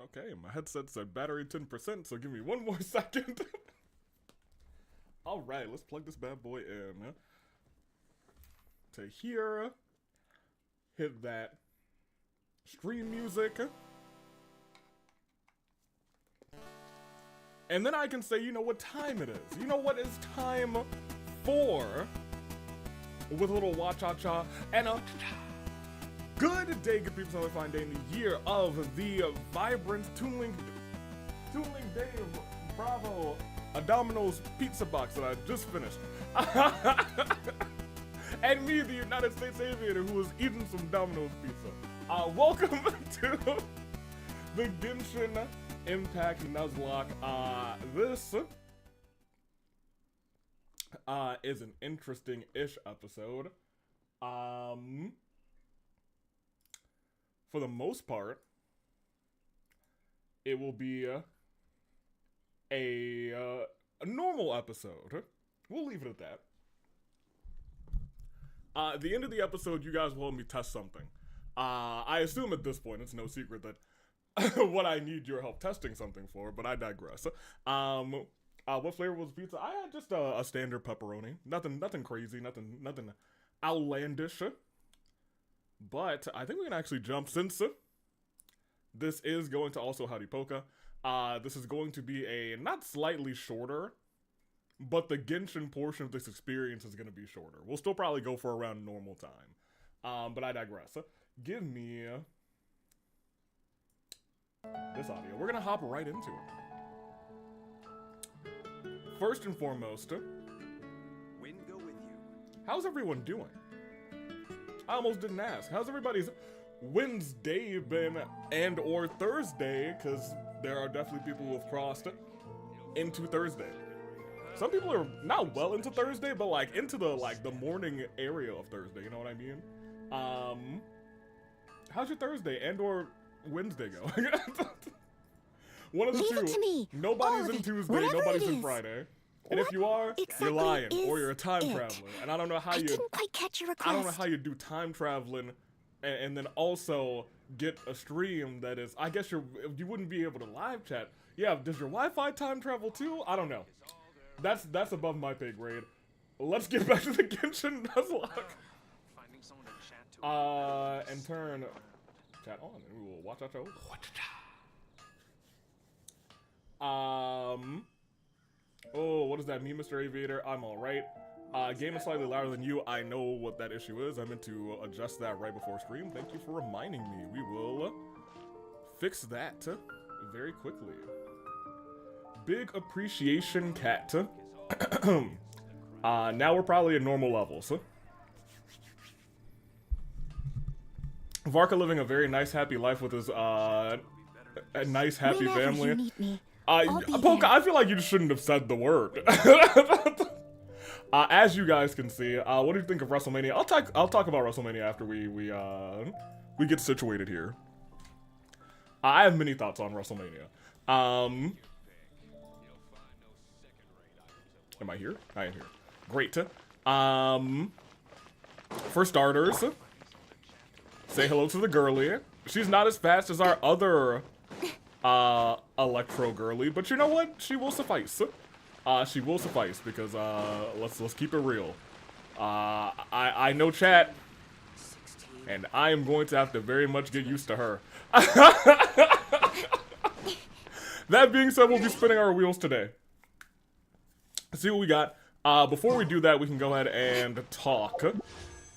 Okay, my headset said battery 10%, so give me one more second. Alright, let's plug this bad boy in. To here. Hit that stream music. And then I can say, you know what time it is. You know what it's time for. With a little wa-cha-cha and a good day, good people. Another fine day in the year of the vibrant Toonling Day. Bravo. A Domino's pizza box that I just finished. And me, the United States Aviator, who was eating some Domino's pizza. Welcome to the Genshin Impact Nuzlocke. This is an interesting-ish episode. For the most part, it will be a normal episode. We'll leave it at that. At the end of the episode, you guys will help me test something. I assume at this point it's no secret that what I need your help testing something for, but I digress. What flavor was the pizza? I had just a standard pepperoni. Nothing crazy, nothing outlandish. But I think we can actually jump since this is going to also Howdy Poka. This is going to be a not slightly shorter, but the Genshin portion of this experience is going to be shorter. We'll still probably go for around normal time. But I digress. Give me this audio. We're going to hop right into it. First and foremost, Wind go with you. How's everyone doing? I almost didn't ask. How's everybody's Wednesday been and or Thursday? Because there are definitely people who have crossed into Thursday. Some people are not well into Thursday, but like into the morning area of Thursday. You know what I mean? How's your Thursday and or Wednesday go? One of the Leave two. it to me. Nobody's All of in it. Tuesday. Whatever Nobody's it in is. Friday. And if What you are, exactly you're lying, or is you're a time it? traveler. And I don't know how I you. didn't quite catch your request. I don't know how you do time traveling, and then also get a stream that is. I guess you wouldn't be able to live chat. Yeah, does your Wi-Fi time travel too? I don't know. That's above my pay grade. Let's get back to the Genshin Nuzlocke. And turn chat on, and we will watch out your. Oh, what does that mean, Mr. Aviator? I'm alright. Game is slightly louder than you. I know what that issue is. I meant to adjust that right before stream. Thank you for reminding me. We will fix that very quickly. Big appreciation, cat. Now we're probably at normal levels. Varka living a very nice, happy life with his, a nice, happy Whenever family. you need me. Polka, there. I feel like you just shouldn't have said the word. As you guys can see, what do you think of WrestleMania? I'll talk about WrestleMania after we get situated here. I have many thoughts on WrestleMania. Am I here? I am here. Great. For starters, say hello to the girly. She's not as fast as our other Electro girly, but you know what? She will suffice. She will suffice because let's keep it real. I know chat, and I am going to have to very much get used to her. That being said, we'll be spinning our wheels today. See what we got. Before we do that, we can go ahead and talk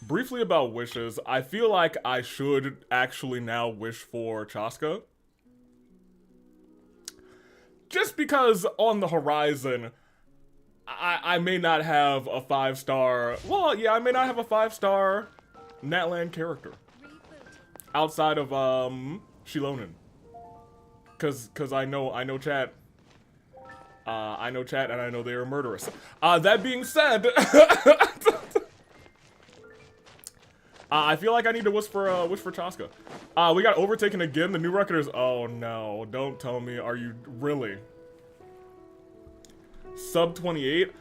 briefly about wishes. I feel like I should actually now wish for Chaska. Just because on the horizon, I may not have a 5-star... Well, yeah, I may not have a 5-star Natland character. Outside of, Shilonen. Cause I know chat. I know chat and I know they are murderous. That being said... I feel like I need to wish for Chaska. We got overtaken again. The new record is... Oh no, don't tell me. Are you really? Sub 28?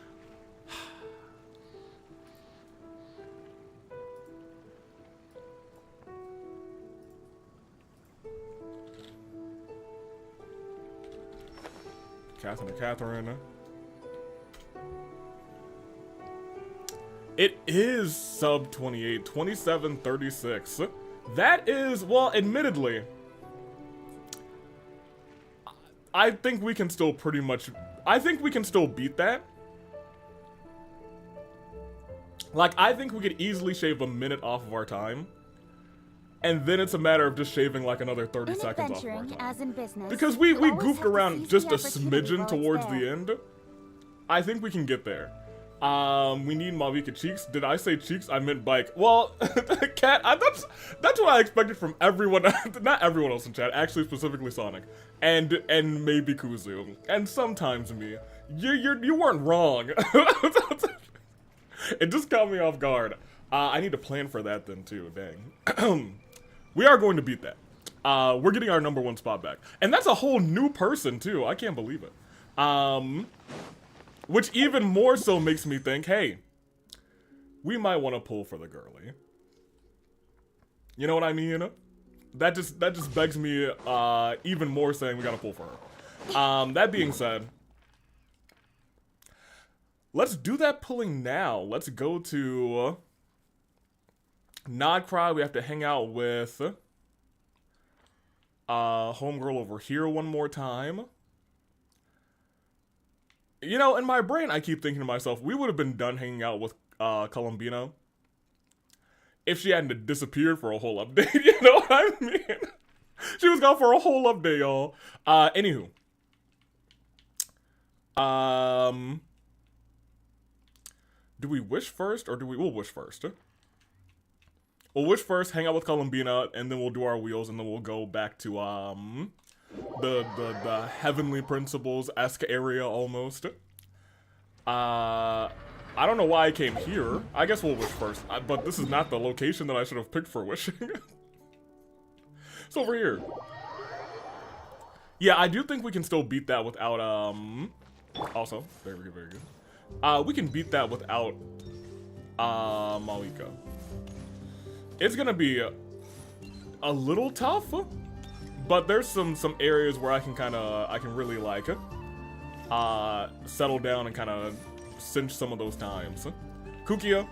Catherine. It is sub 28, 2736. That is, well, admittedly, I think we can still pretty much, I think we can still beat that. Like, I think we could easily shave a minute off of our time. And then it's a matter of just shaving like another 30 seconds off of our time. As in business, Because we goofed around just a smidgen towards the end. I think we can get there. We need Malvika cheeks. Did I say cheeks? I meant bike. Well, Cat, that's what I expected from everyone, not everyone else in chat, actually specifically Sonic. And maybe Kuzu. And sometimes me. You weren't wrong. It just caught me off guard. I need to plan for that then too, dang. We are going to beat that. We're getting our #1 spot back. And that's a whole new person too, I can't believe it. Which even more so makes me think, hey, we might want to pull for the girly. You know what I mean? That just begs me even more saying we gotta pull for her. That being said, let's do that pulling now. Let's go to Nodcry. We have to hang out with homegirl over here one more time. You know, in my brain, I keep thinking to myself, we would have been done hanging out with Columbina if she hadn't disappeared for a whole update. You know what I mean? She was gone for a whole update, y'all. Anywho. Do we wish first, or we'll wish first? We'll wish first, hang out with Columbina, and then we'll do our wheels, and then we'll go back to, the Heavenly Principles-esque area, almost. I don't know why I came here. I guess we'll wish first, but this is not the location that I should have picked for wishing. It's over here. Yeah, I do think we can still beat that without, also, very good, very good. We can beat that without, Malika. It's gonna be a little tough, but there's some areas where I can really like settle down and kind of cinch some of those times. Kukia.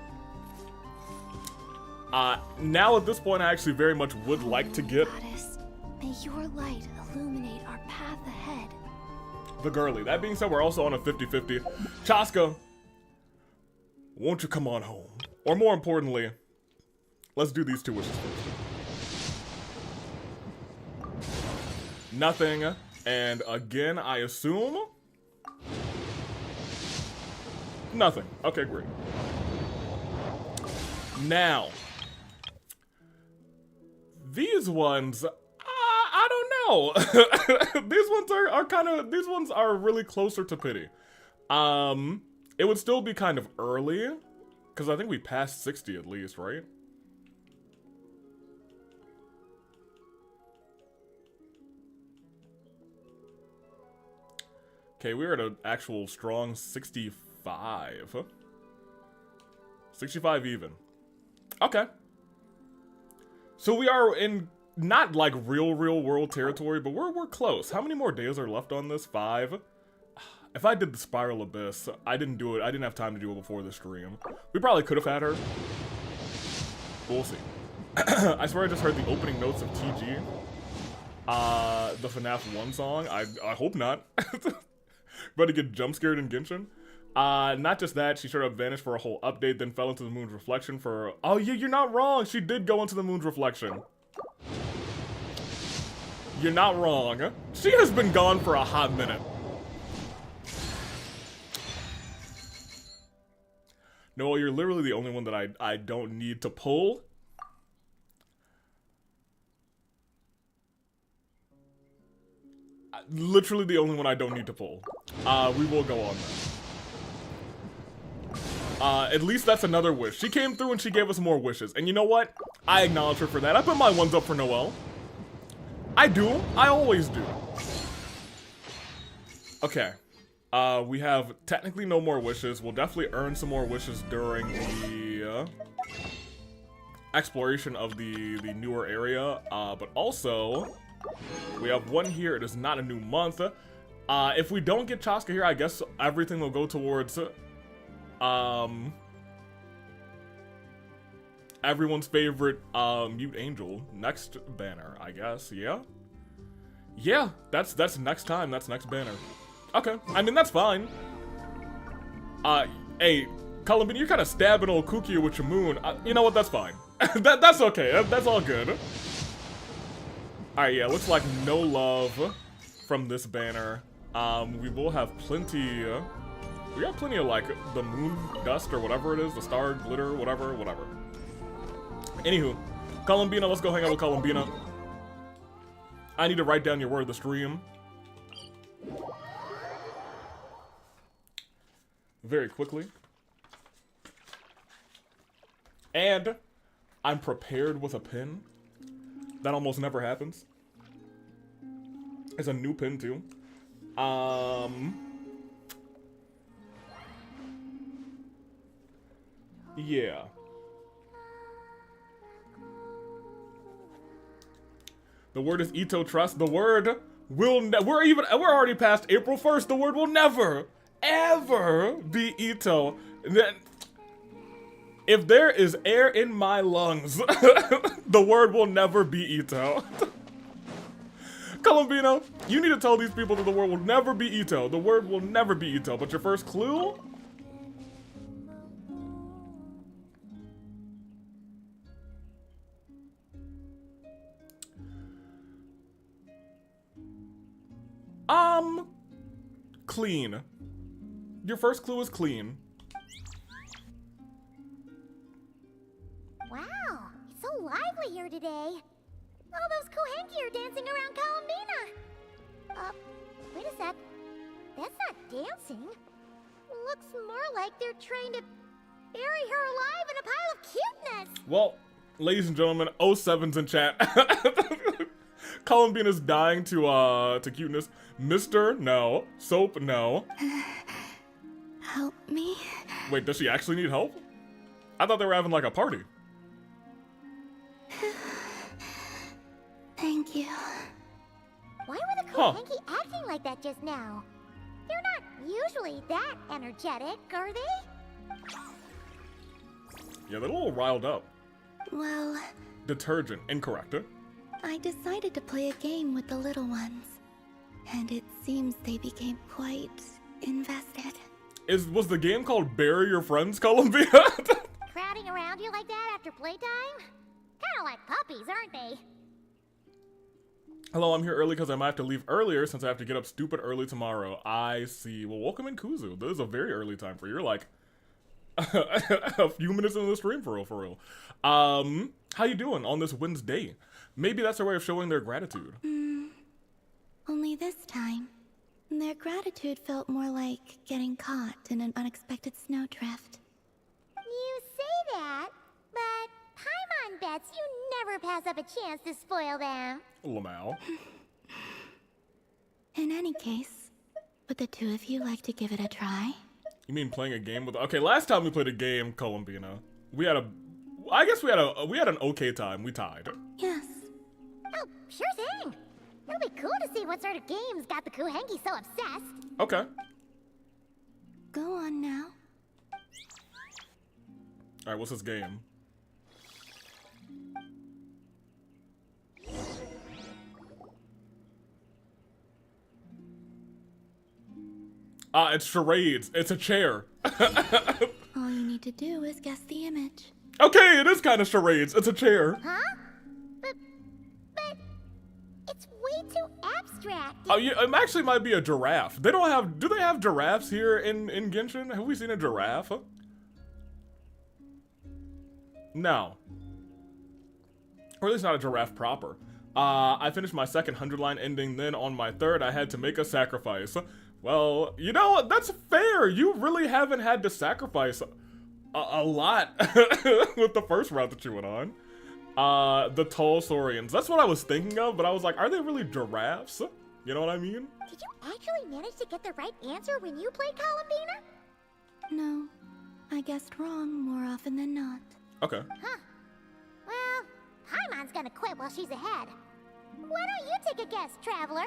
Now at this point, I actually very much would like to get Goddess, may your light illuminate our path ahead. the girly. That being said, we're also on a 50-50. Chaska, won't you come on home? Or more importantly, let's do these 2 wishes first. Nothing. And again, I assume nothing. Okay, great. Now, these ones, I don't know. These ones are kind of, these ones are really closer to pity. It would still be kind of early, because I think we passed 60 at least, right? Okay, we're at an actual strong 65. 65 even. Okay. So we are in not like real world territory, but we're close. How many more days are left on this? 5? If I did the Spiral Abyss, I didn't do it. I didn't have time to do it before the stream. We probably could have had her. We'll see. I swear I just heard the opening notes of TG. The FNAF 1 song. I hope not. About to get jump scared in Genshin. Not just that, she showed up vanished for a whole update, then fell into the moon's reflection for... Oh yeah, you're not wrong. She did go into the moon's reflection. You're not wrong. She has been gone for a hot minute. No, you're literally the only one that I don't need to pull. Literally the only one I don't need to pull. We will go on that. At least that's another wish. She came through and she gave us more wishes. And you know what? I acknowledge her for that. I put my ones up for Noelle. I do. I always do. Okay. We have technically no more wishes. We'll definitely earn some more wishes during the exploration of the newer area. But also, we have one here. It is not a new month. If we don't get Chaska here, I guess everything will go towards everyone's favorite Mute Angel. Next banner, I guess. Yeah? Yeah, that's next time. That's next banner. Okay, I mean, that's fine. Hey, Columbine, you're kind of stabbing old Kukia with your moon. You know what? That's fine. That's okay. That's all good. Alright, yeah, looks like no love from this banner. We will have plenty. We got plenty of, like, the moon dust or whatever it is, the star glitter, whatever. Anywho, Columbina, let's go hang out with Columbina. I need to write down your word of the stream. Very quickly. And I'm prepared with a pin. That almost never happens. It's a new pin too. Yeah. The word is Ito Trust. The word will we're already past April 1st. The word will never, ever be Ito. If there is air in my lungs, the word will never be Ito. Columbino, you need to tell these people that the word will never be Ito. The word will never be Ito. But your first clue? Clean. Your first clue is clean. Wow, it's so lively here today. All those Kohenki are dancing around Columbina. Wait a sec. That's not dancing. Looks more like they're trying to bury her alive in a pile of cuteness. Well, ladies and gentlemen, 07's in chat. Columbina's dying to cuteness. Mister, no. Soap, no. Help me. Wait, does she actually need help? I thought they were having like a party. Thank you. Why were the Kohenki acting like that just now? They're not usually that energetic, are they? Yeah, they're a little riled up. Well, Detergent, incorrect. I decided to play a game with the little ones. And it seems they became quite invested. Was the game called Bury Your Friends, Columbia? Crowding around you like that after playtime? Kinda like puppies, aren't they? Hello, I'm here early because I might have to leave earlier since I have to get up stupid early tomorrow. I see. Well, welcome in, Kuzu. This is a very early time for you. You're like a few minutes into the stream, for real. How you doing on this Wednesday? Maybe that's their way of showing their gratitude. Only this time, their gratitude felt more like getting caught in an unexpected snowdrift. You say that, but Paimon bets you never pass up a chance to spoil them. Lamau. In any case, would the two of you like to give it a try? You mean playing a game with? Okay, last time we played a game, Columbina, we had an okay time. We tied. Yes. Oh, sure thing. It'll be cool to see what sort of games got the Kohenki so obsessed. Okay. Go on now. All right, what's this game? It's charades. It's a chair. All you need to do is guess the image. Okay, it is kind of charades. It's a chair. Huh? But it's way too abstract. Oh, yeah, it actually might be a giraffe. They don't have. Do they have giraffes here in Genshin? Have we seen a giraffe? No. Or at least not a giraffe proper. I finished my second 100-line ending, then on my third, I had to make a sacrifice. Well, you know what? That's fair. You really haven't had to sacrifice a lot with the first route that you went on. The tall saurians. That's what I was thinking of, but I was like, are they really giraffes? You know what I mean? Did you actually manage to get the right answer when you played Columbina? No, I guessed wrong more often than not. Okay. Huh. Well, Paimon's gonna quit while she's ahead. Why don't you take a guess, Traveler?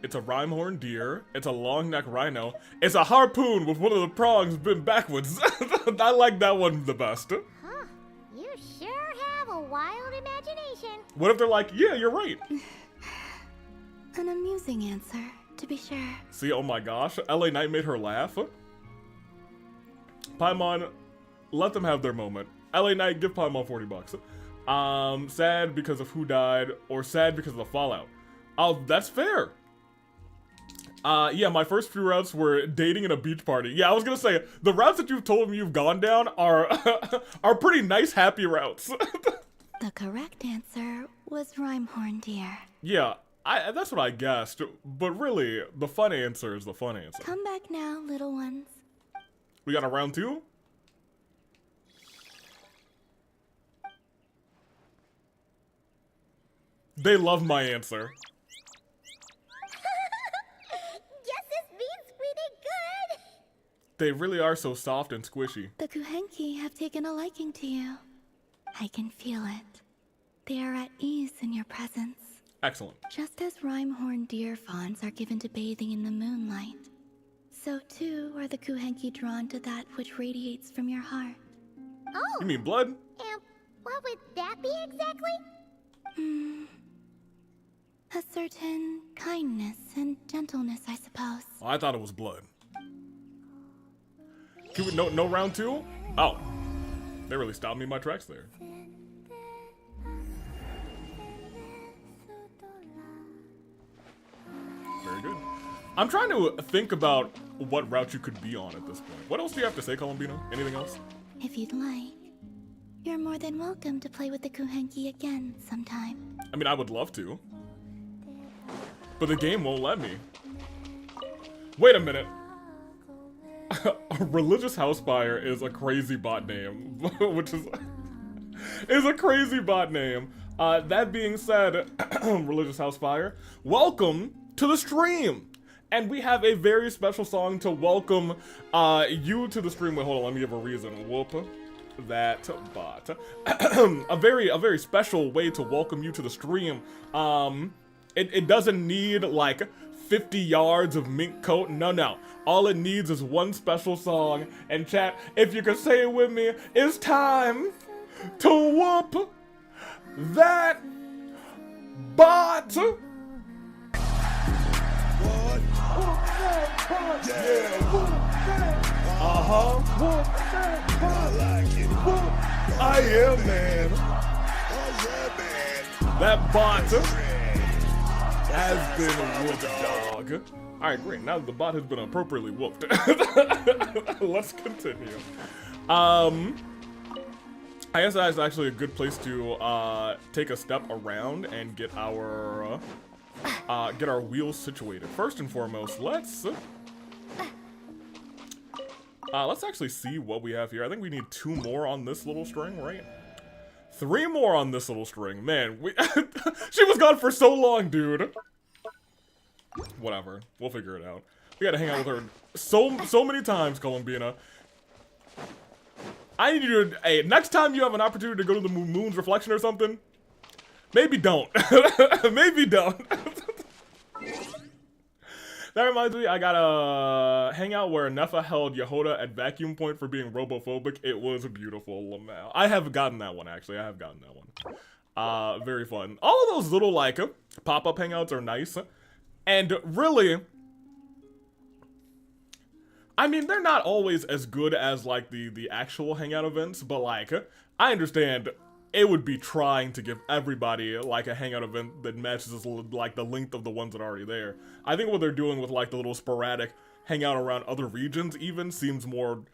It's a rhyme-horned deer. It's a long-necked rhino. It's a harpoon with one of the prongs bent backwards. I like that one the best. Huh. You sure have a wild imagination. What if they're like, yeah, you're right? An amusing answer, to be sure. See, oh my gosh, LA Knight made her laugh. Paimon, let them have their moment. LA Knight, give Paimon $40. Sad because of who died, or sad because of the fallout. Oh, that's fair. Yeah, my first few routes were dating and a beach party. Yeah, I was gonna say, the routes that you've told me you've gone down are are pretty nice, happy routes. The correct answer was Rhymehorn Deer. Yeah, that's what I guessed, but really, the fun answer is the fun answer. Come back now, little ones. We got a round 2? They love my answer. Guess this beat's pretty good. They really are so soft and squishy. The Kuhenki have taken a liking to you. I can feel it. They are at ease in your presence. Excellent. Just as Rhymehorn Deer fawns are given to bathing in the moonlight, so too are the Kuhenki drawn to that which radiates from your heart. Oh, You mean blood? and what would that be exactly? A certain kindness and gentleness, I suppose. Oh, I thought it was blood. Can we, no round 2? Oh. They really stopped me in my tracks there. Very good. I'm trying to think about what route you could be on at this point. What else do you have to say, Columbina? Anything else? If you'd like, you're more than welcome to play with the Kuhenki again sometime. I mean, I would love to. But the game won't let me. Wait a minute. Religious House Fire is a crazy bot name, which is a crazy bot name. That being said, Religious House Fire, welcome to the stream. And we have a very special song to welcome you to the stream. Wait, hold on, let me give a reason. Whoop. That bot. a very special way to welcome you to the stream. It doesn't need like 50 yards of mink coat. No. All it needs is one special song. And chat, if you could say it with me, it's time to whoop that bot. I am, man. That bot has been whooped, dog. Alright, great. Now that the bot has been appropriately whooped, let's continue. I guess that's actually a good place to take a step around and get our wheels situated. First and foremost, let's actually see what we have here. I think we need 2 more on this little string, right? 3 more on this little string. Man, she was gone for so long, dude. Whatever. We'll figure it out. We gotta hang out with her so many times, Columbina. I need you to, hey, next time you have an opportunity to go to the moon's reflection or something, maybe don't. Maybe don't. That reminds me, I got a hangout where Nefa held Yehoda at vacuum point for being robophobic. It was beautiful, Lamau. I have gotten that one, actually. I have gotten that one. Very fun. All of those little, like, pop-up hangouts are nice. And really, I mean, they're not always as good as, like, the actual hangout events, but, like, I understand it would be trying to give everybody, like, a hangout event that matches, like, the length of the ones that are already there. I think what they're doing with, like, the little sporadic hangout around other regions even seems more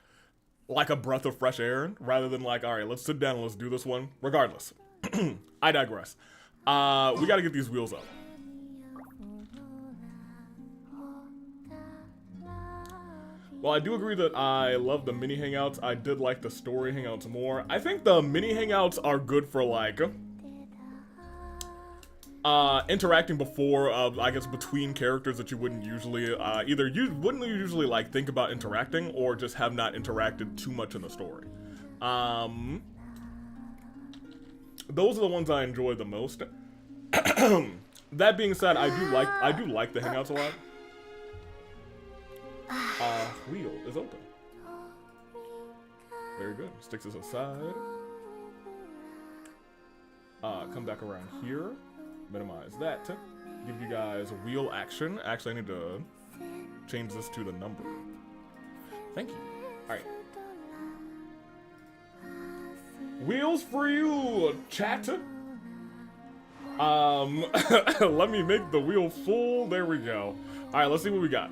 like a breath of fresh air, rather than, like, alright, let's sit down and let's do this one. Regardless. I digress. We gotta get these wheels up. While I do agree that I love the mini hangouts, I did like the story hangouts more. I think the mini hangouts are good for, like, interacting before, I guess, between characters that you wouldn't usually, either you wouldn't usually, like, think about interacting, or just have not interacted too much in the story. Those are the ones I enjoy the most. That being said, I do like the hangouts a lot. Wheel is open. Very good. Sticks this aside. Come back around here. Minimize that. Give you guys wheel action. Actually, I need to change this to the number. Thank you. Alright. Wheels for you, chat. Let me make the wheel full. There we go. Alright, let's see what we got.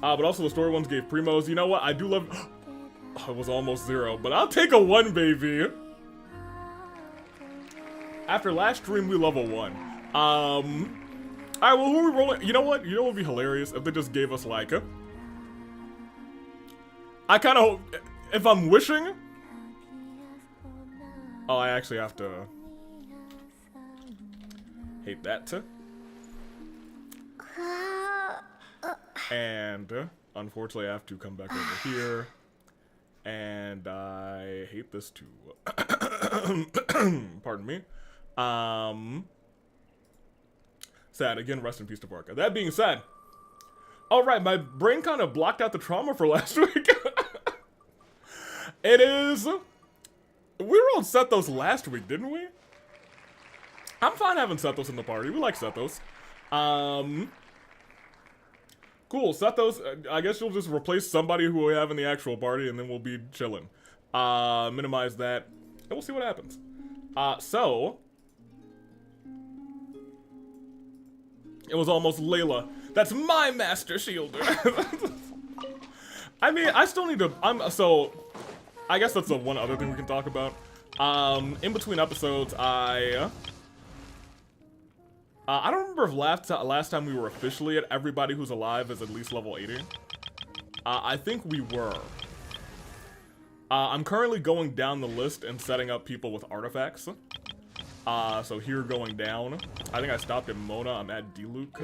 But also the story ones gave primos. You know what? I do love... Oh, it was almost 0, but I'll take a 1, baby. After last stream, we level 1. Alright, well, who are we rolling? You know what? You know what would be hilarious? If they just gave us, like, I kind of... If I'm wishing... Oh, I actually have to... Hate that, too. And, unfortunately, I have to come back over here. And I hate this too. Pardon me. Sad. Again, rest in peace to Barca. That being said, alright, my brain kind of blocked out the trauma for last week. It is... We rolled Sethos last week, didn't we? I'm fine having Sethos in the party. We like Sethos. Cool, Sethos, I guess you'll just replace somebody who we have in the actual party and then we'll be chilling. Minimize that, and we'll see what happens. So... It was almost Layla. That's my Master Shielder! I mean, I still need to... So, I guess that's the one other thing we can talk about. In between episodes, I don't remember if last time we were officially at everybody who's alive is at least level 80. I think we were. I'm currently going down the list and setting up people with artifacts. So here going down. I think I stopped at Mona. I'm at D-Luke.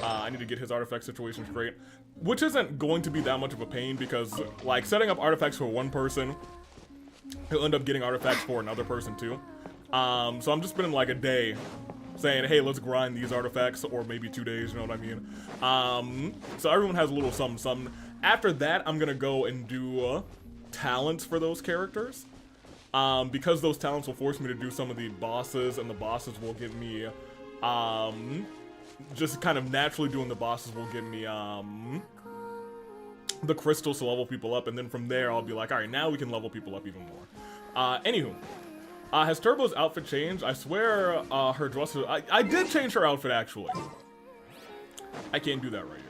I need to get his artifact situation straight. Which isn't going to be that much of a pain because, like, setting up artifacts for one person, he'll end up getting artifacts for another person too. So I'm just spending like a day saying, hey, let's grind these artifacts, or maybe 2 days, you know what I mean? So everyone has a little something, something. After that, I'm gonna go and do talents for those characters. Because those talents will force me to do some of the bosses, and the bosses will give me, just kind of naturally doing the bosses will give me, the crystals to level people up, and then from there I'll be like, alright, now we can level people up even more. Anywho. Has Turbo's outfit changed? I swear, her dress... I did change her outfit, actually. I can't do that right here.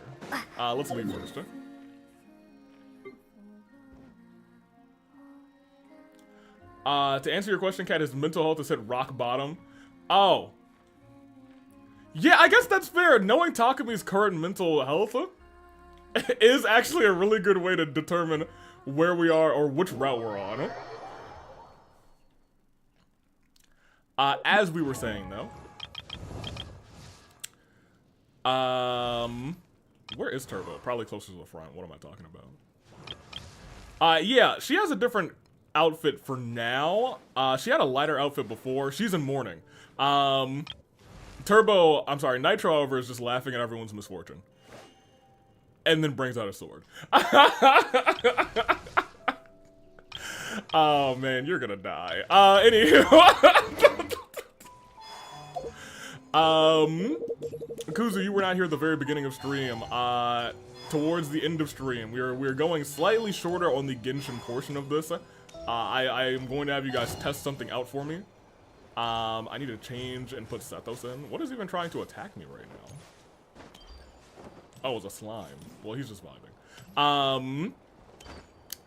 Let's leave first, to answer your question, Kat, his mental health has hit rock bottom. Oh. Yeah, I guess that's fair. Knowing Takami's current mental health is actually a really good way to determine where we are or which route we're on. As we were saying, though. Where is Turbo? Probably closer to the front. What am I talking about? Yeah, she has a different outfit for now. She had a lighter outfit before. She's in mourning. Turbo, I'm sorry, Nitro, however, is just laughing at everyone's misfortune. And then brings out a sword. Oh, man, you're gonna die. Anywho. Kuzu, you were not here at the very beginning of stream. Towards the end of stream, we're going slightly shorter on the Genshin portion of this. I am going to have you guys test something out for me. I need to change and put Sethos in. What is even trying to attack me right now? Oh, it's a slime. Well, he's just vibing. I'm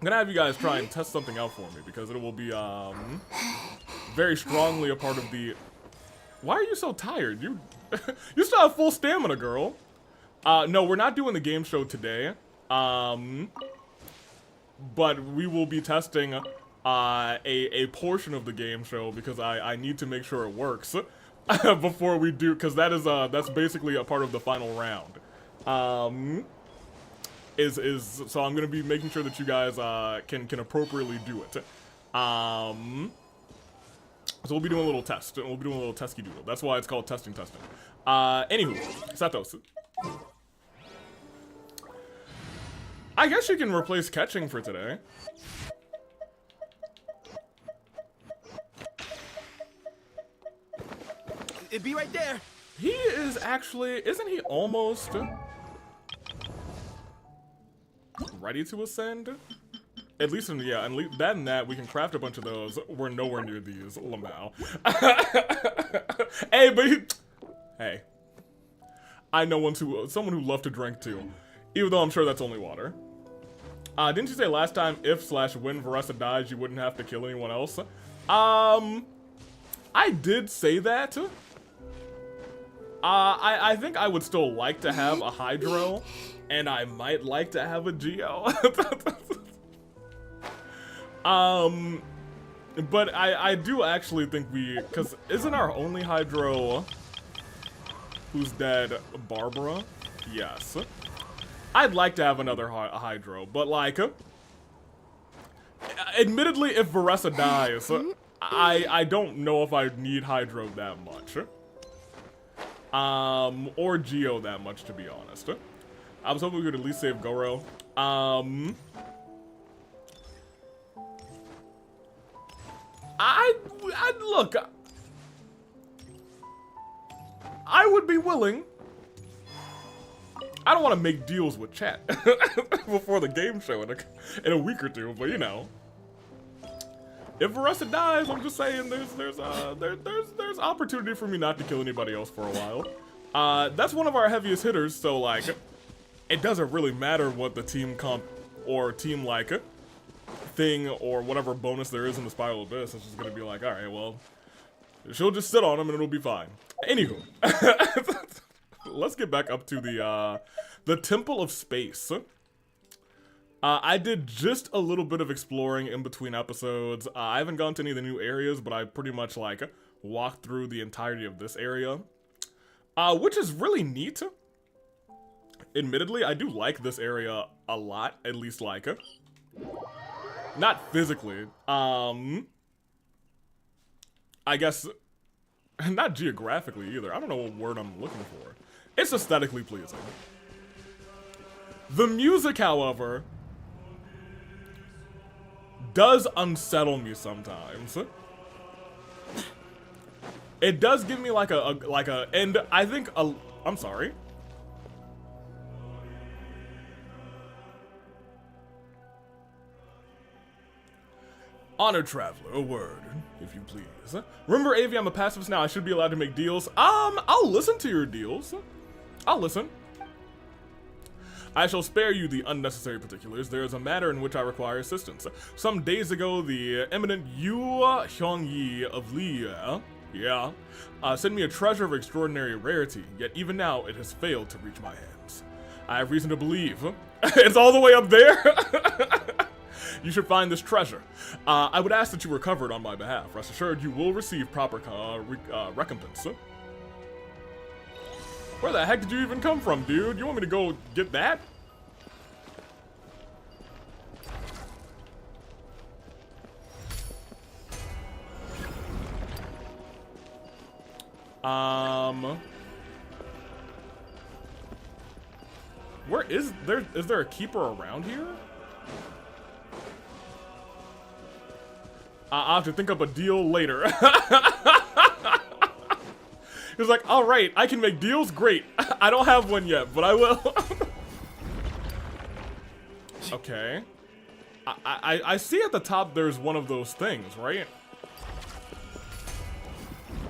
gonna have you guys try and test something out for me because it will be very strongly a part of the... Why are you so tired? You you still have full stamina, girl. No, we're not doing the game show today. But we will be testing a portion of the game show because I need to make sure it works before we do, because that is that's basically a part of the final round. So I'm gonna be making sure that you guys can appropriately do it. So we'll be doing a little test. We'll be doing a little testy doodle. That's why it's called testing. Anywho, Satos. I guess you can replace Keqing for today. It'd be right there. He is actually, isn't he almost ready to ascend? At least in, yeah, and that and that, we can craft a bunch of those. We're nowhere near these, Lamau. Hey, but hey. I know someone who loves to drink too. Even though I'm sure that's only water. Didn't you say last time if/when Varessa dies, you wouldn't have to kill anyone else? I did say that. I think I would still like to have a Hydro, and I might like to have a Geo. But I do actually think because isn't our only Hydro who's dead Barbara? Yes. I'd like to have another Hydro, but like, admittedly, if Varessa dies, I don't know if I need Hydro that much. Or Geo that much, to be honest. I was hoping we could at least save Goro. Look, I would be willing. I don't want to make deals with chat before the game show in a week or two, but you know, if Varessa dies, I'm just saying there's opportunity for me not to kill anybody else for a while. That's one of our heaviest hitters, so like, it doesn't really matter what the team comp or team like thing or whatever bonus there is in the Spiral Abyss. It's just gonna be like, all right, well, she'll just sit on him and it'll be fine. Anywho, let's get back up to the Temple of Space. I did just a little bit of exploring in between episodes. I haven't gone to any of the new areas, but I pretty much like walked through the entirety of this area, which is really neat. Admittedly, I do like this area a lot, at least like not physically. I guess not geographically either. I don't know what word I'm looking for. It's aesthetically pleasing. The music, however, does unsettle me sometimes. It does give me like and I think I'm sorry. Honored traveler, a word, if you please. Remember, Avi, I'm a pacifist now. I should be allowed to make deals. I'll listen to your deals. I'll listen. I shall spare you the unnecessary particulars. There is a matter in which I require assistance. Some days ago, the eminent Yu Hyungyi of Liya, sent me a treasure of extraordinary rarity, yet even now it has failed to reach my hands. I have reason to believe it's all the way up there. You should find this treasure. I would ask that you recover it on my behalf. Rest assured, you will receive proper recompense. Where the heck did you even come from, dude? You want me to go get that? Where is there a keeper around here? I'll have to think up a deal later. He was like, all right, I can make deals, great. I don't have one yet, but I will. Okay. I see at the top there's one of those things, right?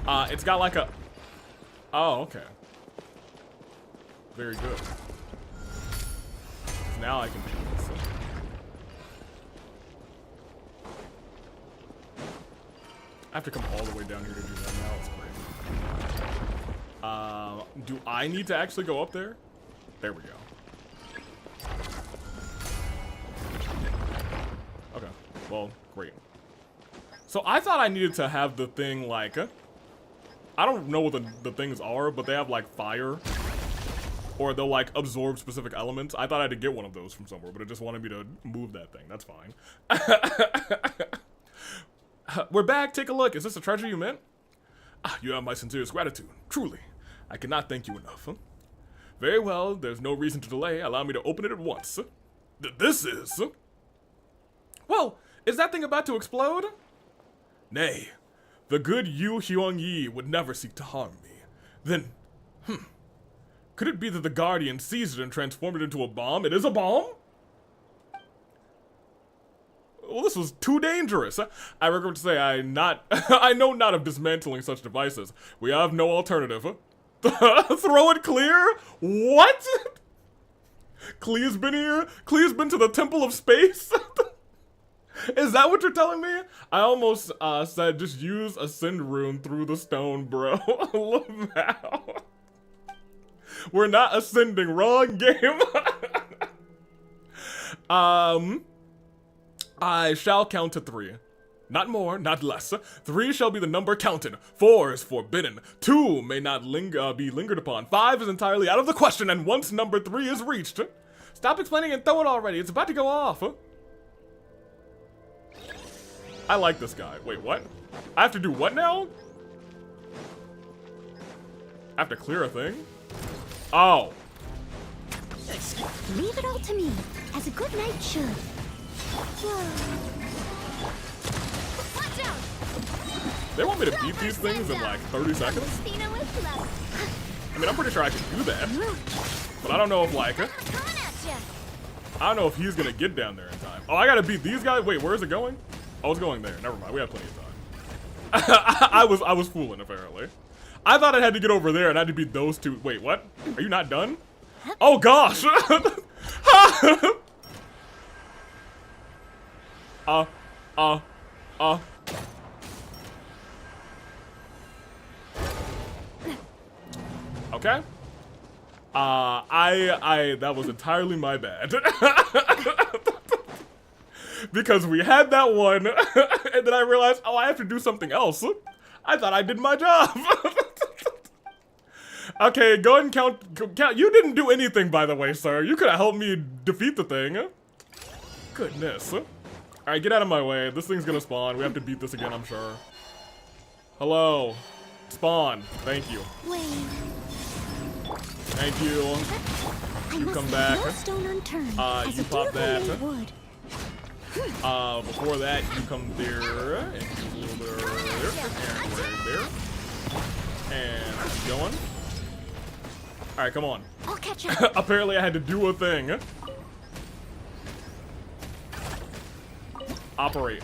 It's got like a... Oh, okay. Very good. Now I can do this. I have to come all the way down here to do that now. It's great. Do I need to actually go up there? There we go. Okay. Well, great. So I thought I needed to have the thing like... I don't know what the things are, but they have like fire. Or they'll like absorb specific elements. I thought I had to get one of those from somewhere, but it just wanted me to move that thing. That's fine. We're back. Take a look. Is this the treasure you meant? Ah, you have my sincerest gratitude. Truly. I cannot thank you enough. Very well. There's no reason to delay. Allow me to open it at once. This is... Whoa! Is that thing about to explode? Nay. The good Yu Hyung Yi would never seek to harm me. Then... Could it be that the Guardian seized it and transformed it into a bomb? It is a bomb? Well, this was too dangerous. I regret to say I know not of dismantling such devices. We have no alternative. Throw it clear? What? Klee's been here? Klee's been to the Temple of Space? Is that what you're telling me? I almost said just use Ascend Rune through the stone, bro. Look now. We're not ascending. Wrong game. I shall count to 3. Not more, not less. 3 shall be the number counted. 4 is forbidden. 2 may not be lingered upon. 5 is entirely out of the question, and once number 3 is reached... Stop explaining and throw it already. It's about to go off. I like this guy. Wait, what? I have to do what now? I have to clear a thing? Oh. Leave it all to me, as a good knight should. Watch out! They want me to beat these things in like 30 seconds? I mean, I'm pretty sure I can do that. But I don't know if like... I don't know if he's gonna get down there in time. Oh, I gotta beat these guys? Wait, where is it going? Oh, it's going there. Never mind. We have plenty of time. I was fooling, apparently. I thought I had to get over there and I had to beat those two. Wait, what? Are you not done? Oh, gosh! Okay. That was entirely my bad. Because we had that one, and then I realized, oh, I have to do something else. I thought I did my job. Okay, go ahead and count. You didn't do anything, by the way, sir. You could have helped me defeat the thing. Goodness. Alright, get out of my way. This thing's gonna spawn. We have to beat this again, I'm sure. Hello. Spawn. Thank you. Wait. Thank you. You come back. You pop that. Before that, you come there. And you go there. And right there. And keep going. Alright, come on. I'll catch up. Apparently I had to do a thing. Operate.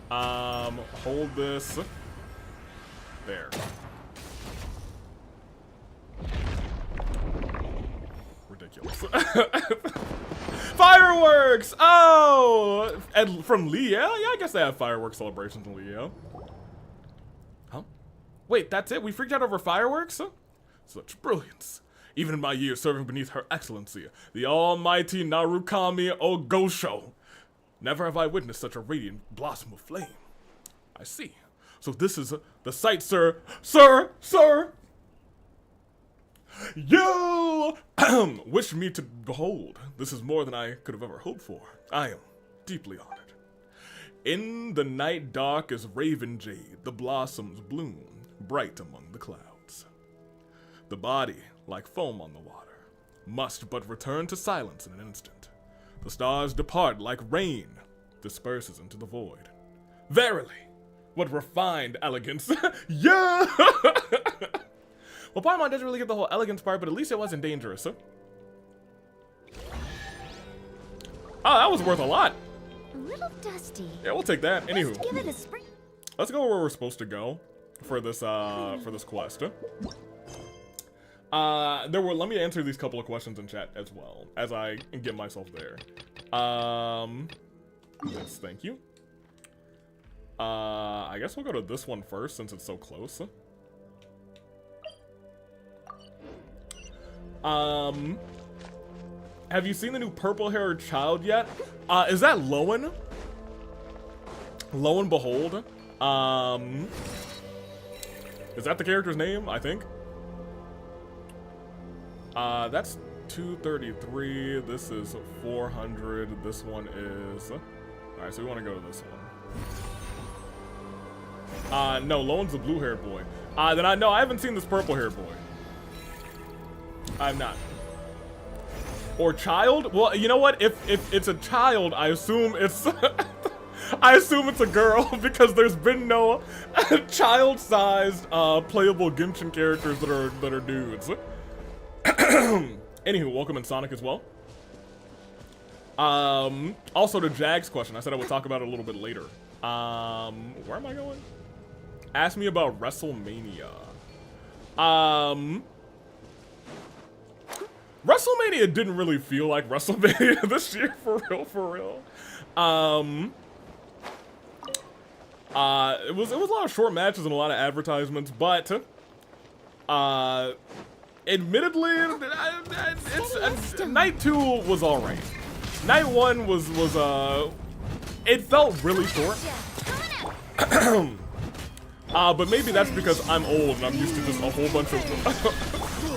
Hold this. There. Ridiculous. Fireworks! Oh! And from Leo? Yeah, I guess they have fireworks celebrations in Leo. Huh? Wait, that's it? We freaked out over fireworks? Such brilliance. Even in my years serving beneath Her Excellency, the almighty Narukami Ogosho. Never have I witnessed such a radiant blossom of flame. I see. So this is the sight, sir. Sir! You wish me to behold. This is more than I could have ever hoped for. I am deeply honored. In the night dark as raven jade, the blossoms bloom, bright among the clouds. The body, like foam on the water, must but return to silence in an instant. The stars depart like rain, disperses into the void. Verily, what refined elegance. Yeah! Well, Paimon doesn't really get the whole elegance part, but at least it wasn't dangerous. Oh, that was worth a lot. A little dusty. Yeah, we'll take that. Anywho, Give it a spring. let's go where we're supposed to go for this quest. Let me answer these couple of questions in chat as well as I get myself there. Yes, thank you. I guess we'll go to this one first since it's so close. Have you seen the new purple-haired child yet? Is that Lowen? Lo and behold. Is that the character's name? I think. That's 233. This is 400. This one is... Alright, so we want to go to this one. No, Lone's the blue-haired boy. Then I haven't seen this purple-haired boy. I'm not. Or child? Well, you know what? If it's a child, I assume it's I assume it's a girl because there's been no child-sized playable Genshin characters that are dudes. Anywho, welcome in Sonic as well. Also to Jag's question, I said I would talk about it a little bit later. Where am I going? Ask me about WrestleMania. WrestleMania didn't really feel like WrestleMania this year, for real. It was a lot of short matches and a lot of advertisements, but admittedly, night 2 was alright. Night 1 was it felt really short. But maybe that's because I'm old and I'm used to just a whole bunch of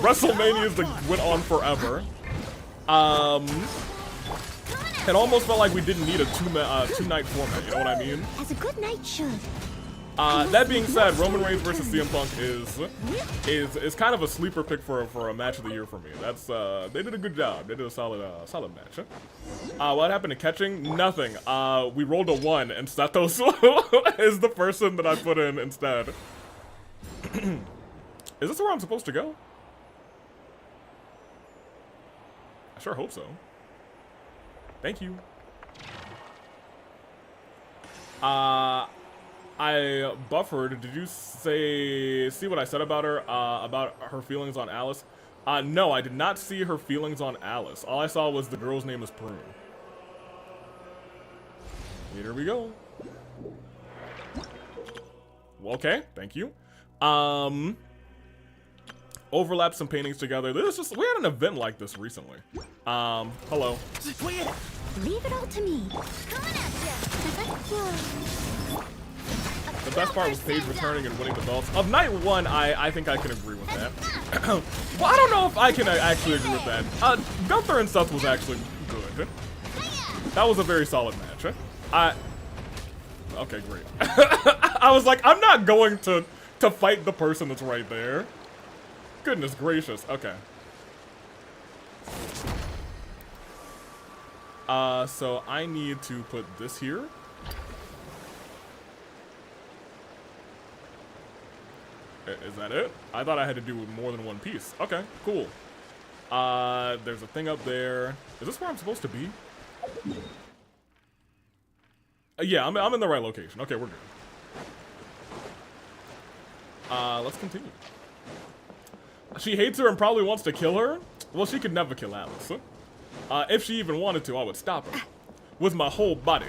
WrestleManias that went on forever. It almost felt like we didn't need a two-night format, you know what I mean? As a good night should. That being said, Roman Reigns versus CM Punk is kind of a sleeper pick for a match of the year for me. That's they did a good job. They did a solid match. What happened to Keqing? Nothing. We rolled a 1 and Setos is the person that I put in instead. Is this where I'm supposed to go? I sure hope so. Thank you. I buffered. Did you see what I said about her? About her feelings on Alice? No, I did not see her feelings on Alice. All I saw was the girl's name is Prune. Here we go. Okay, thank you. Overlap some paintings together. This is just, we had an event like this recently. Hello. Leave it all to me. The best part was Paige returning and winning the belts. Of night 1, I think I can agree with that. Well, I don't know if I can actually agree with that. Gunther and Seth was actually good. That was a very solid match. Okay, great. I was like, I'm not going to fight the person that's right there. Goodness gracious. Okay. So I need to put this here. Is that it? I thought I had to do more than one piece. Okay, cool. There's a thing up there. Is this where I'm supposed to be? Yeah, I'm in the right location. Okay, we're good. Let's continue. She hates her and probably wants to kill her? Well, she could never kill Alice. If she even wanted to, I would stop her. With my whole body.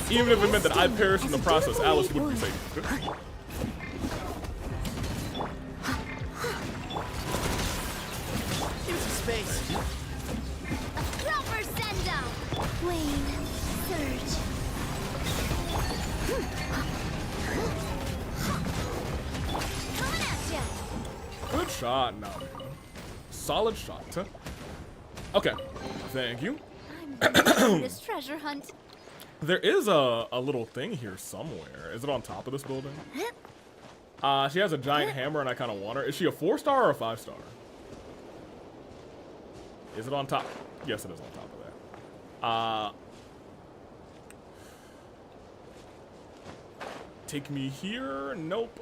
Even if it meant that I perished in the process, Alice would be safe. Give some space. Proper send down. Wayne, surge. Coming at ya. Good shot, now. Solid shot. Okay, thank you. I'm ready this treasure hunt. There is a little thing here somewhere. Is it on top of this building? She has a giant hammer and I kind of want her. Is she a 4-star or a 5-star? Is it on top? Yes, it is on top of that. Take me here? Nope.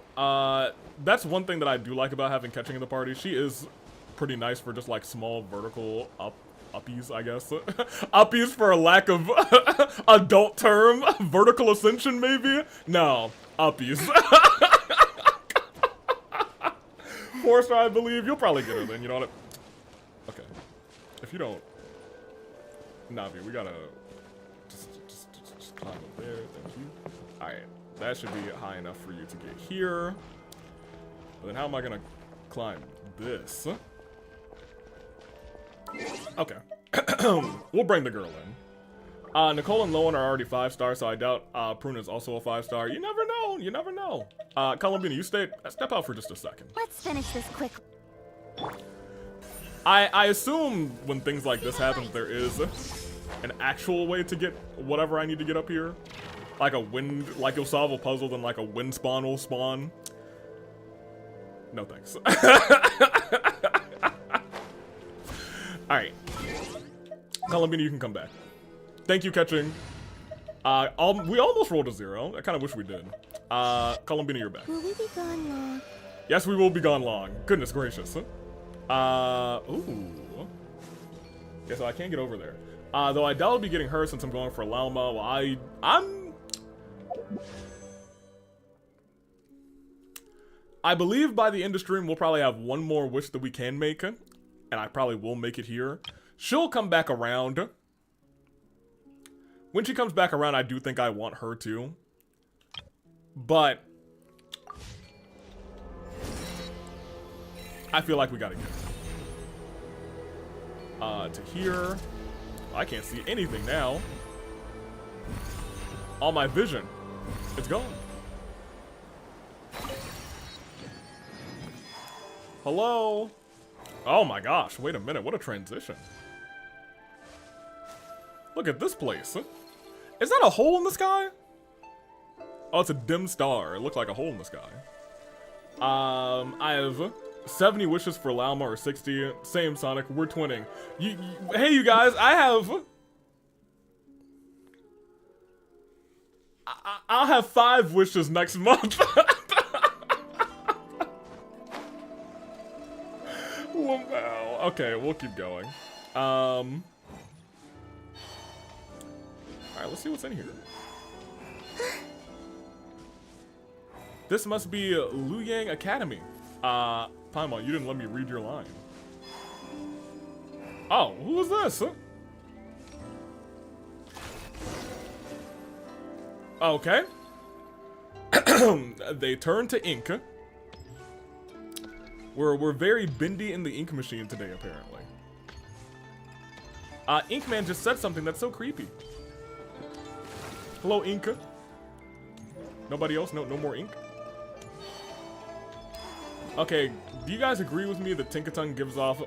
That's one thing that I do like about having Keqing in the party. She is pretty nice for just like small vertical uppies, I guess. Uppies for a lack of adult term. Vertical ascension, maybe? No, uppies. 4-star, I believe. You'll probably get her then, you know what? Okay. If you don't... Navi, we gotta... Just climb up there. Thank you. Alright. That should be high enough for you to get here. But then how am I gonna climb this? Okay. We'll bring the girl in. Nicole and Lowen are already 5-star, so I doubt Prune is also a 5-star. You never know. You never know. Columbina, you step out for just a second. Let's finish this quick. I assume when things like this happen, there is an actual way to get whatever I need to get up here. like a wind, like you'll solve a puzzle, then like a wind spawn will spawn. No thanks. Alright. Columbina, you can come back. Thank you, Keqing. We almost rolled a 0. I kind of wish we did. Columbina, you're back. Will we be gone long? Yes, we will be gone long. Goodness gracious. Ooh. Yeah, so I can't get over there. Though I doubt I'll be getting her since I'm going for Lalma. Well, I believe by the end of stream we'll probably have one more wish that we can make, and I probably will make it here. She'll come back around. When she comes back around, I do think I want her to. But I feel like we gotta get to here. I can't see anything now. All my vision, it's gone. Hello? Oh my gosh, wait a minute, what a transition. Look at this place. Is that a hole in the sky? Oh, it's a dim star. It looked like a hole in the sky. I have 70 wishes for Lalma or 60. Same, Sonic. We're twinning. Hey, you guys, I'll have 5 wishes next month. Wow. Okay, we'll keep going. Alright, let's see what's in here. This must be Luyang Academy. Paimon, you didn't let me read your line. Oh, who is this? Okay. They turn to ink. We're very bendy in the ink machine today, apparently. Inkman just said something that's so creepy. Hello, Ink. Nobody else? No more ink? Okay, do you guys agree with me that Tinkaton gives off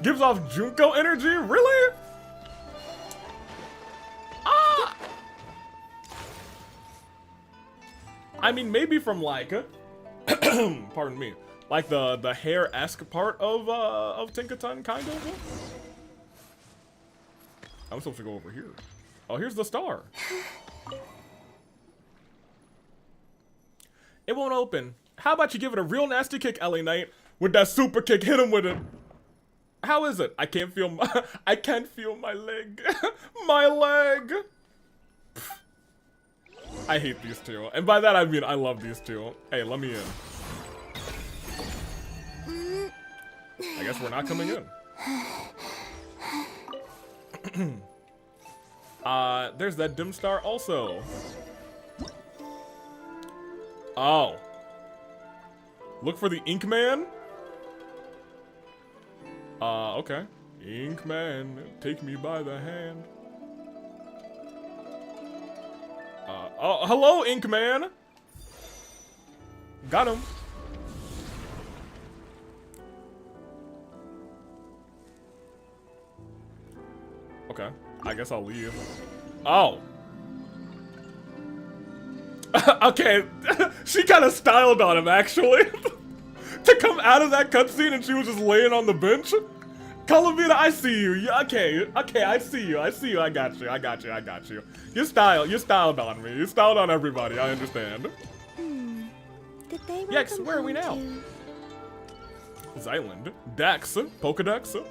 gives off Junko energy? Really? I mean, maybe from like pardon me, like the hair-esque part of Tinkaton, kind of. I'm supposed to go over here. Oh, here's the star. It won't open. How about you give it a real nasty kick, LA Knight? With that super kick, hit him with it. How is it? I can't feel my I can't feel my leg. My leg. I hate these two. And by that I mean I love these two. Hey, let me in. I guess we're not coming in. There's that dim star also. Oh. Look for the Inkman? Okay. Inkman, take me by the hand. Oh, hello, Inkman! Got him. Okay, I guess I'll leave. Oh. Okay, she kind of styled on him, actually. To come out of that cutscene and she was just laying on the bench. Columbina, I see you. Yeah, okay, I see you. I got you. You styled on me. You styled on everybody, I understand. Did they Yes, where are we now? Zyland. Dex. Pokedex.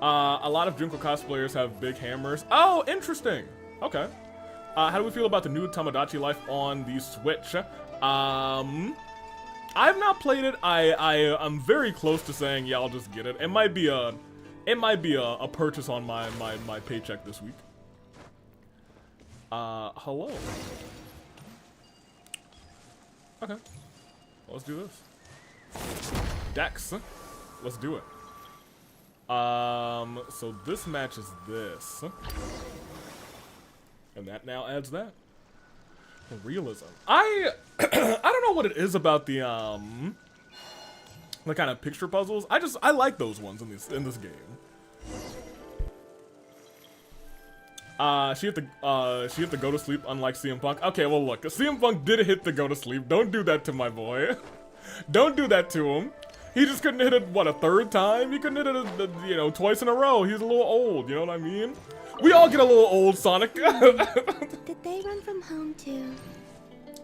A lot of Junko cosplayers have big hammers. Oh, interesting. Okay. How do we feel about the new Tamagotchi life on the Switch? I've not played it. I'm very close to saying, yeah, I'll just get it. It might be a purchase on my paycheck this week. Hello. Okay. Well, let's do this. Dex. Let's do it. So this matches this. And that now adds that. Realism. I don't know what it is about the kind of picture puzzles. I like those ones in this game. She hit the go to sleep, unlike CM Punk. Okay, well look, CM Punk did hit the go to sleep. Don't do that to my boy. Don't do that to him. He just couldn't hit it, what, a third time? He couldn't hit it, you know, twice in a row. He's a little old, you know what I mean? We all get a little old, Sonic. Did they run from home too?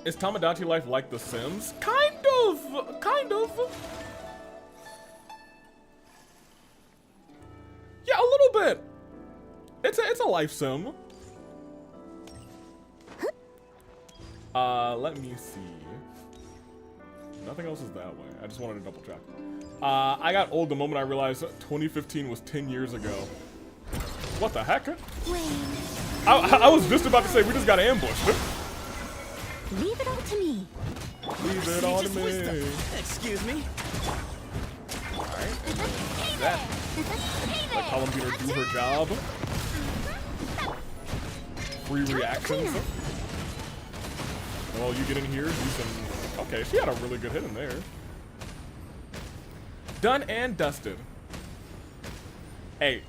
Is Tomodachi life like The Sims? Kind of. Yeah, a little bit. It's a life sim. Let me see. Nothing else is that way. I just wanted to double check. I got old the moment I realized 2015 was 10 years ago. What the heck? I was just about to say we just got ambushed. Leave it all to me. Leave it all to me. Excuse me. Alright. That. Let Columbina do her job. Free reactions. Well, you get in here, do some... Okay, she had a really good hit in there. Done and dusted. Hey,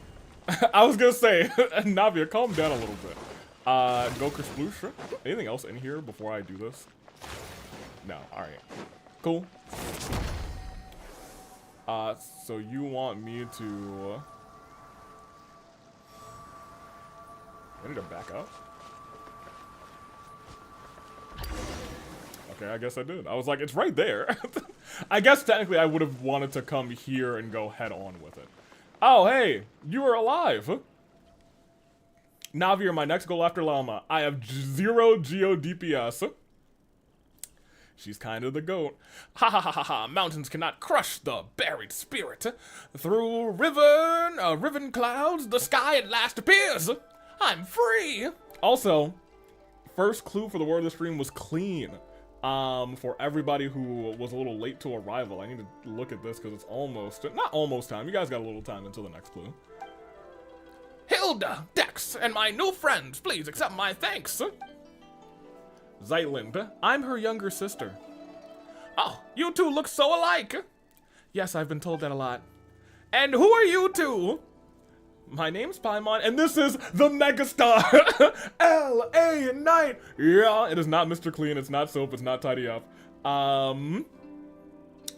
I was gonna say, Navia, calm down a little bit. Goku Sploosh. Anything else in here before I do this? No, alright. Cool. So you want me to... I need to back up? Okay, I guess I did. I was like, it's right there. I guess technically I would have wanted to come here and go head on with it. Oh, hey, you are alive. Navi, you're my next goal after Llama. I have 0 Geo DPS. She's kind of the goat. Ha ha ha ha ha. Mountains cannot crush the buried spirit. Through riven clouds, the sky at last appears. I'm free. Also, first clue for the word of the stream was clean. For everybody who was a little late to arrival, I need to look at this because it's almost, not almost time. You guys got a little time until the next clue. Hilda, Dex, and my new friends, please accept my thanks. Zeitland, I'm her younger sister. Oh, you two look so alike. Yes, I've been told that a lot. And who are you two? My name's Paimon, and this is the megastar, L.A. Knight. Yeah, it is not Mr. Clean, it's not Soap, it's not Tidy Up.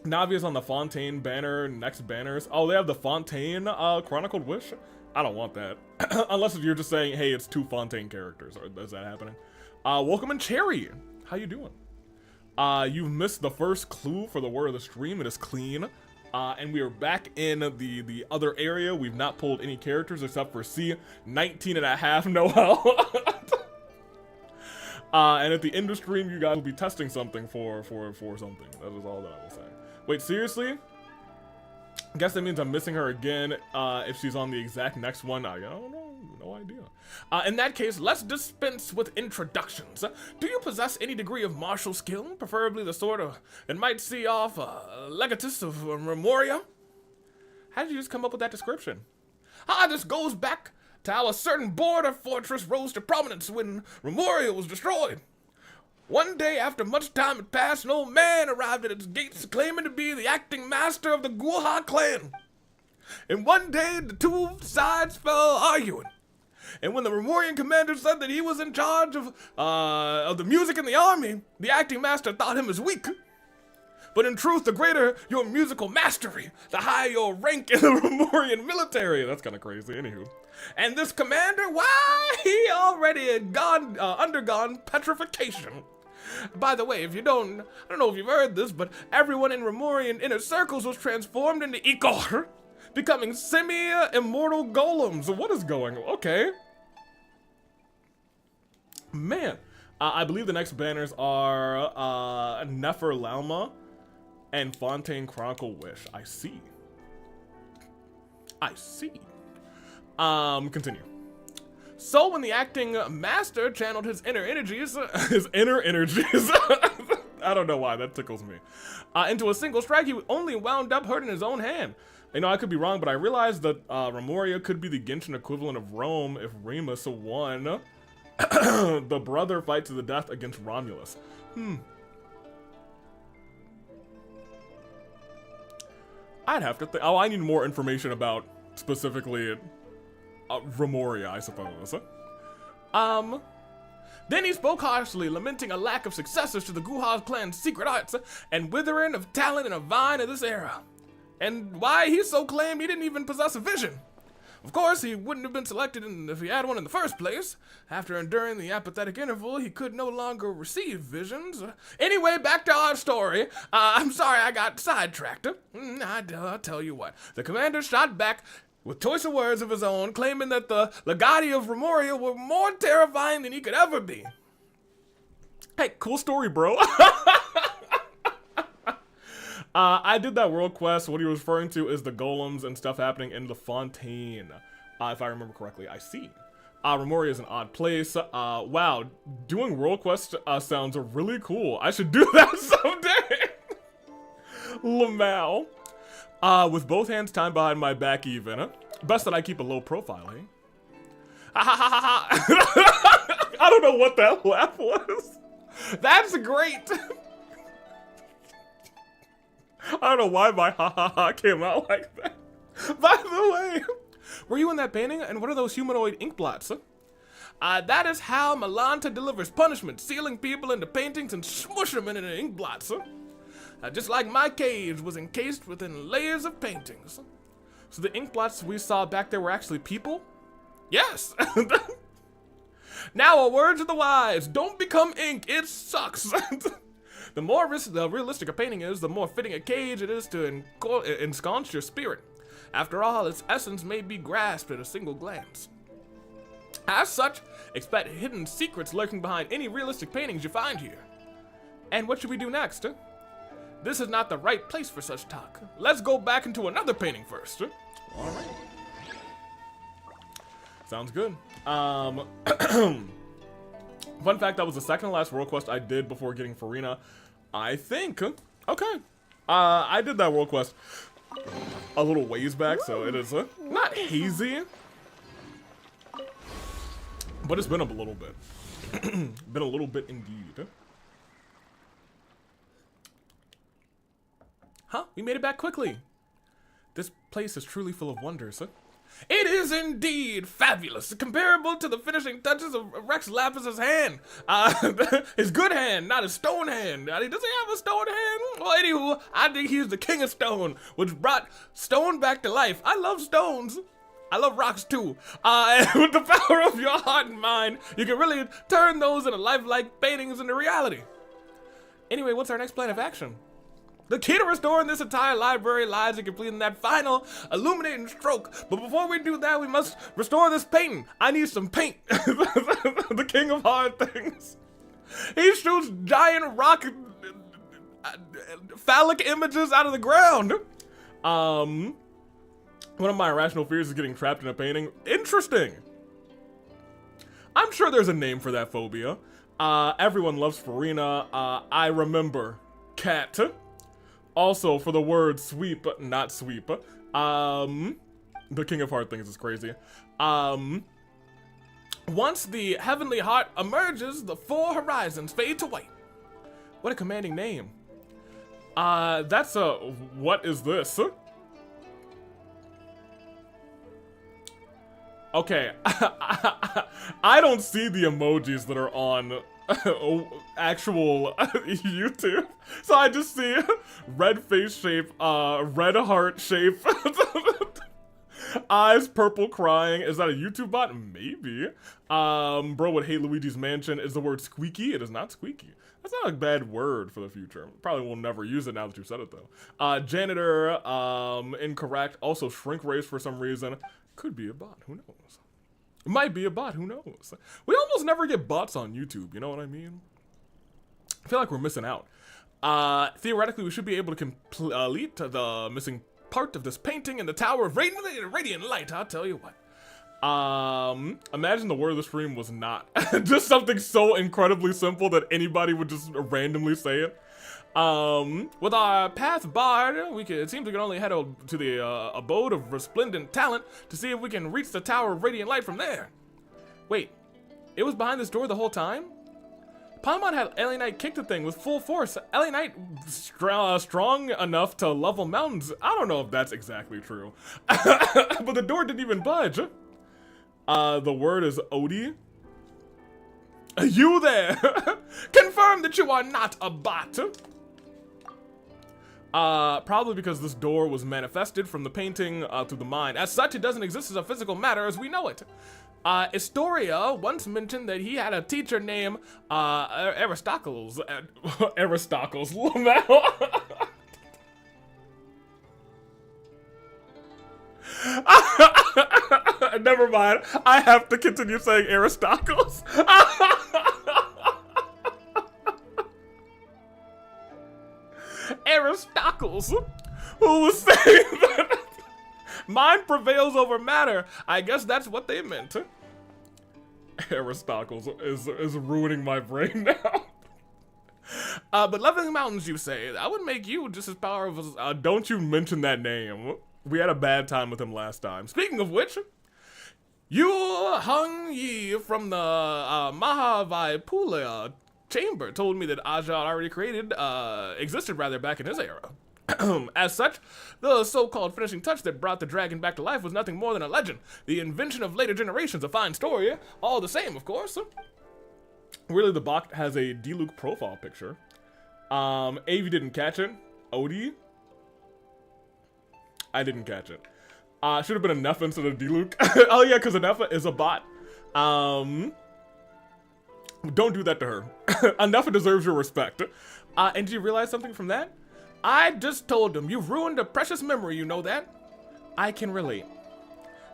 Navia's on the Fontaine banner, next banners. Oh, they have the Fontaine Chronicled Wish? I don't want that. Unless you're just saying, hey, it's 2 Fontaine characters, or is that happening? Welcome in Cherry. How you doing? You've missed the first clue for the word of the stream. It is clean. And we are back in the other area. We've not pulled any characters except for C, 19 and a half Noel. And at the end of stream, you guys will be testing something for something. That is all that I will say. Wait, seriously? I guess that means I'm missing her again. If she's on the exact next one, I don't know. No idea. In that case, let's dispense with introductions. Do you possess any degree of martial skill, preferably the sort of that might see off Legatus of Remoria? How did you just come up with that description? This goes back to how a certain border fortress rose to prominence when Remoria was destroyed. One day, after much time had passed, an old man arrived at its gates claiming to be the acting master of the Guha clan. And one day, the two sides fell arguing. And when the Remorian commander said that he was in charge of the music in the army, the acting master thought him as weak. But in truth, the greater your musical mastery, the higher your rank in the Remorian military. That's kind of crazy, anywho. And this commander, why, he already had undergone petrification. By the way, if you I don't know if you've heard this, but everyone in Remorian inner circles was transformed into Ikor, becoming semi-immortal golems. What is going on? Okay. Man, I believe the next banners are Neferlalma and Fontaine Chronicle Wish. I see. Continue. So when the acting master channeled his inner energies, I don't know why, that tickles me, into a single strike, he only wound up hurting his own hand. You know, I could be wrong, but I realized that Remoria could be the Genshin equivalent of Rome if Remus won the brother fight to the death against Romulus. I'd have to think. Oh, I need more information about specifically Remoria, I suppose. Then he spoke harshly, lamenting a lack of successors to the Guha clan's secret arts, and withering of talent in a vine of this era. And why he so claimed he didn't even possess a vision. Of course, he wouldn't have been selected if he had one in the first place. After enduring the apathetic interval, he could no longer receive visions. Anyway, back to our story. I'm sorry I got sidetracked. I'll tell you what. The commander shot back with choicer words of his own, claiming that the Legati of Remoria were more terrifying than he could ever be. Hey, cool story, bro. I did that world quest. What he was referring to is the golems and stuff happening in the fontaine. If I remember correctly, I see. Remoria is an odd place. Wow, doing world quest sounds really cool. I should do that someday. Lamau. With both hands tied behind my back even. Best that I keep a low profile, eh? I don't know what that laugh was. That's great. I don't know why my ha ha ha came out like that. By the way, were you in that painting? And what are those humanoid ink blots? That is how Malanta delivers punishment, sealing people into paintings and smush them into ink blots. Just like my cage was encased within layers of paintings. So the ink blots we saw back there were actually people? Yes! Now a word to the wise, don't become ink, it sucks! The more realistic a painting is, the more fitting a cage it is to ensconce your spirit. After all, its essence may be grasped at a single glance. As such, expect hidden secrets lurking behind any realistic paintings you find here. And what should we do next? This is not the right place for such talk. Let's go back into another painting first. Alright. Sounds good. Fun fact, that was the second to last world quest I did before getting Farina. I think. Okay. I did that world quest a little ways back, so it is not hazy. But it's been a little bit. Been a little bit indeed. Huh? We made it back quickly. This place is truly full of wonders. It is indeed fabulous, comparable to the finishing touches of Rex Lapis's hand. His good hand, not his stone hand. Does he have a stone hand? Well, anywho, I think he's the king of stone, which brought stone back to life. I love stones. I love rocks too. And with the power of your heart and mind, you can really turn those into lifelike paintings into reality. Anyway, what's our next plan of action? The key to restoring this entire library lies in completing that final illuminating stroke. But before we do that, we must restore this painting. I need some paint. The king of hard things. He shoots giant rock phallic images out of the ground. One of my irrational fears is getting trapped in a painting. Interesting. I'm sure there's a name for that phobia. Everyone loves Farina. I remember cat. Also, for the word sweep, not sweep, the king of hard things is crazy. Once the heavenly heart emerges, the four horizons fade to white. What a commanding name. That's what is this? Okay, I don't see the emojis that are on actual YouTube. So I just see red face shape, red heart shape, eyes purple crying. Is that a YouTube bot? Maybe. Bro would hate Luigi's Mansion. Is the word squeaky? It is not squeaky. That's not a bad word for the future. Probably will never use it now that you've said it though. Janitor, incorrect. Also shrink race for some reason. Could be a bot, who knows? It might be a bot, who knows? We almost never get bots on YouTube, you know what I mean? I feel like we're missing out. Theoretically, we should be able to complete the missing part of this painting in the Tower of Radiant Light, I'll tell you what. Imagine the word of the stream was not. Just something so incredibly simple that anybody would just randomly say it. With our path barred, it seems we can only head to the abode of resplendent talent to see if we can reach the Tower of Radiant Light from there. Wait, it was behind this door the whole time? Paimon had Ellie Knight kick the thing with full force. Ellie Knight strong enough to level mountains. I don't know if that's exactly true. But the door didn't even budge. The word is Odie. You there! Confirm that you are not a bot! Probably because this door was manifested from the painting to the mind. As such, it doesn't exist as a physical matter as we know it. Astoria once mentioned that he had a teacher named Aristocles. Aristocles. Never mind. I have to continue saying Aristocles. Aristocles, who was saying that mind prevails over matter. I guess that's what they meant. Aristocles is ruining my brain now. But Leveling Mountains, you say, that would make you just as powerful as, don't you mention that name. We had a bad time with him last time. Speaking of which, you Hung Yi from the Mahavaipula chamber told me that Aja already existed back in his era. As such, the so-called finishing touch that brought the dragon back to life was nothing more than a legend. The invention of later generations, a fine story, all the same, of course. Really, the bot has a D-Luke profile picture. Avi didn't catch it. Odie? I didn't catch it. Should have been a Nepha instead of D-Luke. Oh yeah, because a Nepha is a bot. Don't do that to her. Nepha deserves your respect. And do you realize something from that? I just told him, you've ruined a precious memory, you know that? I can relate.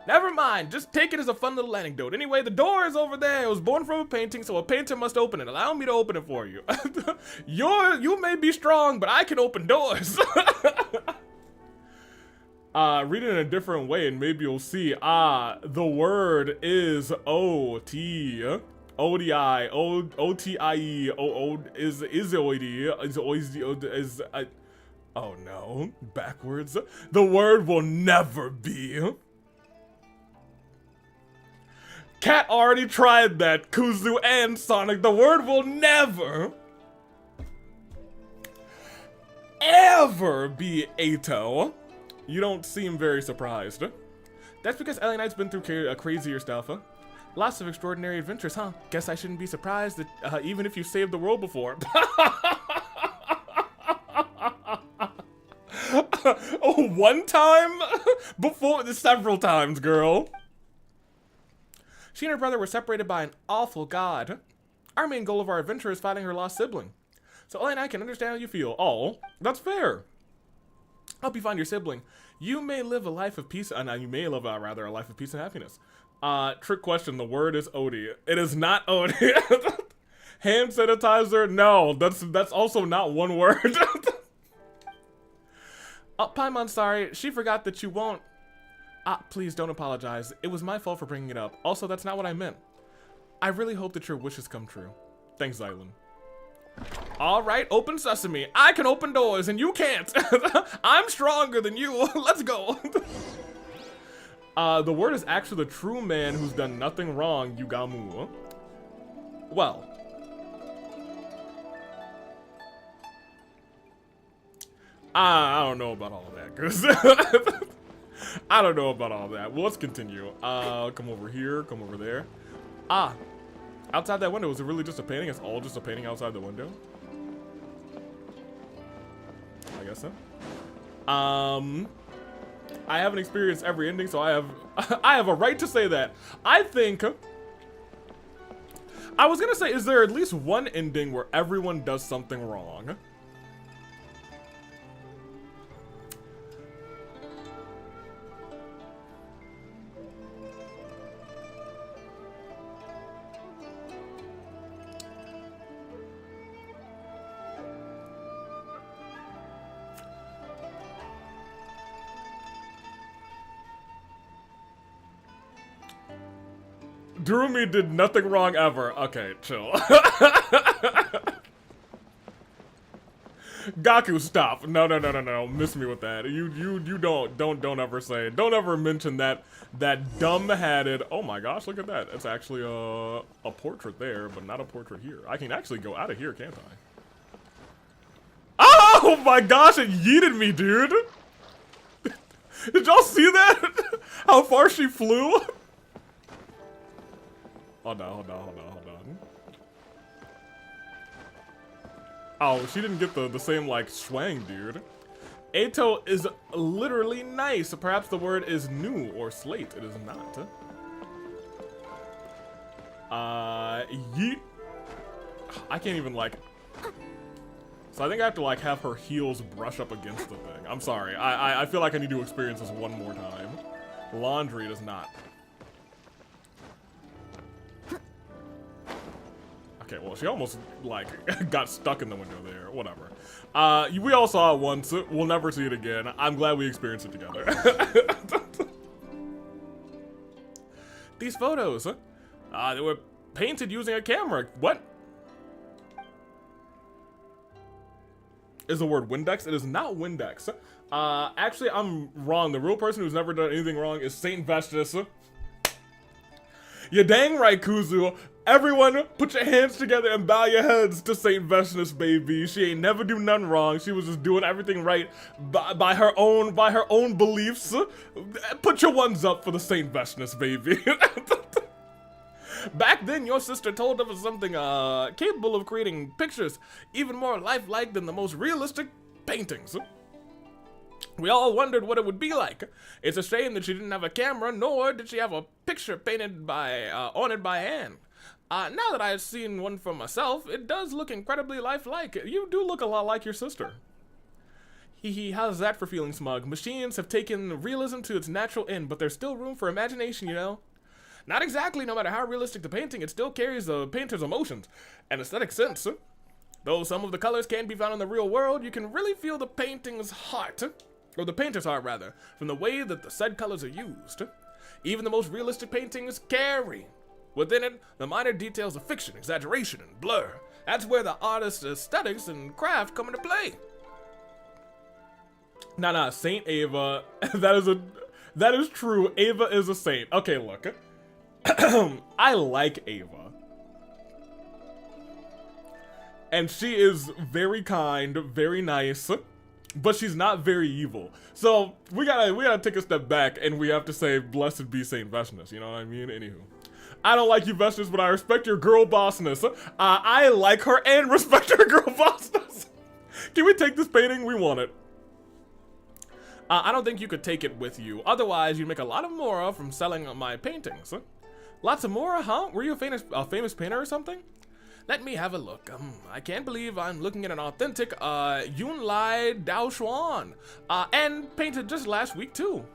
Never mind, just take it as a fun little anecdote. Anyway, the door is over there. It was born from a painting, so a painter must open it. Allow me to open it for you. You may be strong, but I can open doors. Read it in a different way and maybe you'll see. The word is O-T. O-D-I. O-T-I-E. Is oidy. Is oh no. Backwards. The word will never be. Cat already tried that. Kuzu and Sonic. The word will never ever be Ato. You don't seem very surprised. That's because LA Knight's been through crazier stuff, huh? Lots of extraordinary adventures, huh? Guess I shouldn't be surprised that even if you saved the world before. Oh, one time? Before, several times, girl. She and her brother were separated by an awful god. Our main goal of our adventure is finding her lost sibling. So LA Knight can understand how you feel. Oh, that's fair. Help you find your sibling. You may live a life of peace, you may live rather a life of peace and happiness. Trick question, the word is Odie. It is not Odie. Hand sanitizer, no, that's also not one word. Paimon, sorry, she forgot that you won't. Please don't apologize. It was my fault for bringing it up. Also, that's not what I meant. I really hope that your wishes come true. Thanks, Xylan. Alright, open sesame. I can open doors and you can't. I'm stronger than you. Let's go. The word is actually the true man who's done nothing wrong, Yugamu. Well. I don't know about all of that, cause I don't know about all that. Well, let's continue. Come over here, come over there. Outside that window, is it really just a painting? It's all just a painting outside the window? I guess so. I haven't experienced every ending, so I have a right to say that. I think I was gonna say, is there at least one ending where everyone does something wrong? Durumi did nothing wrong ever. Okay, chill. Gaku, stop. No. Miss me with that. You don't ever say. Don't ever mention that dumb-headed. Oh my gosh, look at that. It's actually a portrait there, but not a portrait here. I can actually go out of here, can't I? Oh my gosh, it yeeted me, dude. Did y'all see that? How far she flew? Hold on. Oh, she didn't get the same, like, swang, dude. Ato is literally nice. Perhaps the word is new or slate. It is not. Yeet. I can't even, like... So I think I have to, like, have her heels brush up against the thing. I'm sorry. I feel like I need to experience this one more time. Laundry does not. Okay, well, she almost, like, got stuck in the window there. Whatever. We all saw it once. We'll never see it again. I'm glad we experienced it together. These photos, they were painted using a camera. What? Is the word Windex? It is not Windex. Actually, I'm wrong. The real person who's never done anything wrong is Saint Vestus. You're dang right, Kuzu. Everyone, put your hands together and bow your heads to Saint Vestus, baby. She ain't never do nothing wrong. She was just doing everything right by her own beliefs. Put your ones up for the Saint Vestus, baby. Back then, your sister told us something capable of creating pictures even more lifelike than the most realistic paintings. We all wondered what it would be like. It's a shame that she didn't have a camera, nor did she have a picture painted on it by hand. Now that I've seen one for myself, it does look incredibly lifelike. You do look a lot like your sister. Hee, how's that for feeling smug? Machines have taken realism to its natural end, but there's still room for imagination, you know? Not exactly, no matter how realistic the painting, it still carries the painter's emotions and aesthetic sense. Though some of the colors can't be found in the real world, you can really feel the painting's heart, or the painter's heart rather, from the way that the said colors are used. Even the most realistic paintings carry within it the minor details of fiction, exaggeration, and blur. That's where the artist's aesthetics and craft come into play. Nah, Saint Ava, that is true. Ava is a saint. Okay, look. I like Ava. And she is very kind, very nice, but she's not very evil. So we gotta take a step back and we have to say, blessed be Saint Vestus, you know what I mean? Anywho. I don't like you, Vestus, but I respect your girl bossness. I like her and respect her girl bossness. Can we take this painting? We want it. I don't think you could take it with you. Otherwise, you'd make a lot of Mora from selling my paintings. Lots of Mora, huh? Were you a famous painter or something? Let me have a look. I can't believe I'm looking at an authentic Yunlai Dao Xuan. And painted just last week, too.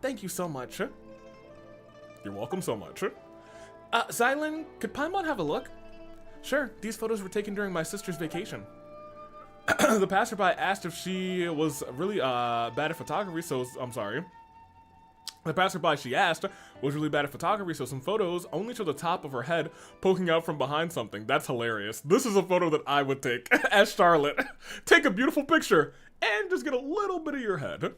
Thank you so much. You're welcome so much. Xylin, could Paimon have a look? Sure, these photos were taken during my sister's vacation. The passerby asked if she was really bad at photography, so I'm sorry. The passerby she asked was really bad at photography, so some photos only show the top of her head poking out from behind something. That's hilarious. This is a photo that I would take as Charlotte. Take a beautiful picture and just get a little bit of your head.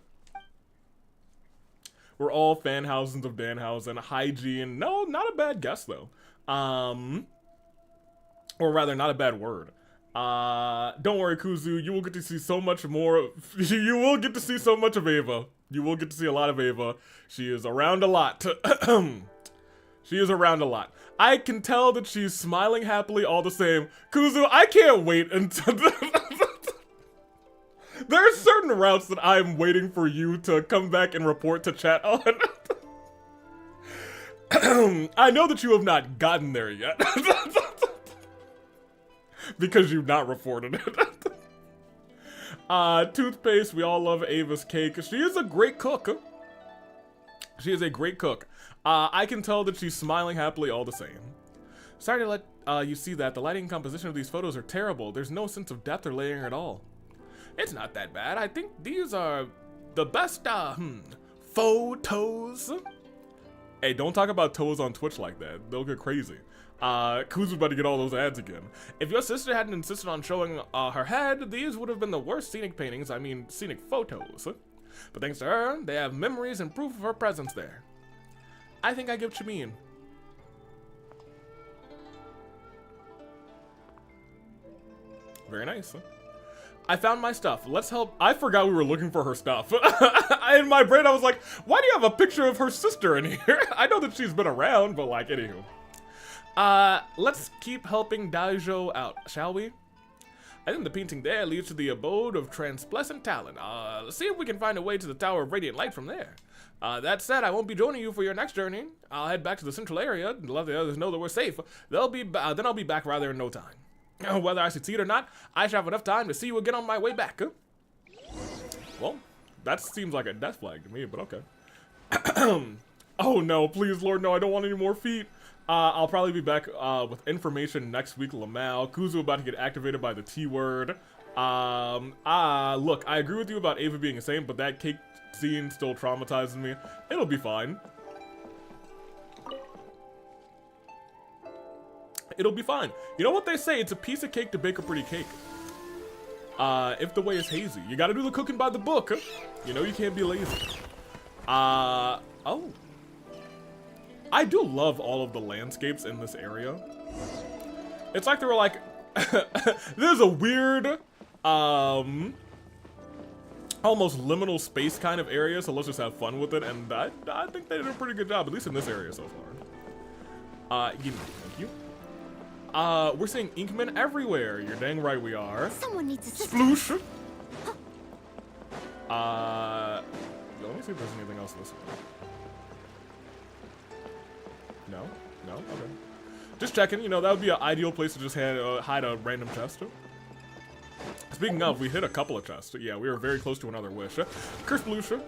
We're all Fanhausens of Danhausen. Hygiene. No, not a bad guess, though. Or rather, not a bad word. Don't worry, Kuzu. You will get to see so much more. You will get to see so much of Ava. You will get to see a lot of Ava. She is around a lot. She is around a lot. I can tell that she's smiling happily all the same. Kuzu, I can't wait until... There are certain routes that I'm waiting for you to come back and report to chat on. I know that you have not gotten there yet. Because you've not reported it. Toothpaste, we all love Ava's cake. She is a great cook. She is a great cook. I can tell that she's smiling happily all the same. Sorry to let you see that. The lighting and composition of these photos are terrible. There's no sense of depth or layering at all. It's not that bad. I think these are the best, photos. Hey, don't talk about toes on Twitch like that. They'll get crazy. Kuzu's about to get all those ads again. If your sister hadn't insisted on showing her head, these would have been the worst scenic paintings, I mean scenic photos. But thanks to her, they have memories and proof of her presence there. I think I get what you mean. Very nice. I found my stuff. Let's help. I forgot we were looking for her stuff. In my brain, I was like, why do you have a picture of her sister in here? I know that she's been around, but like, anywho. Let's keep helping Daijo out, shall we? I think the painting there leads to the abode of transplacent talent. Let's see if we can find a way to the Tower of Radiant Light from there. That said, I won't be joining you for your next journey. I'll head back to the central area and let the others know that we're safe. Then I'll be back rather in no time. Whether I succeed or not, I shall have enough time to see you again on my way back. Well, that seems like a death flag to me, but okay. Oh no, please, Lord, no, I don't want any more feet. I'll probably be back with information next week, Lamau. Kuzu about to get activated by the T-word. Look, I agree with you about Ava being insane, but that cake scene still traumatizes me. It'll be fine. It'll be fine. You know what they say? It's a piece of cake to bake a pretty cake. If the way is hazy. You gotta do the cooking by the book. You know you can't be lazy. Oh. I do love all of the landscapes in this area. It's like they were like, there's a weird, almost liminal space kind of area, so let's just have fun with it, and I think they did a pretty good job, at least in this area so far. Thank you. We're seeing Inkmen everywhere. You're dang right we are. Someone needs assistance. Sploosh! Let me see if there's anything else this way. No? No? Okay. Just checking, you know, that would be an ideal place to just hide a random chest. Speaking of, we hit a couple of chests. Yeah, we were very close to another wish. Curse Bluesha.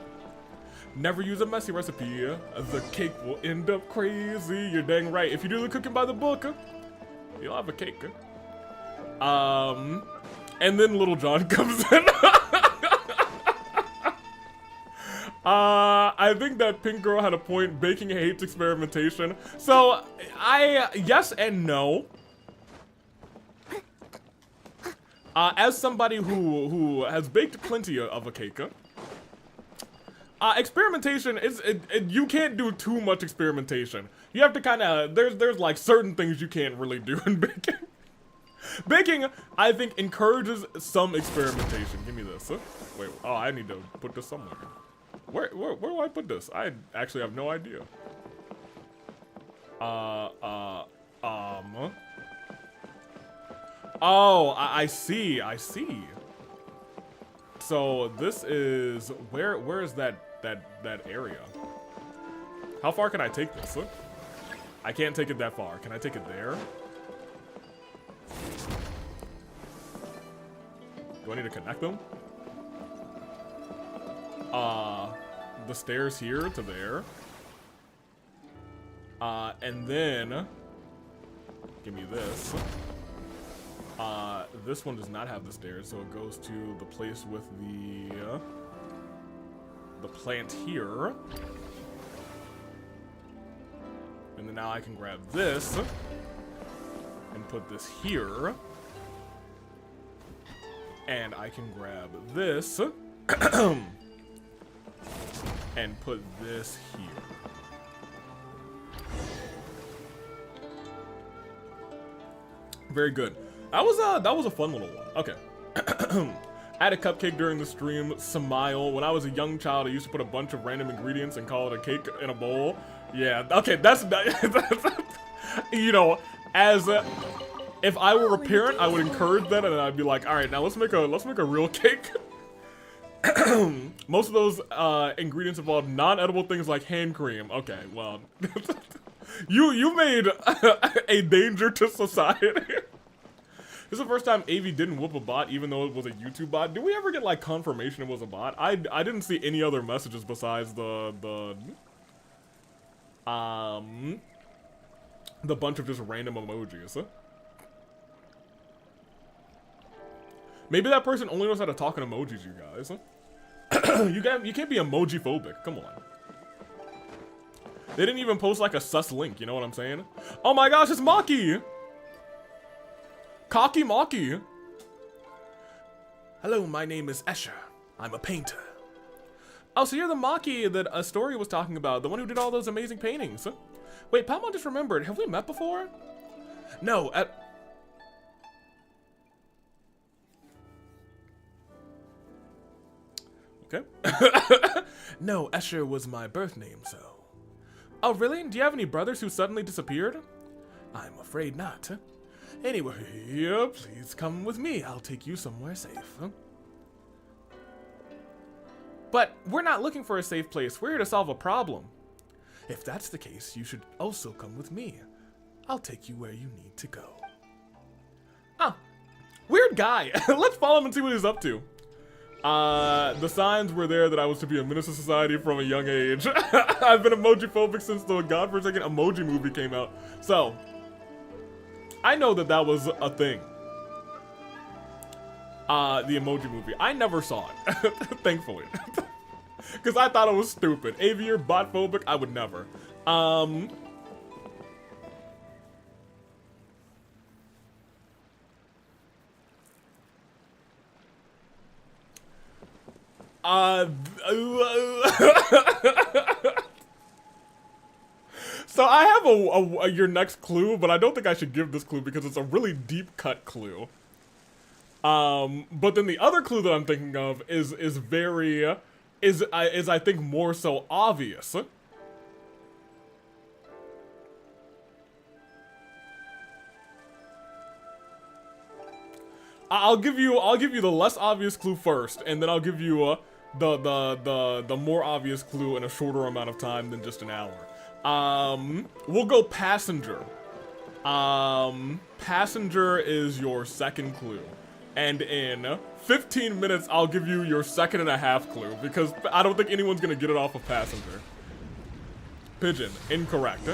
Never use a messy recipe. The cake will end up crazy. You're dang right. If you do the cooking by the book, you'll have a cake. And then Little John comes in. I think that pink girl had a point. Baking hates experimentation. So, yes and no. As somebody who has baked plenty of a cake, experimentation is, you can't do too much experimentation. You have to kind of, there's like certain things you can't really do in baking. Baking, I think, encourages some experimentation. Give me this. Wait, oh, I need to put this somewhere. Where do I put this? I actually have no idea. Oh, I see. So this is where is that area? How far can I take this? Look. I can't take it that far. Can I take it there? Do I need to connect them? The stairs here to there. And then give me this. This one does not have the stairs, so it goes to the place with the plant here. And then now I can grab this and put this here. And I can grab this and put this here. Very good. That was a fun little one. Okay. I had a cupcake during the stream. Smile. When I was a young child, I used to put a bunch of random ingredients and call it a cake in a bowl. Yeah. Okay. That's you know, as if I were a parent, I would encourage that, and I'd be like, all right, now let's make a real cake. Most of those ingredients involve non-edible things like hand cream. Okay, well, you made a danger to society. This is the first time AV didn't whoop a bot, even though it was a YouTube bot. Did we ever get like confirmation it was a bot? I didn't see any other messages besides the bunch of just random emojis. Maybe that person only knows how to talk in emojis, you guys. You can't be emoji phobic. Come on. They didn't even post like a sus link, you know what I'm saying? Oh my gosh, it's Maki! Cocky Maki! Hello, my name is Escher. I'm a painter. Oh, so you're the Maki that a story was talking about, the one who did all those amazing paintings. Wait, Palmon just remembered, have we met before? No, okay. No, Escher was my birth name, so. Oh, really? Do you have any brothers who suddenly disappeared? I'm afraid not. Anyway, please come with me. I'll take you somewhere safe. But we're not looking for a safe place. We're here to solve a problem. If that's the case, you should also come with me. I'll take you where you need to go. Oh, weird guy. Let's follow him and see what he's up to. The signs were there that I was to be a menace to society from a young age. I've been emoji-phobic since the godforsaken Emoji movie came out. So, I know that that was a thing. The Emoji movie. I never saw it, thankfully. Because I thought it was stupid. Aviator, bot-phobic, I would never. So I have your next clue, but I don't think I should give this clue because it's a really deep cut clue. But then the other clue that I'm thinking of is I think more so obvious. I'll give you the less obvious clue first, and then I'll give you the more obvious clue in a shorter amount of time than just an hour. We'll go passenger. Passenger is your second clue. And in 15 minutes, I'll give you your second and a half clue, because I don't think anyone's gonna get it off of passenger. Pigeon, incorrect.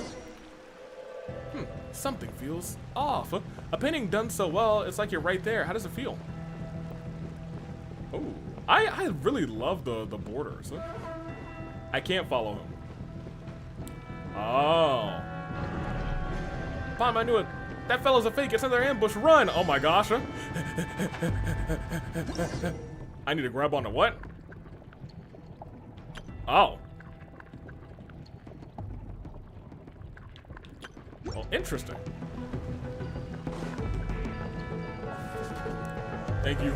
Something feels off. A painting done so well, it's like you're right there. How does it feel? Oh, I really love the borders. I can't follow him. Oh. Bam, I knew it. That fella's a fake. It's another ambush. Run! Oh my gosh. I need to grab onto what? Oh. Well, interesting. Thank you.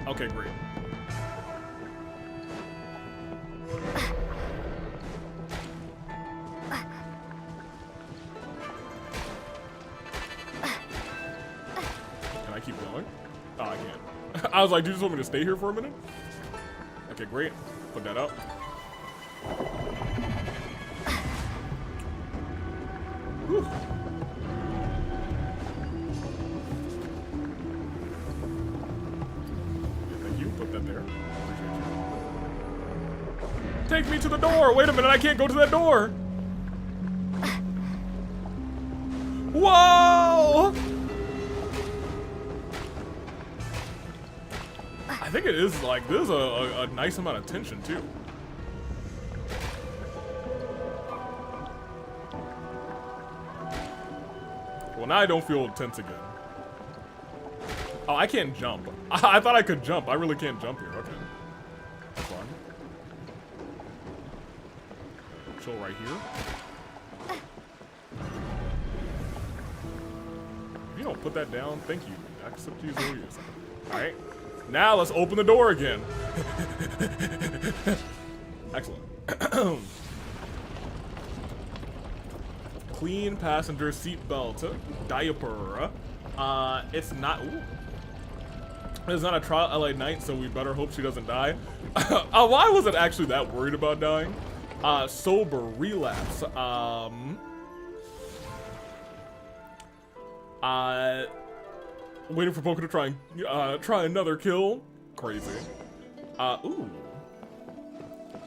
Okay, great. Can I keep going? Oh, I can't. I was like, do you just want me to stay here for a minute? Okay, great. Put that up. Whew. Thank you. Put that there. Appreciate you. Take me to the door. Wait a minute. I can't go to that door. Whoa! I think it is like, there's a nice amount of tension too. Well, now I don't feel tense again. Oh, I can't jump. I thought I could jump. I really can't jump here. Okay. That's fine. Chill right here. If you don't put that down, thank you. I accept you as all yours. Alright. Now let's open the door again. Excellent. Clean passenger seat belt. Diaper. It's not. Ooh. It's not a trial LA night, so we better hope she doesn't die. Why was it actually that worried about dying? Sober, relapse. Waiting for Poker to try another kill. Crazy. Ooh.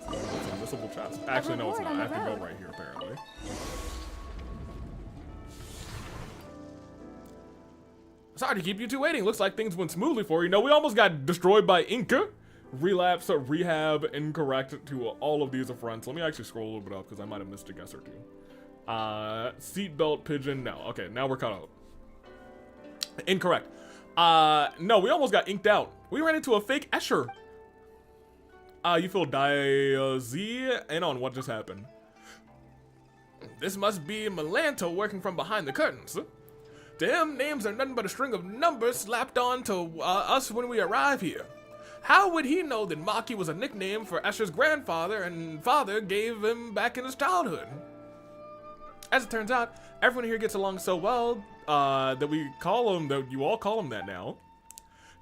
It's a invisible chest. Actually, no, it's not. I have to go right here, apparently. Sorry to keep you two waiting. Looks like things went smoothly for you. No, we almost got destroyed by Inca. Relapse, rehab, incorrect to all of these affronts. Let me actually scroll a little bit up because I might have missed a guess or two. Seatbelt, pigeon. No. Okay, now we're caught up. Incorrect. No, we almost got inked out. We ran into a fake Escher. You feel Z in on what just happened. This must be Melanto working from behind the curtains. To him, names are nothing but a string of numbers slapped on to us when we arrive here. How would he know that Maki was a nickname for Escher's grandfather and father gave him back in his childhood? As it turns out, everyone here gets along so well that you all call him that now.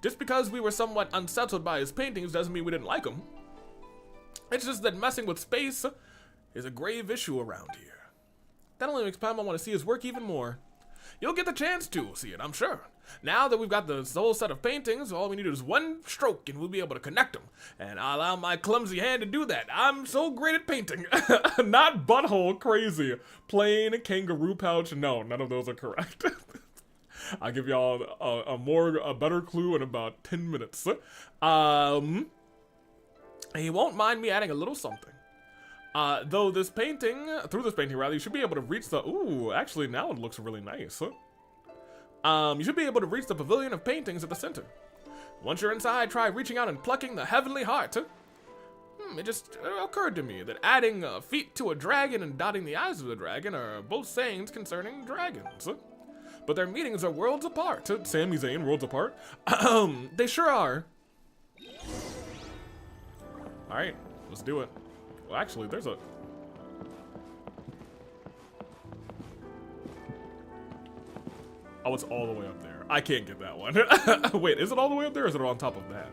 Just because we were somewhat unsettled by his paintings doesn't mean we didn't like him. It's just that messing with space is a grave issue around here. That only makes Paimon want to see his work even more. You'll get the chance to see it, I'm sure. Now that we've got the whole set of paintings, all we need is one stroke and we'll be able to connect them. And I'll allow my clumsy hand to do that. I'm so great at painting. Not butthole crazy. Plain kangaroo pouch. No, none of those are correct. I'll give y'all a better clue in about 10 minutes. He won't mind me adding a little something. Through this painting, you should be able to reach the, ooh, actually now it looks really nice. You should be able to reach the pavilion of paintings at the center. Once you're inside, try reaching out and plucking the heavenly heart. It just occurred to me that adding feet to a dragon and dotting the eyes of the dragon are both sayings concerning dragons. But their meanings are worlds apart. Sami Zayn, worlds apart. They sure are. Alright, let's do it. Well, actually, there's a... Oh, it's all the way up there. I can't get that one. Wait, is it all the way up there or is it on top of that?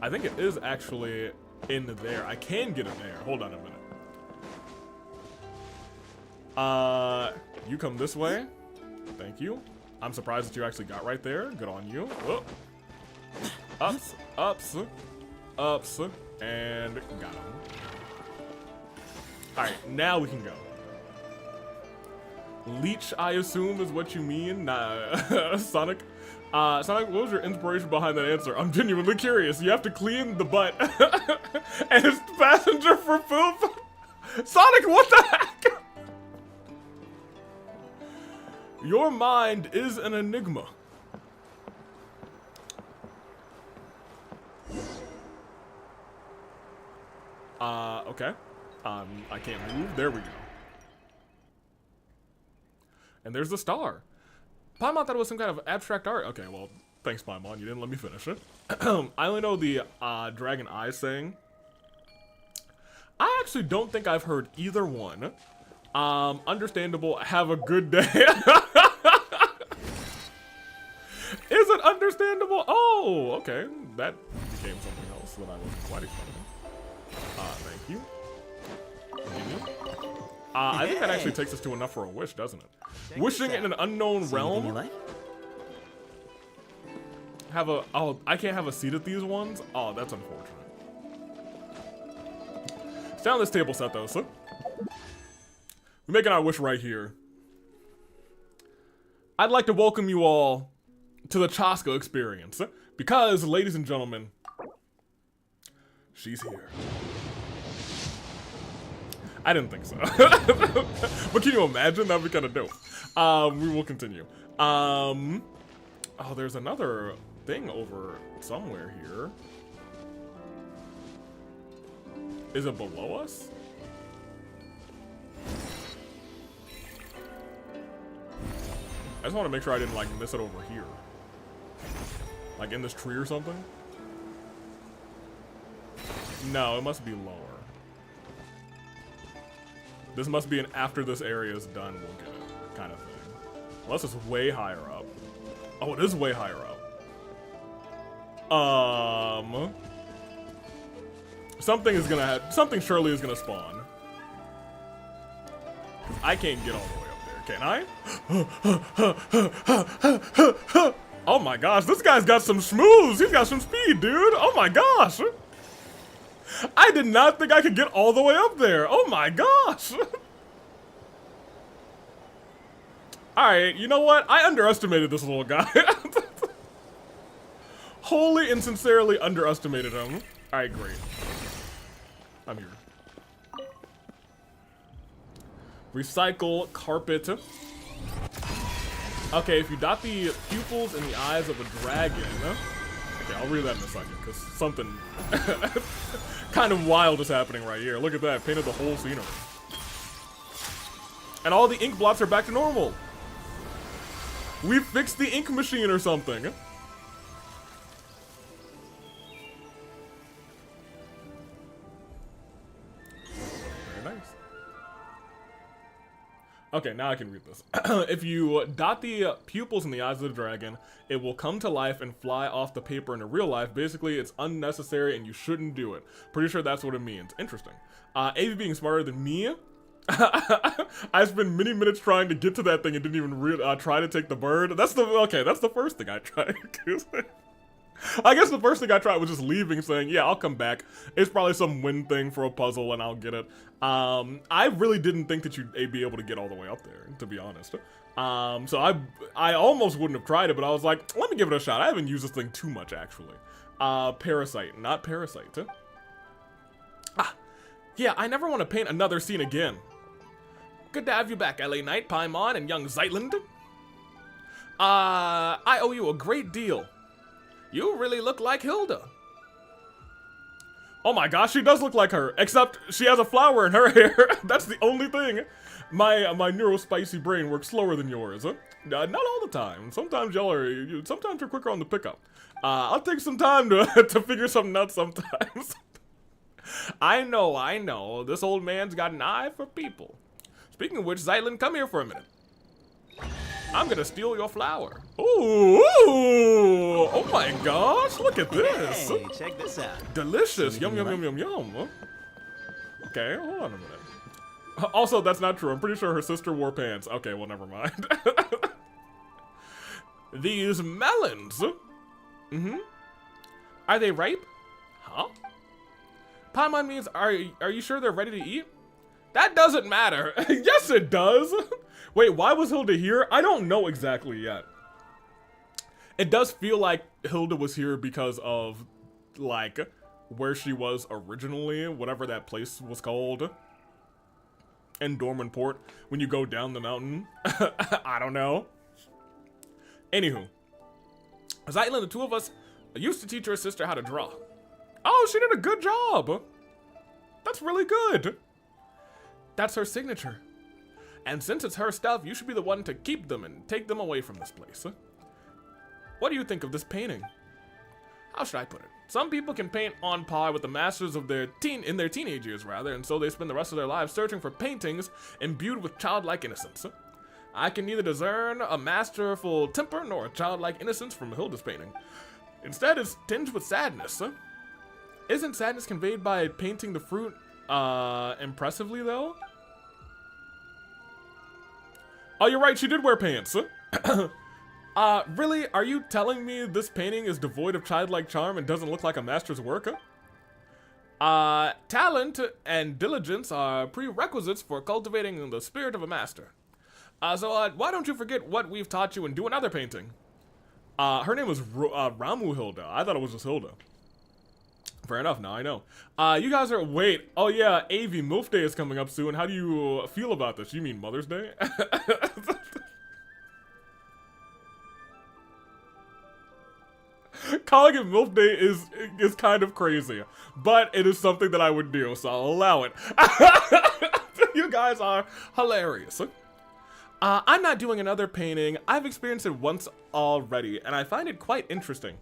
I think it is actually in there. I can get it there. Hold on a minute. You come this way. Thank you. I'm surprised that you actually got right there. Good on you. Oh. Ups, ups, ups, and got him. Alright, now we can go. Leech, I assume, is what you mean. Nah, Sonic. Sonic, what was your inspiration behind that answer? I'm genuinely curious. You have to clean the butt. And it's passenger for poop. Sonic, what the heck? Your mind is an enigma. Okay. I can't move. There we go. And there's the star. Paimon thought it was some kind of abstract art. Okay, well, thanks, Paimon. You didn't let me finish it. I only know the dragon eyes thing. I actually don't think I've heard either one. Understandable. Have a good day. Is it understandable? Oh, okay. That became something else that I wasn't quite expecting. Thank you. I think that actually takes us to enough for a wish, doesn't it? Wishing in an unknown realm. Have a, oh, I can't have a seat at these ones? Oh, that's unfortunate. It's down this table set though, so. We're making our wish right here. I'd like to welcome you all to the Chaska experience. Because, ladies and gentlemen, she's here. I didn't think so. But can you imagine? That'd be kind of dope. We will continue. Oh, there's another thing over somewhere here. Is it below us? I just want to make sure I didn't, like, miss it over here. Like, in this tree or something? No, it must be lower. This must be an after this area is done, we'll get it kind of thing. Unless it's way higher up. Oh, it is way higher up. Something is gonna have, something surely is gonna spawn. I can't get all the way up there, can I? Oh my gosh, this guy's got some schmooze. He's got some speed, dude. Oh my gosh. I did not think I could get all the way up there. Oh my gosh. Alright, you know what? I underestimated this little guy. Wholly and sincerely underestimated him. Alright, great. I'm here. Recycle carpet. Okay, if you dot the pupils in the eyes of a dragon. Okay, I'll read that in a second, because something kind of wild is happening right here. Look at that, painted the whole scenery. And all the ink blots are back to normal. We fixed the ink machine or something. Very nice. Okay, now I can read this. If you dot the pupils in the eyes of the dragon, it will come to life and fly off the paper in real life. Basically, it's unnecessary and you shouldn't do it. Pretty sure that's what it means. Interesting. Avi being smarter than me. I spent many minutes trying to get to that thing and didn't even try to take the bird. That's the first thing I tried. I guess the first thing I tried was just leaving, saying, yeah, I'll come back. It's probably some wind thing for a puzzle and I'll get it. I really didn't think that you'd be able to get all the way up there, to be honest. So I almost wouldn't have tried it, but I was like, let me give it a shot. I haven't used this thing too much, actually. Parasite, not Parasite. Yeah, I never want to paint another scene again. Good to have you back, LA Knight, Paimon, and young Zeitland. I owe you a great deal. You really look like Hilda. Oh my gosh, she does look like her, except she has a flower in her hair. That's the only thing. My neurospicy brain works slower than yours. Not all the time. Sometimes sometimes you're quicker on the pickup. I'll take some time to figure something out sometimes. I know. This old man's got an eye for people. Speaking of which, Zeitland, come here for a minute. I'm gonna steal your flower. Ooh, oh my gosh, look at this. Hey, check this out. Delicious, yum, yum, yum, yum, yum. Okay, hold on a minute. Also, that's not true. I'm pretty sure her sister wore pants. Okay, well, never mind. These melons. Are they ripe? Huh? Paimon means, are you sure they're ready to eat? That doesn't matter. Yes, it does. Wait, why was Hilda here? I don't know exactly yet. It does feel like Hilda was here because of, like, where she was originally, whatever that place was called. In Dorman Port, when you go down the mountain. I don't know. Anywho. Zeitland, the two of us, used to teach her sister how to draw. Oh, she did a good job. That's really good. That's her signature. And since it's her stuff, you should be the one to keep them and take them away from this place. What do you think of this painting? How should I put it? Some people can paint on par with the masters of their teenage years, rather, and so they spend the rest of their lives searching for paintings imbued with childlike innocence. I can neither discern a masterful temper nor a childlike innocence from Hilda's painting. Instead, it's tinged with sadness. Isn't sadness conveyed by painting the fruit impressively, though? Oh, you're right, she did wear pants. Really? Are you telling me this painting is devoid of childlike charm and doesn't look like a master's work? Talent and diligence are prerequisites for cultivating the spirit of a master. So why don't you forget what we've taught you and do another painting? Her name was Ramu Hilda. I thought it was just Hilda. Fair enough, now I know. You guys are, wait, oh yeah, AV MILF Day is coming up soon. How do you feel about this? You mean Mother's Day? Calling it MILF Day is kind of crazy, but it is something that I would do, so I'll allow it. You guys are hilarious. I'm not doing another painting. I've experienced it once already, and I find it quite interesting.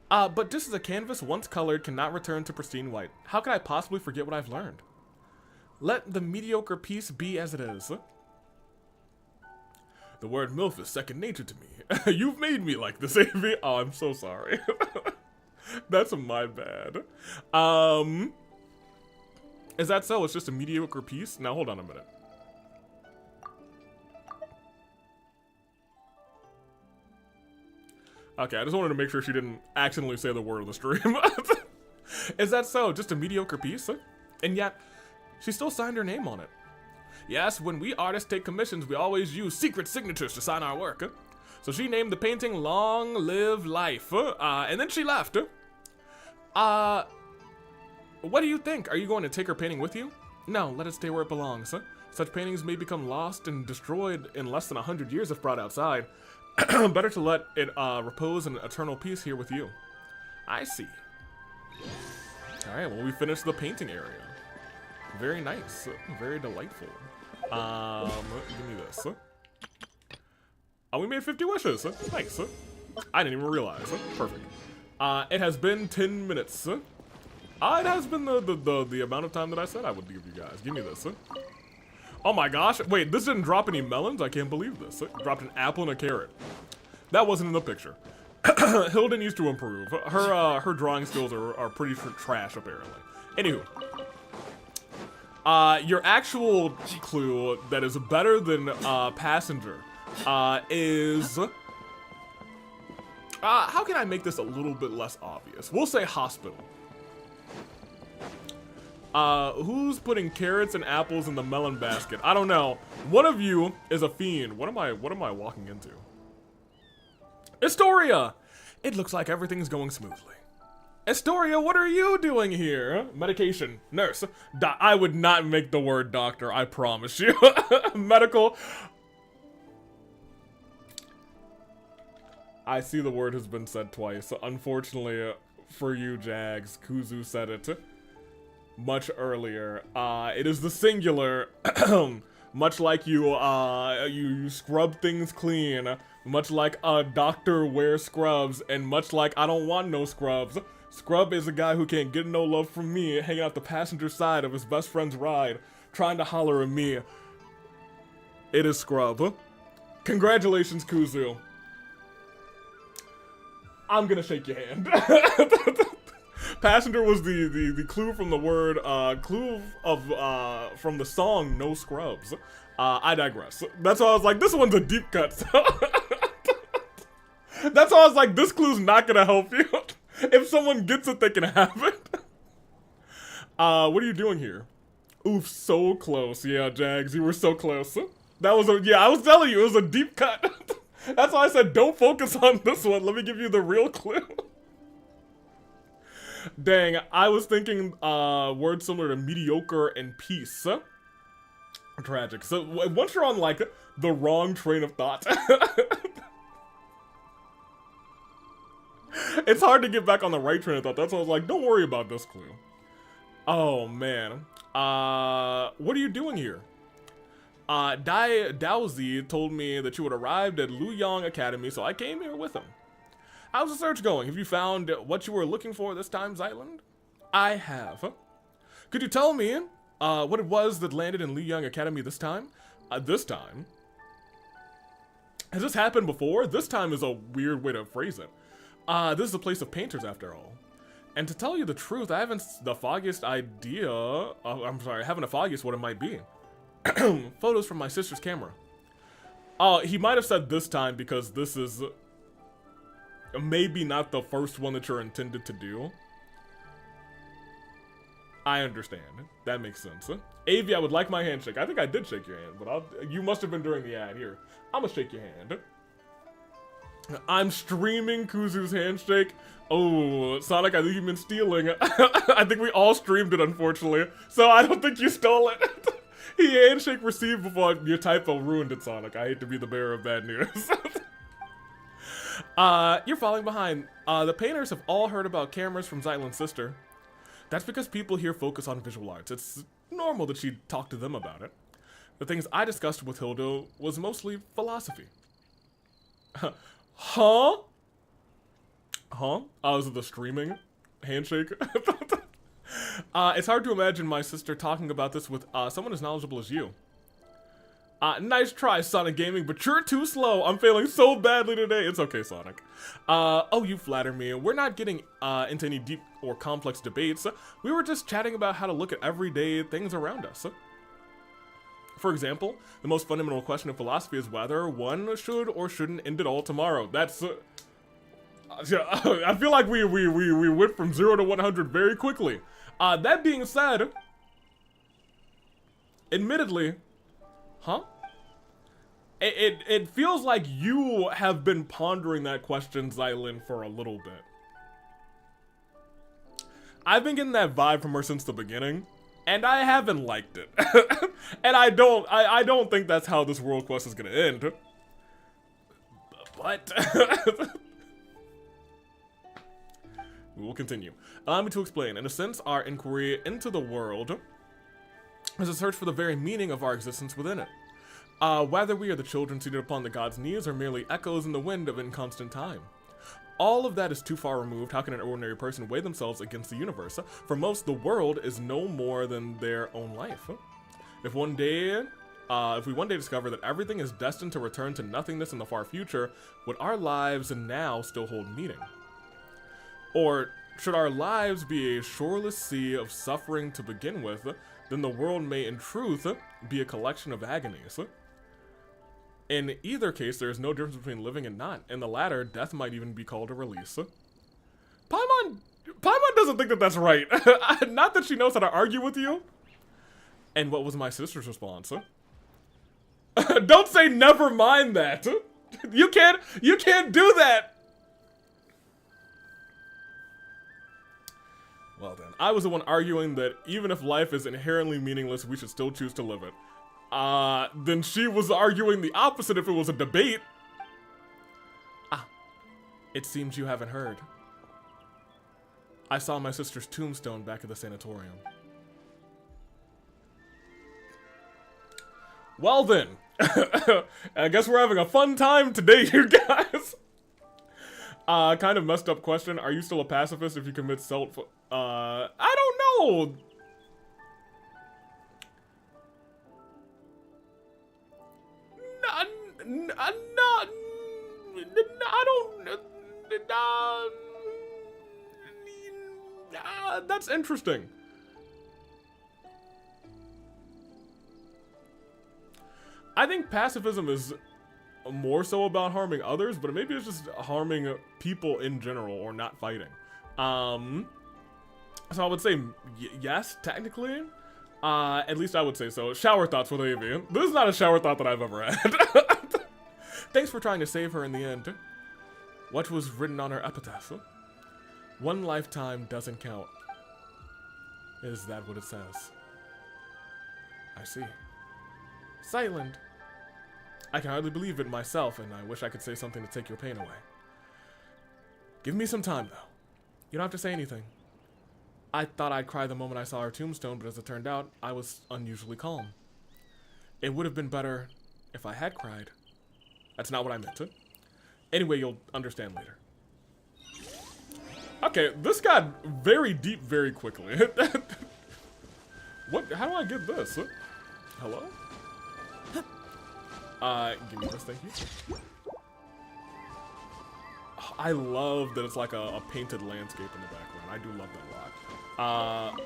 But just as a canvas, once colored, cannot return to pristine white. How could I possibly forget what I've learned? Let the mediocre piece be as it is. The word MILF is second nature to me. You've made me like this, Amy. Oh, I'm so sorry. That's my bad. Is that so? It's just a mediocre piece? Now, hold on a minute. Okay, I just wanted to make sure she didn't accidentally say the word on the stream. Is that so? Just a mediocre piece? And yet, she still signed her name on it. Yes, when we artists take commissions, we always use secret signatures to sign our work. So she named the painting Long Live Life. And then she left. What do you think? Are you going to take her painting with you? No, let it stay where it belongs. Such paintings may become lost and destroyed in less than 100 years if brought outside. Better to let it repose in eternal peace here with you. I see. Alright, well, we finished the painting area. Very nice. Very delightful. Give me this. Oh, we made 50 wishes. Nice. I didn't even realize. Perfect. It has been 10 minutes. It has been the amount of time that I said I would give you guys. Give me this. Oh my gosh. Wait, this didn't drop any melons? I can't believe this. It dropped an apple and a carrot. That wasn't in the picture. Hilda needs to improve. Her drawing skills are pretty trash, apparently. Anywho. Your actual clue that is better than passenger is... how can I make this a little bit less obvious? We'll say hospital. Who's putting carrots and apples in the melon basket? I don't know. One of you is a fiend. What am I walking into? Astoria! It looks like everything's going smoothly. Astoria, what are you doing here? Medication. Nurse. I would not make the word doctor, I promise you. Medical. I see the word has been said twice. Unfortunately for you, Jags, Kuzu said it much earlier. It is the singular. Much like you scrub things clean. Much like a doctor wears scrubs. And much like I don't want no scrubs. Scrub is a guy who can't get no love from me, hanging out the passenger side of his best friend's ride, trying to holler at me. It is Scrub. Congratulations, Kuzu. I'm gonna shake your hand. Passenger was the clue from the word, from the song No Scrubs. I digress. That's why I was like, this one's a deep cut. That's why I was like, this clue's not gonna help you. If someone gets it, they can have it. What are you doing here? Oof, so close. Yeah, Jags, you were so close. That was yeah, I was telling you, it was a deep cut. That's why I said, don't focus on this one. Let me give you the real clue. Dang, I was thinking words similar to mediocre and peace. Tragic. So once you're on, like, the wrong train of thought, it's hard to get back on the right train of thought. That's why I was like, don't worry about this clue. Oh, man. What are you doing here? Daozi told me that you had arrived at Luyang Academy, so I came here with him. How's the search going? Have you found what you were looking for this time, Zyland? I have. Could you tell me what it was that landed in Luyang Academy this time? This time? Has this happened before? This time is a weird way to phrase it. This is a place of painters, after all. And to tell you the truth, I haven't the foggiest idea. I'm sorry, I haven't the foggiest what it might be. Photos from my sister's camera. Oh, he might have said this time because this is maybe not the first one that you're intended to do. I understand. That makes sense. Avi, I would like my handshake. I think I did shake your hand, but you must have been during the ad. Here, I'm gonna shake your hand. I'm streaming Kuzu's handshake. Oh, Sonic, I think you've been stealing. I think we all streamed it, unfortunately. So I don't think you stole it. He handshake received before your typo ruined it, Sonic. I hate to be the bearer of bad news. You're falling behind. The painters have all heard about cameras from Zyland's sister. That's because people here focus on visual arts. It's normal that she'd talk to them about it. The things I discussed with Hilda was mostly philosophy. Huh? Huh? Was it the streaming handshake? It's hard to imagine my sister talking about this with someone as knowledgeable as you. Nice try, Sonic Gaming, but you're too slow. I'm failing so badly today. It's okay, Sonic. Oh, you flatter me. We're not getting into any deep or complex debates. We were just chatting about how to look at everyday things around us. For example, the most fundamental question of philosophy is whether one should or shouldn't end it all tomorrow. That's... I feel like we went from 0 to 100 very quickly. That being said, admittedly, huh? It feels like you have been pondering that question, Zyland, for a little bit. I've been getting that vibe from her since the beginning, and I haven't liked it. And I don't think that's how this world quest is gonna end. But we will continue. Allow me to explain. In a sense, our inquiry into the world is a search for the very meaning of our existence within it. Whether we are the children seated upon the god's knees or merely echoes in the wind of inconstant time. All of that is too far removed. How can an ordinary person weigh themselves against the universe? For most, the world is no more than their own life. If one day if we one day discover that everything is destined to return to nothingness in the far future, would our lives now still hold meaning? Or should our lives be a shoreless sea of suffering to begin with, then the world may in truth be a collection of agonies. In either case, there is no difference between living and not. In the latter, death might even be called a release. Paimon doesn't think that that's right. Not that she knows how to argue with you. And what was my sister's response? Don't say never mind that. You can't do that. Well then, I was the one arguing that even if life is inherently meaningless, we should still choose to live it. Then she was arguing the opposite if it was a debate. Ah, it seems you haven't heard. I saw my sister's tombstone back at the sanatorium. Well then, I guess we're having a fun time today, you guys. Kind of messed up question. Are you still a pacifist if you commit I don't know. That's interesting. I think pacifism is more so about harming others, but maybe it's just harming people in general or not fighting. So I would say yes, technically. At least I would say so. Shower thoughts for the AV. This is not a shower thought that I've ever had. Thanks for trying to save her in the end. What was written on her epitaph? One lifetime doesn't count. Is that what it says? I see. Silent. I can hardly believe it myself, and I wish I could say something to take your pain away. Give me some time, though. You don't have to say anything. I thought I'd cry the moment I saw her tombstone, but as it turned out, I was unusually calm. It would have been better if I had cried. That's not what I meant. Anyway, you'll understand later. Okay, this got very deep very quickly. What? How do I get this? Hello? Give me this, thank you. Oh, I love that it's like a painted landscape in the background. I do love that a lot.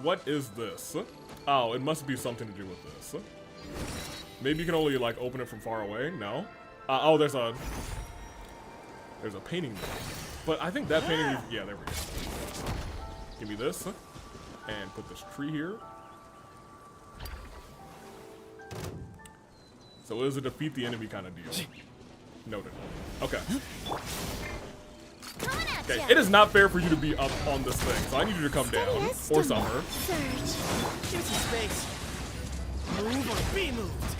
What is this? Oh, it must be something to do with this. Maybe you can only like open it from far away. No. Oh, there's a painting there. But I think that painting. Yeah, there we go. Give me this, and put this tree here. So it is a defeat the enemy kind of deal. Noted. Okay. Okay, it is not fair for you to be up on this thing, so I need you to come down. Or Summer. Give some space. Move or be moved.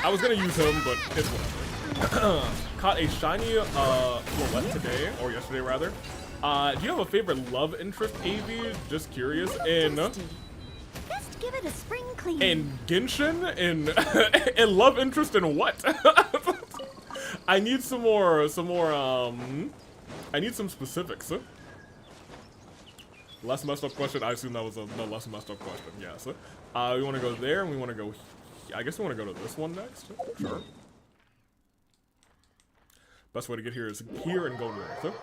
I was gonna use him, but it's whatever. Caught a shiny Floette today, or yesterday rather. Do you have a favorite love interest, AV? Just curious. Best give it a spring clean. In Genshin? In love interest in what? I need some more, I need some specifics. Less messed up question. I assume that was the less messed up question. Yes. We want to go there, and we want to go. I guess we want to go to this one next. Sure. Best way to get here is here and go north.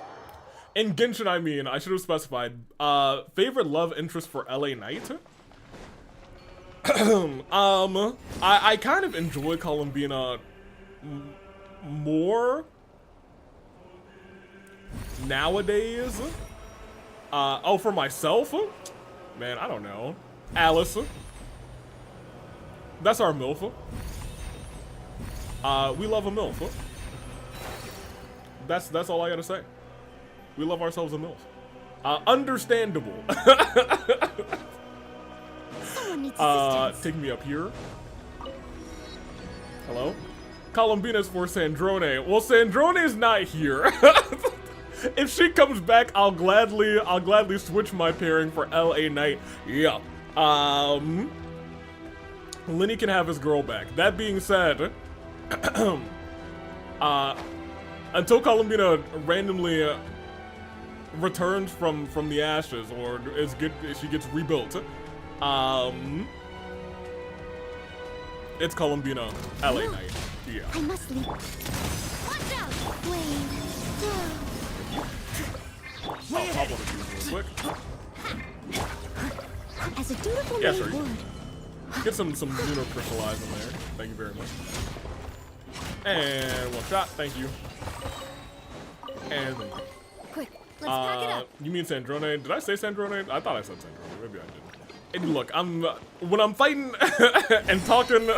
In Genshin, I mean, I should have specified. Favorite love interest for LA Knight? I kind of enjoy Columbina more nowadays. Oh, for myself? Man, I don't know. Alice. That's our MILF. We love a MILF. That's all I gotta say. We love ourselves a MILF. Understandable. Someone needs assistance. Take me up here. Hello? Columbina's for Sandrone. Well, Sandrone's not here. If she comes back, I'll gladly switch my pairing for LA Knight. Yeah. Lenny can have his girl back. That being said, until Columbina randomly returns from the ashes, or she gets rebuilt. It's Columbina, LA Knight. Yeah. I must leave. Watch out! Blade. I'll pop one of these real quick. As a dutiful Yeah, maid sure. would. Get some lunar crystallize in there. Thank you very much. And one shot. Thank you. And thank you. Quick, let's pack it up. You mean Sandrone? Did I say Sandrone? I thought I said Sandrone. Maybe I didn't. And look, when I'm fighting and talking,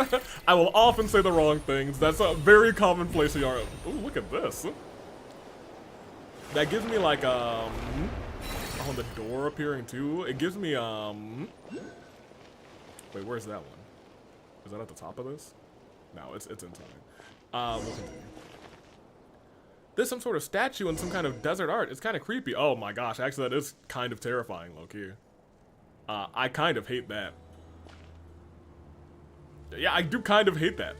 I will often say the wrong things. That's a very commonplace here. Ooh, look at this. That gives me like oh, the door appearing too. It gives me wait, where's that one? Is that at the top of this? No, it's inside. We'll continue. There's some sort of statue and some kind of desert art. It's kind of creepy. Oh my gosh, actually that is kind of terrifying, low-key. I kind of hate that. Yeah, I do kind of hate that.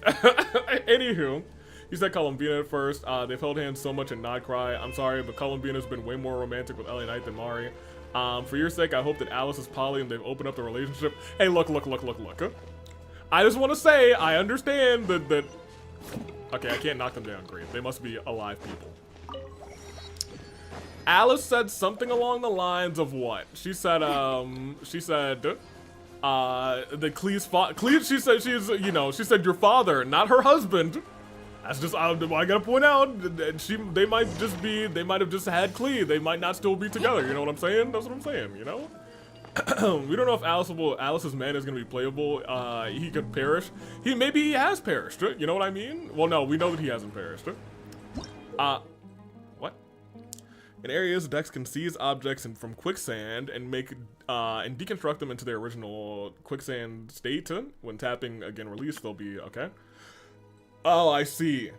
Anywho, you said Columbina at first. They've held hands so much and not cry. I'm sorry, but Columbina's been way more romantic with LA Knight than Mari. For your sake, I hope that Alice is poly and they've opened up the relationship. Hey, look. I just want to say, I understand that... Okay, I can't knock them down. Great. They must be alive people. Alice said something along the lines of what? She said, that Cleve's, she said she said your father, not her husband. That's just, I gotta point out, they might have just had Cleve. They might not still be together, you know what I'm saying? That's what I'm saying, you know? We don't know if Alice's man is gonna be playable. He could perish. Maybe he has perished, you know what I mean? Well, no, we know that he hasn't perished. What? In areas, Dex can seize objects from quicksand and and deconstruct them into their original quicksand state. When tapping again release, they'll be okay. Oh, I see.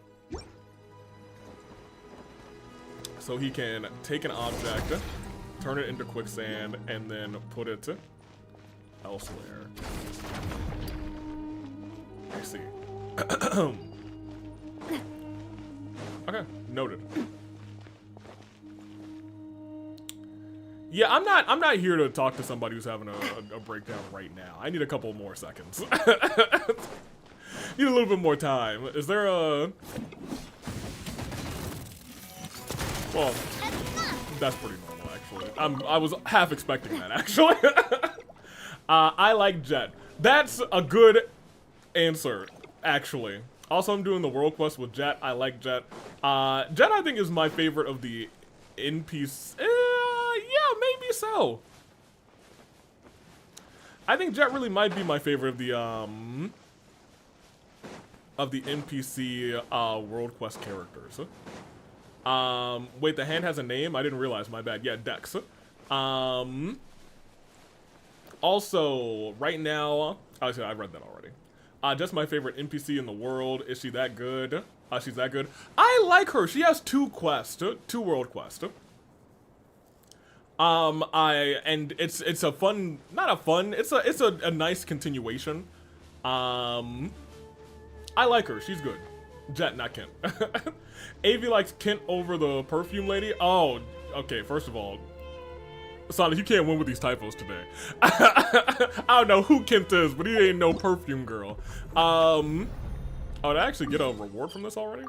So he can take an object, turn it into quicksand, and then put it elsewhere. I see. Okay, noted. Yeah, I'm not here to talk to somebody who's having a breakdown right now. I need a couple more seconds. Need a little bit more time. Is there a... Well, that's pretty normal, actually. I was half expecting that, actually. I like Jet. That's a good answer, actually. Also, I'm doing the world quest with Jet. I like Jet. Jet, I think, is my favorite of the NPC. Yeah, maybe so. I think Jet really might be my favorite of the NPC world quest characters. Wait, the hand has a name? I didn't realize, my bad. Yeah, Dex. Also, right now, actually, I read that already. Just my favorite NPC in the world. Is she that good? She's that good. I like her. She has 2 quests, 2 world quests. And it's a fun, not a fun, it's a nice continuation. I like her. She's good. Jet, not Kent. Avi likes Kent over the perfume lady. Oh, okay. First of all, Sonic, you can't win with these typos today. I don't know who Kent is, but he ain't no perfume girl. Oh, did I actually get a reward from this already?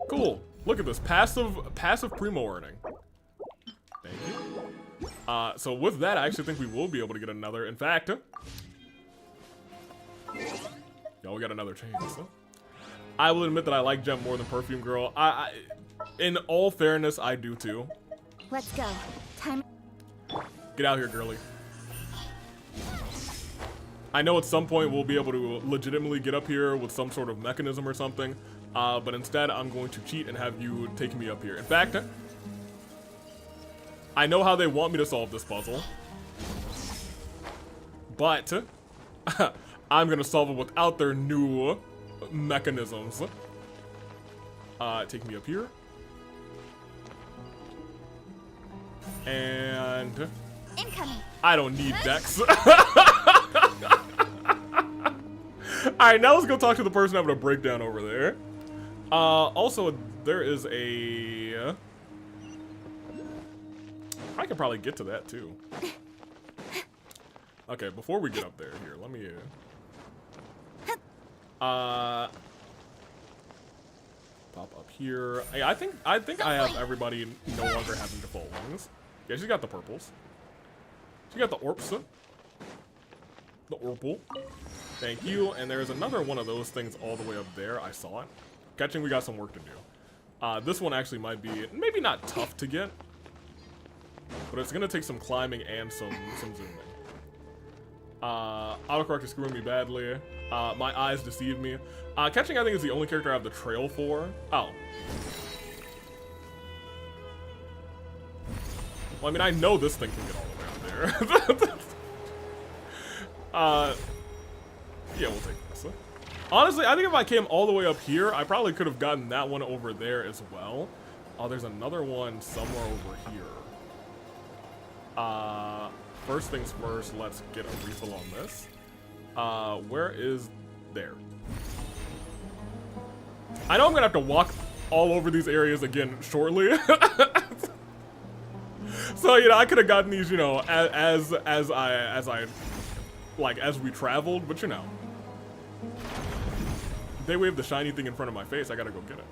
Cool. Look at this. Passive primo earning. Thank you. So with that, I actually think we will be able to get another. In fact, yo, we got another chance. I will admit that I like Jet more than Perfume Girl. In all fairness, I do too. Let's go. Time. Get out here, girly. I know at some point we'll be able to legitimately get up here with some sort of mechanism or something, but instead I'm going to cheat and have you take me up here. In fact, I know how they want me to solve this puzzle, but I'm gonna solve it without their new mechanisms. Take me up here. And Incoming. I don't need Dex. Alright, now let's go talk to the person having a breakdown over there. Also, there is a... I could probably get to that too. Okay, before we get up there, here, let me pop up here. Hey, I think I have everybody no longer having default ones. Yeah, she's got the purples. She got the orps. The orpal. Thank you. And there's another one of those things all the way up there. I saw it. Keqing, we got some work to do. This one actually might be maybe not tough to get, but it's gonna take some climbing and some zooming. Autocorrect is screwing me badly. My eyes deceive me. Keqing, I think, is the only character I have the trail for. Oh. Well, I mean, I know this thing can get all the way up there. Yeah, we'll take this. Honestly, I think if I came all the way up here, I probably could have gotten that one over there as well. Oh, there's another one somewhere over here. First things first, let's get a refill on this. Where is there? I know I'm gonna have to walk all over these areas again shortly. So, you know, I could have gotten these, you know, as we traveled, but you know. They waved the shiny thing in front of my face, I gotta go get it.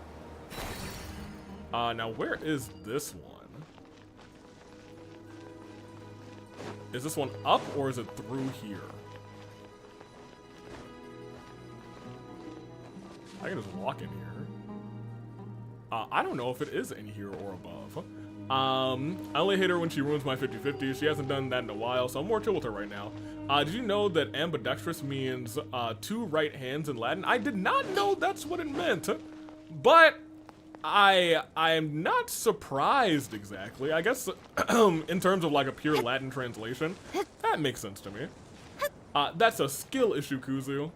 Now where is this one? Is this one up or is it through here? I can just walk in here. I don't know if it is in here or above. I only hate her when she ruins my 50-50. She hasn't done that in a while, so I'm more chill with her right now. Did you know that ambidextrous means 2 right hands in Latin? I did not know that's what it meant, but I am not surprised exactly. I guess in terms of like a pure Latin translation, that makes sense to me. That's a skill issue, Kuzu.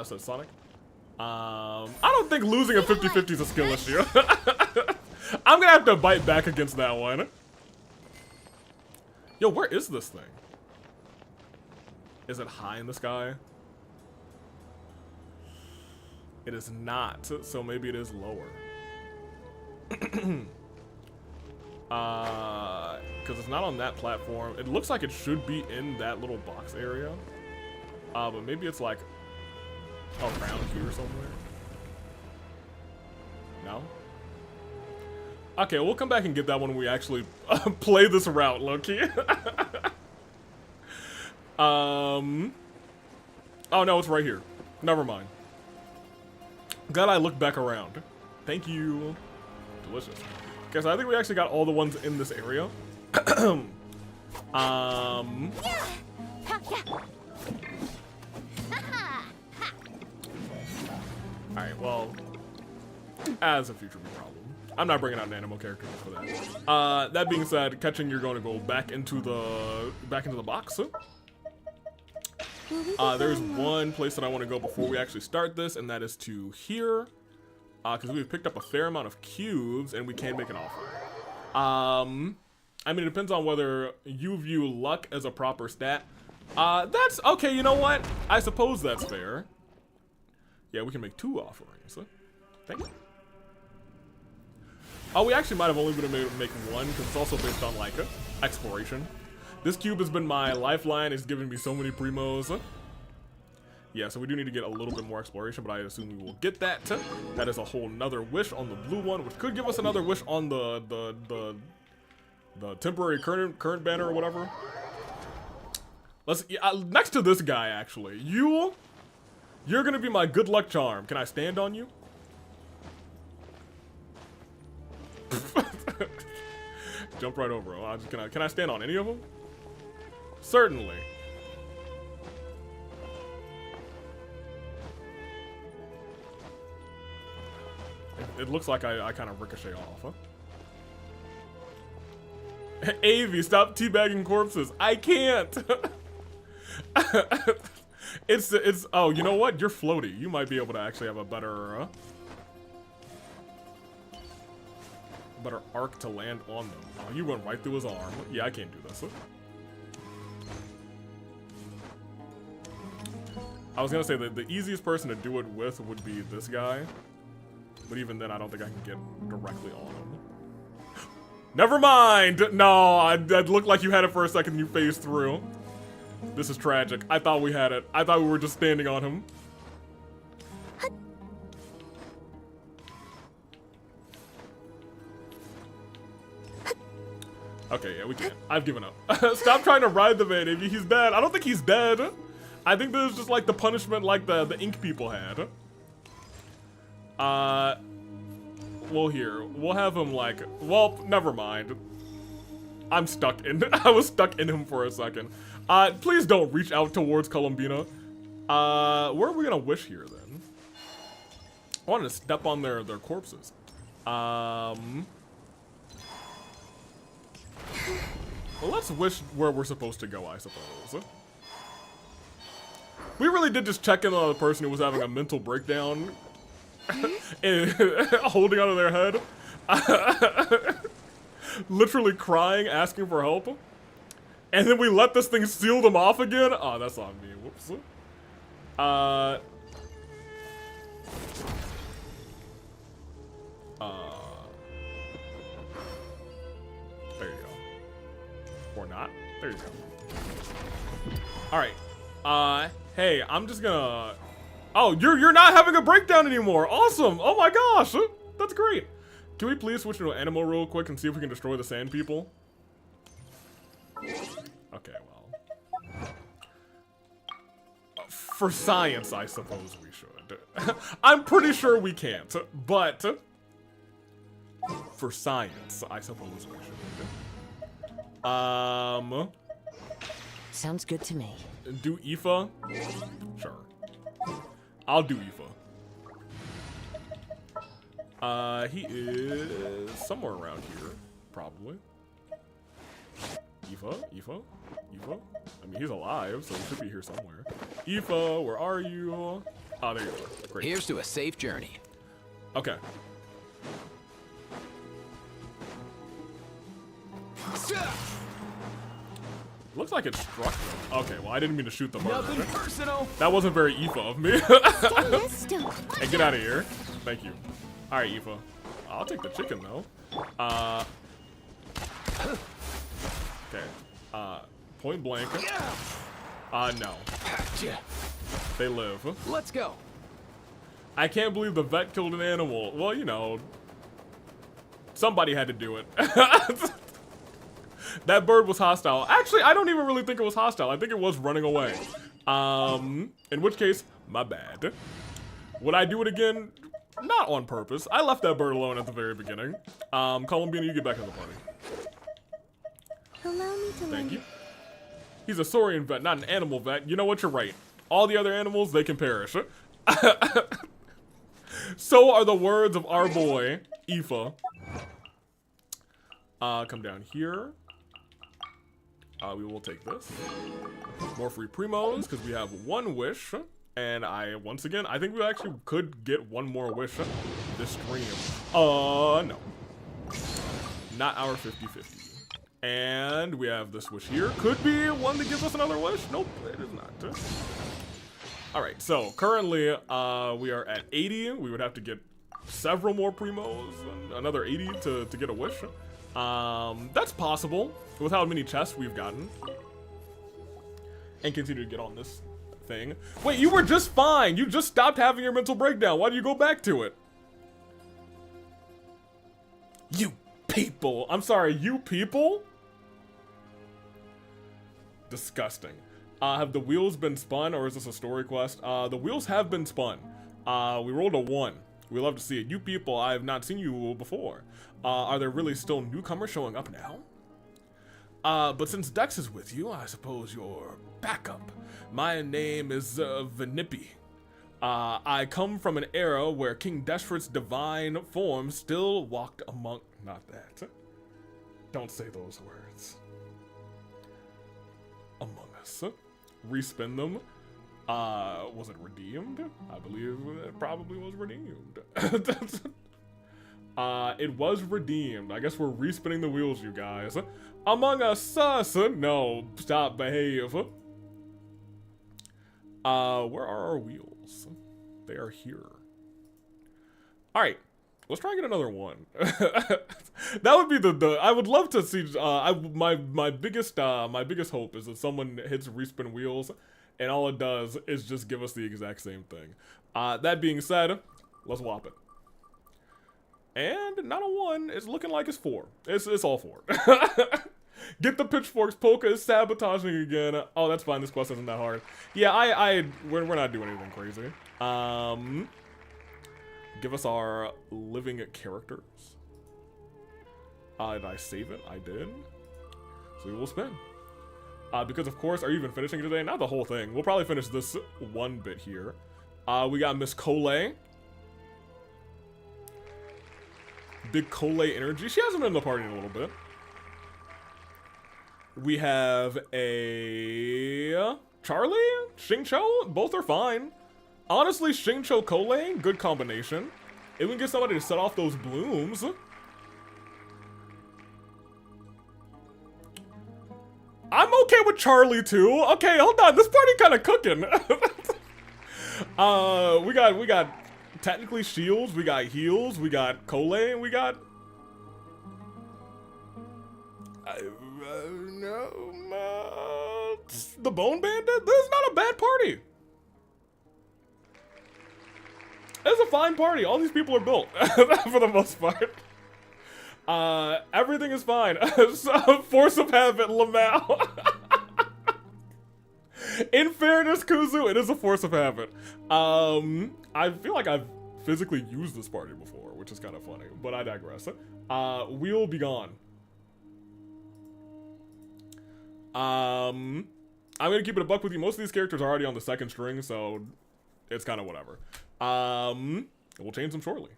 Says Sonic. I don't think losing a 50-50 is a skill issue. I'm gonna have to bite back against that one. Yo, where is this thing? Is it high in the sky? It is not, so maybe it is lower. Because it's not on that platform. It looks like it should be in that little box area. But maybe it's like around here somewhere. No? Okay, we'll come back and get that one when we actually play this route, low-key. Oh no, it's right here. Never mind. Glad I looked back around. Thank you. Delicious. Okay, so I think we actually got all the ones in this area. Alright, well, as a future problem. I'm not bringing out an animal character for that. That being said, Keqing, you're going to go back into the box. There's one place that I want to go before we actually start this, and that is to here. Because we've picked up a fair amount of cubes, and we can make an offer. I mean, it depends on whether you view luck as a proper stat. That's okay, you know what? I suppose that's fair. Yeah, we can make 2 offerings. Thank you. Oh, we actually might have only been able to make 1, because it's also based on, like, exploration. This cube has been my lifeline. It's given me so many primos. Yeah, so we do need to get a little bit more exploration, but I assume we will get that. That is a whole nother wish on the blue one, which could give us another wish on the temporary current banner or whatever. Let's next to this guy, actually. You're gonna be my good luck charm. Can I stand on you? Jump right over him. Can I stand on any of them? Certainly. It looks like I kind of ricochet off, huh? Avi, stop teabagging corpses. I can't. It's oh, you know what? You're floaty. You might be able to actually have a better arc to land on them. Oh, you went right through his arm. Yeah, I can't do this. I was gonna say that the easiest person to do it with would be this guy, but even then, I don't think I can get directly on him. Never mind. No, that looked like you had it for a second and you phased through. This is tragic. I thought we had it. I thought we were just standing on him. Okay, yeah, we can't. I've given up. Stop trying to ride the man, Amy. He's dead. I don't think he's dead. I think this is just like the punishment like the ink people had. Well, here. We'll have him like... Well, never mind. I'm stuck in... I was stuck in him for a second. Please don't reach out towards Columbina. Where are we gonna wish here, then? I wanted to step on their corpses. Well, let's wish where we're supposed to go, I suppose. We really did just check in on the person who was having a mental breakdown and holding onto their head. Literally crying, asking for help. And then we let this thing seal them off again? Oh, that's on me. Whoops. There you go. Or not. There you go. Alright. Hey, I'm just gonna... Oh, you're not having a breakdown anymore. Awesome. Oh my gosh. That's great. Can we please switch to an animal real quick and see if we can destroy the sand people? Okay, well. For science, I suppose we should. I'm pretty sure we can't, but... For science, I suppose we should. Sounds good to me. Do Aoife? Sure. I'll do Aoife. He is somewhere around here, probably. Aoife? I mean, he's alive, so he should be here somewhere. Aoife, where are you? Oh, there you are. Great. Here's to a safe journey. Okay. Looks like it struck them. Okay, well, I didn't mean to shoot the bird. Nothing personal. That wasn't very Aoife of me. Stay still. Hey, get out of here. Thank you. All right, Aoife. I'll take the chicken, though. Okay. Point blank. No. They live. Let's go. I can't believe the vet killed an animal. Well, you know. Somebody had to do it. That bird was hostile. Actually, I don't even really think it was hostile. I think it was running away. In which case, my bad. Would I do it again? Not on purpose. I left that bird alone at the very beginning. Columbina, you get back in the party. Allow me to Thank you. He's a saurian vet, not an animal vet. You know what? You're right. All the other animals, they can perish. So are the words of our boy, Aoife. Come down here. We will take this. More free primos, because we have one wish. And once again, I think we actually could get one more wish this stream. No. Not our 50-50. And we have this wish here. Could be one that gives us another wish. Nope, it is not. Alright, so currently we are at 80. We would have to get several more primos, and another 80 to get a wish. That's possible with how many chests we've gotten. And continue to get on this thing. Wait, you were just fine. You just stopped having your mental breakdown. Why do you go back to it? You people. I'm sorry, you people? Disgusting. Have the wheels been spun, or is this a story quest? The wheels have been spun. We rolled a 1. We love to see it. You people, I have not seen you before. Are there really still newcomers showing up now? But since Dex is with you, I suppose you're backup. My name is Vanippy. I come from an era where King Deshret's divine form still walked among... Not that. Don't say those words. Among us. Respin them. Was it redeemed? I believe it probably was redeemed. It was redeemed. I guess we're respinning the wheels, you guys. Among us, no, stop, behave. Where are our wheels? They are here. All right. Let's try and get another one. That would be the I would love to see. My biggest hope is that someone hits respin wheels, and all it does is just give us the exact same thing. That being said, let's whop it. And not a 1. It's looking like it's 4. It's all 4. Get the pitchforks. Polka is sabotaging again. Oh, that's fine. This quest isn't that hard. Yeah, we're not doing anything crazy. Give us our living characters. Did I save it? I did. So we will spin. Because of course, are you even finishing today? Not the whole thing. We'll probably finish this one bit here. We got Miss Cole. Big Cole energy. She hasn't been in the party in a little bit. We have a Charlie, Xingqiu. Both are fine. Honestly, Xingqiu Cole, good combination. If we can get somebody to set off those blooms. I'm okay with Charlie too. Okay, hold on. This party kind of cooking. We got technically shields. We got heals. We got Cole. And we got. The Bone Bandit. This is not a bad party. It's a fine party. All these people are built for the most part. Everything is fine. So, Force of Habit, Lamau. In fairness, Kuzu, it is a Force of Habit. I feel like I've physically used this party before, which is kind of funny, but I digress. We'll be gone. I'm gonna keep it a buck with you. Most of these characters are already on the second string, so it's kind of whatever. We'll change them shortly.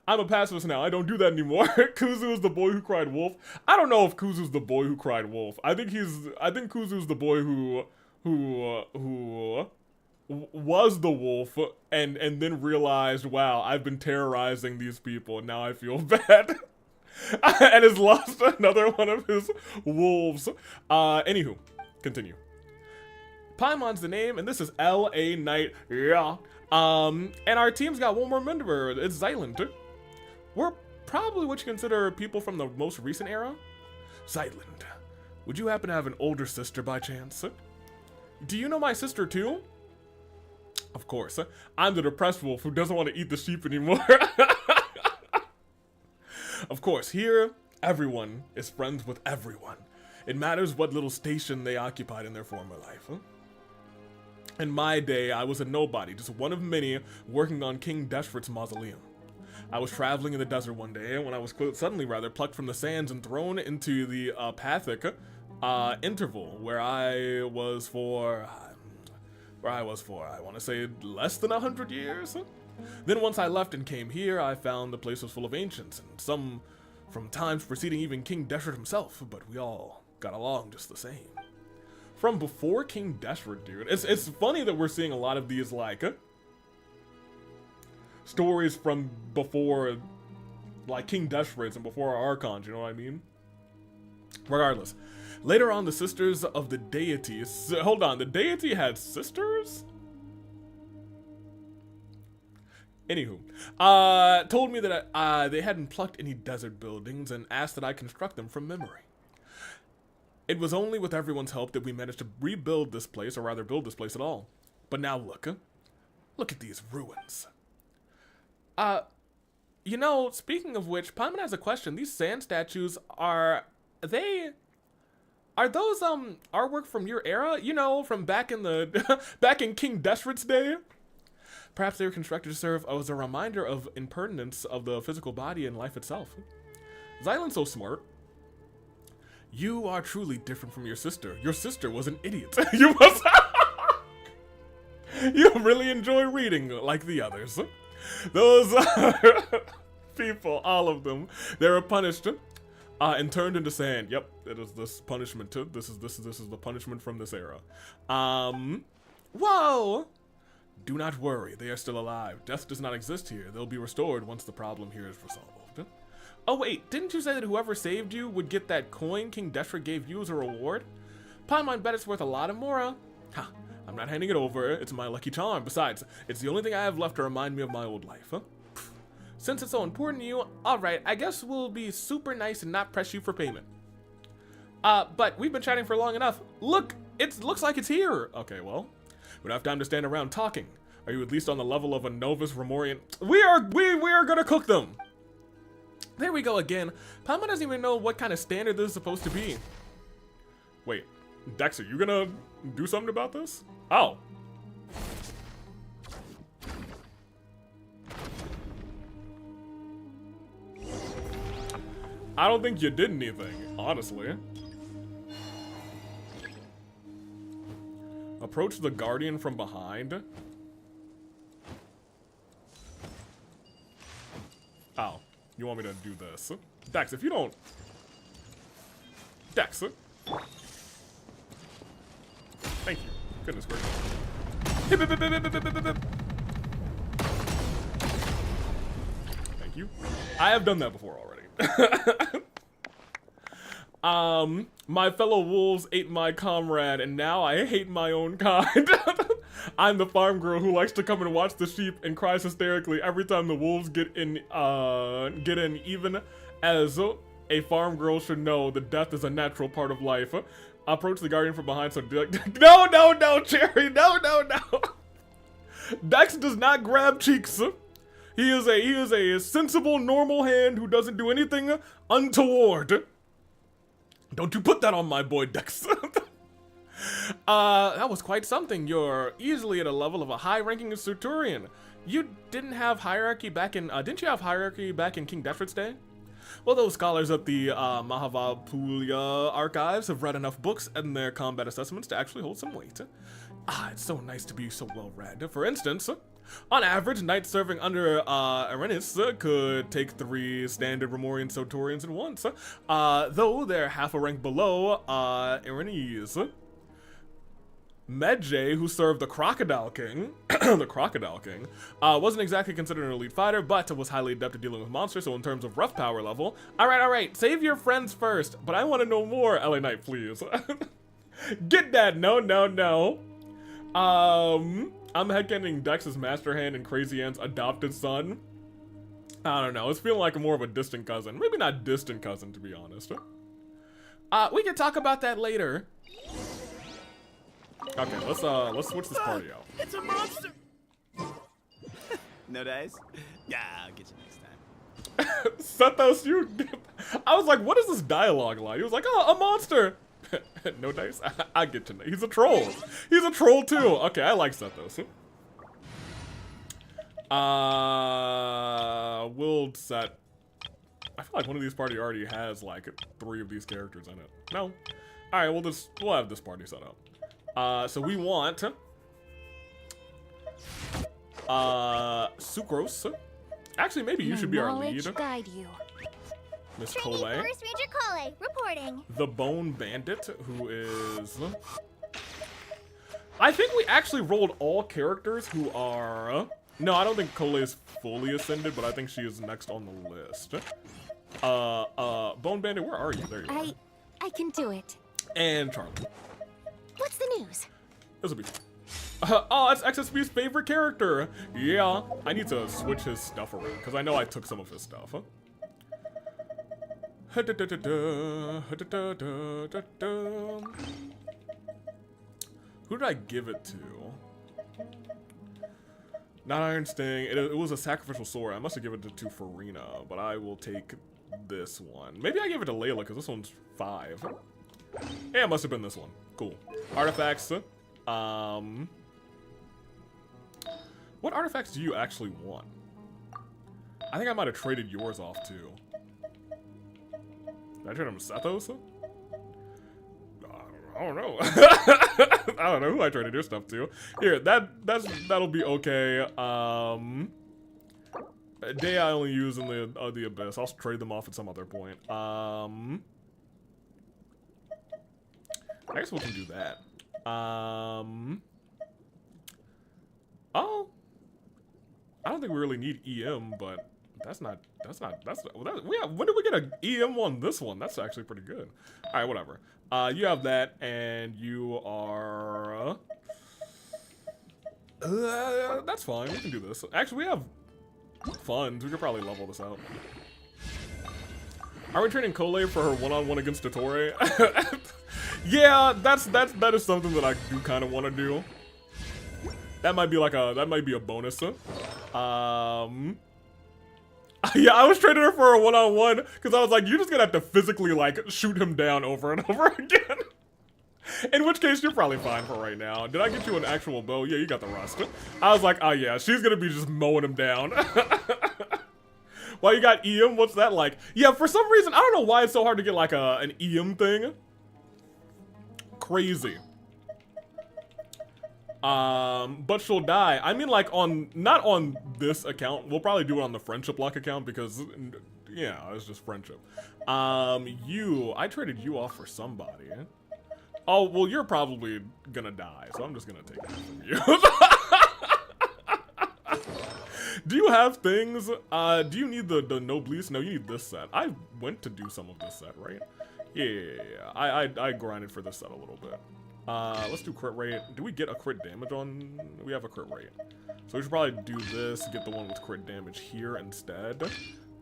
I'm a pacifist now. I don't do that anymore. Kuzu is the boy who cried wolf. I don't know if Kuzu's the boy who cried wolf. I think Kuzu's the boy who was the wolf and then realized, wow, I've been terrorizing these people and now I feel bad. And has lost another one of his wolves. Anywho, continue. Paimon's the name, and this is L.A. Knight. Yeah. And our team's got one more member. It's Zyland. We're probably what you consider people from the most recent era. Zyland, would you happen to have an older sister by chance? Do you know my sister too? Of course. I'm the depressed wolf who doesn't want to eat the sheep anymore. Of course, here, everyone is friends with everyone. It matters what little station they occupied in their former life. In my day, I was a nobody, just one of many working on King Deshret's mausoleum. I was traveling in the desert one day when I was suddenly plucked from the sands and thrown into the apathic interval where I was for, I want to say less than 100 years. Then once I left and came here, I found the place was full of ancients, and some from times preceding even King Deshret himself, but we all got along just the same. From before King Deshret, dude. It's funny that we're seeing a lot of these, like, stories from before, like, King Deshret's and before our Archons, you know what I mean? Regardless. Later on, the sisters of the deity... Hold on, the deity had sisters? Anywho, told me that they hadn't plucked any desert buildings and asked that I construct them from memory. It was only with everyone's help that we managed to rebuild this place, or rather build this place at all. But now look at these ruins. You know, speaking of which, Paimon has a question. These sand statues are those artwork from your era? You know, from back in back in King Deshret's day? Perhaps they were constructed to serve as a reminder of impermanence of the physical body and life itself. Zyland's so smart. You are truly different from your sister. Your sister was an idiot. You must. You really enjoy reading like the others. Those people, all of them, they were punished and turned into sand. Yep, it is this punishment too. This is the punishment from this era. Whoa. Do not worry, they are still alive. Death does not exist here. They'll be restored once the problem here is resolved. Oh wait, didn't you say that whoever saved you would get that coin King Deshret gave you as a reward? Paimon bet it's worth a lot of more. Ha, I'm not handing it over. It's my lucky charm. Besides, it's the only thing I have left to remind me of my old life. Since it's so important to you, alright, I guess we'll be super nice and not press you for payment. But we've been chatting for long enough. Look, it looks like it's here. Okay, well, we don't have time to stand around talking. Are you at least on the level of a novice Remorian? We are gonna cook them. There we go again. Palma doesn't even know what kind of standard this is supposed to be. Wait, Dex, are you gonna do something about this? Oh. I don't think you did anything, honestly. Approach the Guardian from behind. Oh, you want me to do this? Dex, if you don't... Dex. Thank you. Goodness gracious. Hip, hip, hip, hip, hip, hip, hip, hip. Thank you. I have done that before already. My fellow wolves ate my comrade, and now I hate my own kind. I'm the farm girl who likes to come and watch the sheep and cries hysterically every time the wolves get in, even as a farm girl should know that death is a natural part of life. Approach the Guardian from behind, so no, Cherry, no. Dex does not grab cheeks. He is a sensible, normal hand who doesn't do anything untoward. Don't you put that on my boy, Dex. That was quite something. You're easily at a level of a high-ranking Centurion. You didn't have hierarchy back in, didn't you have hierarchy back in King Defrit's day? Well, those scholars at the Mahavapulya archives have read enough books and their combat assessments to actually hold some weight. It's so nice to be so well-read. For instance, on average, knights serving under Arenis could take 3 standard Remorian Sotorians at once, though they're half a rank below Arenis. Medjay, who served the Crocodile King, wasn't exactly considered an elite fighter, but was highly adept at dealing with monsters, so in terms of rough power level... Alright, save your friends first, but I want to know more, LA Knight, please. Get that, no. I'm headcanon Dex's master hand and Crazy Ant's adopted son. I don't know, it's feeling like more of a distant cousin. Maybe not distant cousin, to be honest. We can talk about that later. Okay, let's switch this party out. It's a monster! No dice? Yeah, I'll get you next time. Sethos, I was like, what is this dialogue like? He was like, oh, a monster! No dice? I get to know. He's a troll. He's a troll too. Okay, I like Sethos. We'll set. I feel like one of these party already has like 3 of these characters in it. No. All right, we'll have this party set up. So we want Sucrose. Actually, maybe you should be our lead. Guide you. Miss Training Cole. Forest Ranger Cole, reporting. The Bone Bandit, who is... I think we actually rolled all characters who are... No, I don't think Cole is fully ascended, but I think she is next on the list. Bone Bandit, where are you? There you are. I can do it. And Charlie. What's the news? This'll be fun. Oh, that's XSB's favorite character. Yeah, I need to switch his stuff around, because I know I took some of his stuff. Who did I give it to? Not Iron Sting. It was a sacrificial sword. I must have given it to Farina, but I will take this one. Maybe I gave it to Layla because this one's 5. Yeah, it must have been this one. Cool. Artifacts. What artifacts do you actually want? I think I might have traded yours off too. Did I trade him Sethos? I don't know. I don't know who I traded your stuff to. Here, that'll be okay. Day I only use in the Abyss. I'll trade them off at some other point. I guess we can do that. Oh, I don't think we really need EM, but when did we get an EM on this one? That's actually pretty good. All right, whatever. You have that, and you are... that's fine, we can do this. Actually, we have funds. We could probably level this out. Are we training Kole for her one-on-one against Totore? Yeah, that is something that I do kind of want to do. That might be like a bonus. Yeah, I was training her for a one-on-one because I was like, you're just gonna have to physically like shoot him down over and over again. In which case, you're probably fine for right now. Did I get you an actual bow? Yeah, you got the rust. I was like, oh yeah, she's gonna be just mowing him down. Why you got EM? What's that like? Yeah, for some reason, I don't know why it's so hard to get like an EM thing. Crazy. But she'll die. I mean, like not on this account. We'll probably do it on the friendship lock account because, yeah, it's just friendship. I traded you off for somebody. Oh, well, you're probably gonna die, so I'm just gonna take that from you. Do you have things? Do you need the Noblesse? No, you need this set. I went to do some of this set, right? Yeah. I grinded for this set a little bit. Let's do crit rate. Do we get a crit damage on? We have a crit rate. So we should probably do this, get the one with crit damage here instead.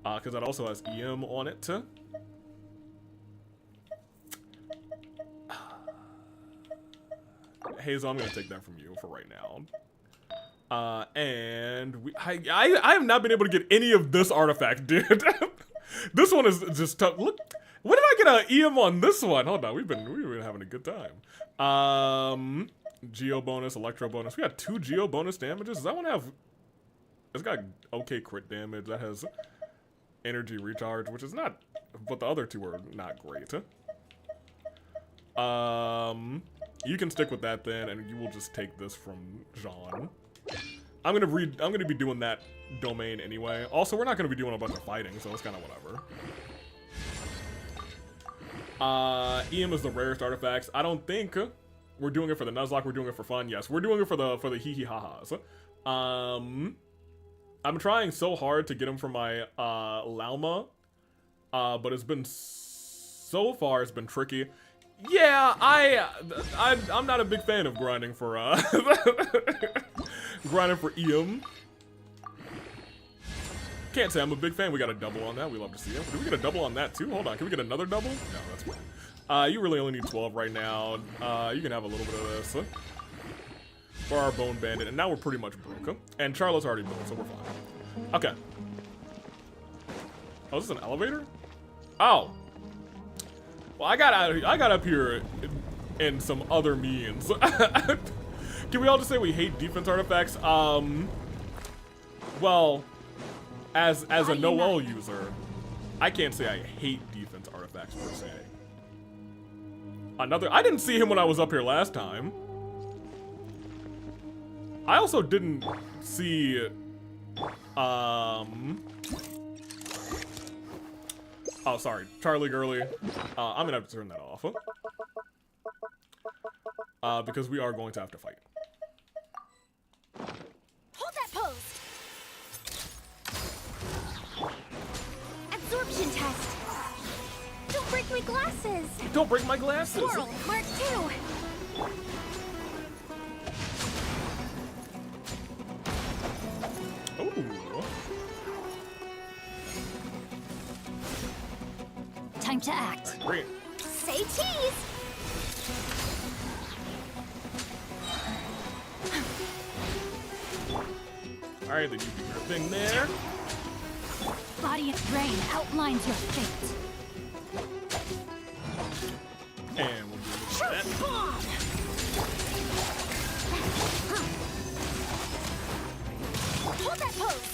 Because that also has EM on it. Hazel, I'm gonna take that from you for right now. And I have not been able to get any of this artifact, dude. This one is just tough. Look, when did I get an EM on this one? Hold on, we've been having a good time. Geo bonus, electro bonus. We got 2 geo bonus damages. Does that one have? It's got okay crit damage. That has energy recharge, which is not. But the other 2 are not great. You can stick with that then, and you will just take this from Jean. I'm gonna be doing that domain anyway. Also, we're not gonna be doing a bunch of fighting, so it's kind of whatever. EM is the rarest artifacts. I don't think we're doing it for the Nuzlocke. We're doing it for fun. Yes, we're doing it for the hee hee ha ha's. I'm trying so hard to get him for my Lauma, but it's been so far it's been tricky. Yeah, I'm not a big fan of grinding for grinding for EM. Can't say I'm a big fan. We got a double on that. We love to see it. Did we get a double on that too? Hold on. Can we get another double? No, that's fine. You really only need 12 right now. You can have a little bit of this for our Bone Bandit, and now we're pretty much broke. And Charlotte's already built, so we're fine. Okay. Oh, is this an elevator? Oh. Well, I got up here in some other means. Can we all just say we hate defense artifacts? Well, as a Noel user, I can't say I hate defense artifacts per se. I didn't see him when I was up here last time. I also didn't see, oh, sorry, Charlie Gurley. I'm gonna have to turn that off. Because we are going to have to fight. Hold that pose! Absorption test! Don't break my glasses! Don't break my glasses! Squirrel, Mark 2! Ooh. Time to act. Right, great. Say cheese! Alright, then you do your thing there. Body of rain outlines your fate. And we'll do that. Hold that pose!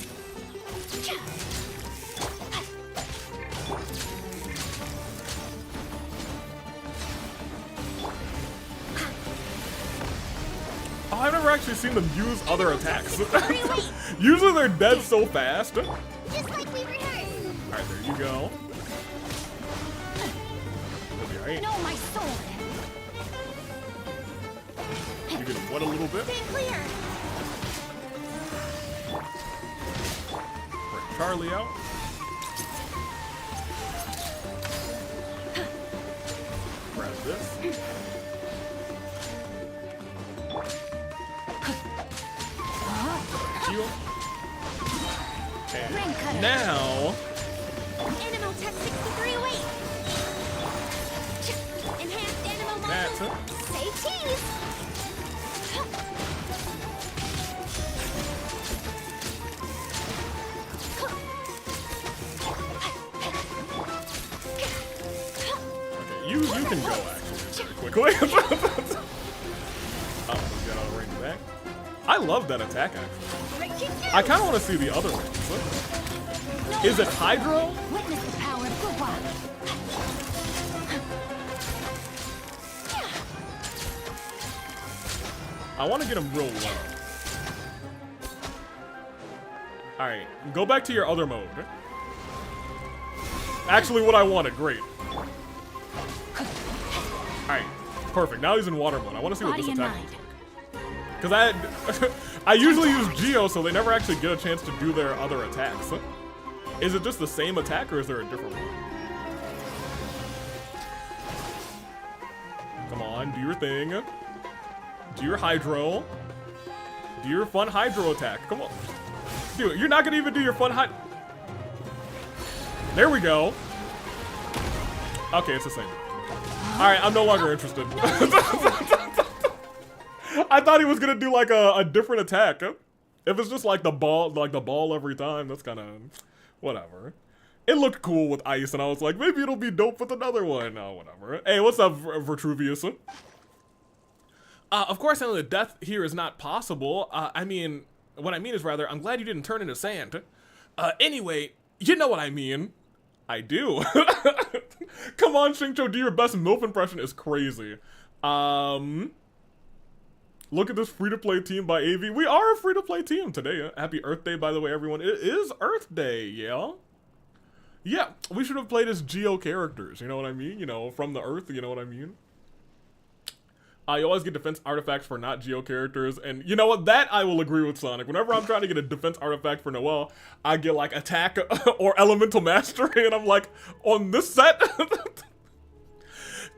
Oh, I've never actually seen them use other attacks. Usually they're dead so fast. Just like we rehearsed! Alright, there you go. That'll be alright. No, my sword! You get wet a little bit. Stay clear! Bring Charlie out. Grab this. Heal. And Now, Animal Tech 6308. Enhanced animal that's muscle. it. Say cheese. Okay, you can go actually very quickly. Oh, get out of range back. I love that attack actually. I kind of want to see the other range. Is it Hydro? Witness the power of Guwa. I want to get him real low. Alright, go back to your other mode. Actually, what I wanted, great. Alright, perfect. Now he's in water mode. I want to see what this attack is. Because I usually use Geo, so they never actually get a chance to do their other attacks. Is it just the same attack, or is there a different one? Come on, do your thing. Do your Hydro. Do your fun Hydro attack. Come on. Dude, you're not gonna even do your fun Hydro. There we go. Okay, it's the same. Alright, I'm no longer interested. I thought he was gonna do like a different attack. If it's just like the ball every time, that's kind of whatever. It looked cool with ice, and I was like, maybe it'll be dope with another one. No, whatever. Hey, what's up, Vitruvius? Of course, I know that death here is not possible. I mean, what I mean is rather, I'm glad you didn't turn into sand. Anyway, you know what I mean. I do. Come on, Shincho, do your best MILF impression is crazy. Look at this free-to-play team by AV. We are a free-to-play team today. Happy Earth Day, by the way, everyone. It is Earth Day, yeah? Yeah, we should have played as Geo characters, you know what I mean? You know, from the Earth, you know what I mean? You always get defense artifacts for not Geo characters, and you know what? That I will agree with Sonic. Whenever I'm trying to get a defense artifact for Noelle, I get like attack or elemental mastery, and I'm like, on this set?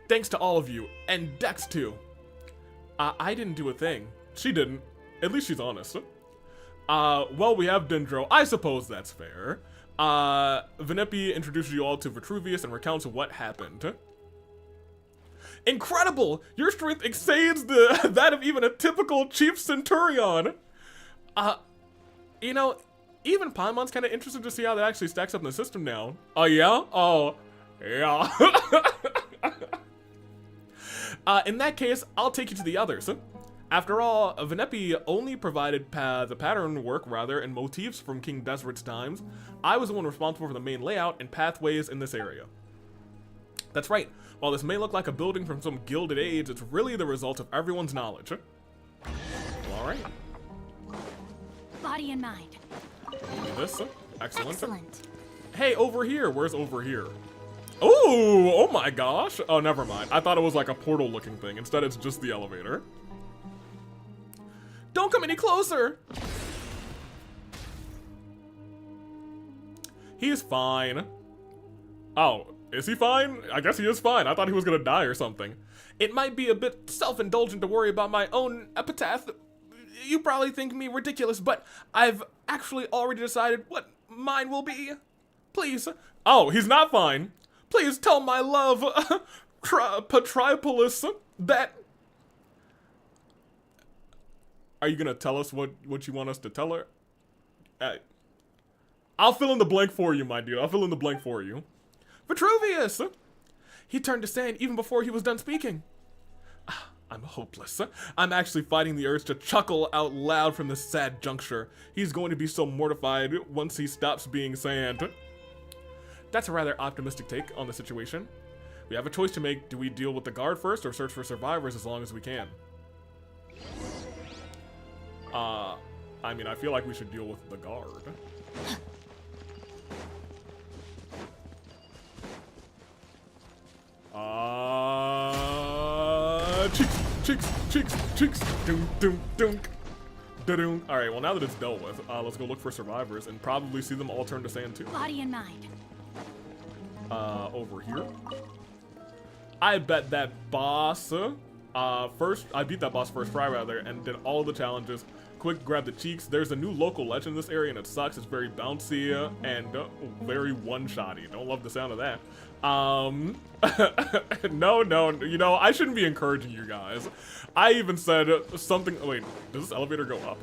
Thanks to all of you, and Dex too. I didn't do a thing. She didn't. At least she's honest. Well, we have Dendro. I suppose that's fair. Venepi introduces you all to Vitruvius and recounts what happened. Incredible! Your strength exceeds that of even a typical Chief Centurion. You know, even Paimon's kind of interested to see how that actually stacks up in the system now. Oh, yeah? Oh, yeah. In that case, I'll take you to the others. After all, Venepi only provided the pattern work, and motifs from King Deseret's times. I was the one responsible for the main layout and pathways in this area. That's right. While this may look like a building from some Gilded Age, it's really the result of everyone's knowledge. All right. Body and mind. Do this. Excellent. Excellent. Hey, over here. Where's over here? Ooh, oh my gosh. Oh, never mind. I thought it was like a portal looking thing. Instead, it's just the elevator. Don't come any closer. He's fine. Oh, is he fine? I guess he is fine. I thought he was gonna die or something. It might be a bit self-indulgent to worry about my own epitaph. You probably think me ridiculous, but I've actually already decided what mine will be. Please. Oh, he's not fine. Please tell my love, Patripolis, that... Are you gonna tell us what you want us to tell her? I'll fill in the blank for you, my dude. I'll fill in the blank for you. Vitruvius! He turned to sand even before he was done speaking. I'm hopeless. I'm actually fighting the urge to chuckle out loud from this sad juncture. He's going to be so mortified once he stops being sand. That's a rather optimistic take on the situation. We have a choice to make. Do we deal with the guard first or search for survivors as long as we can? I mean, I feel like we should deal with the guard. Cheeks. Dunk. Alright, well now that it's dealt with, let's go look for survivors and probably see them all turn to sand too. Body and mind. Over here. I bet that boss, I beat that boss first try rather, and did all the challenges quick grab the cheeks. There's a new local legend in this area and it sucks. It's very bouncy and very one-shotty. Don't love the sound of that. No, you know, I shouldn't be encouraging you guys. I even said something, wait, does this elevator go up?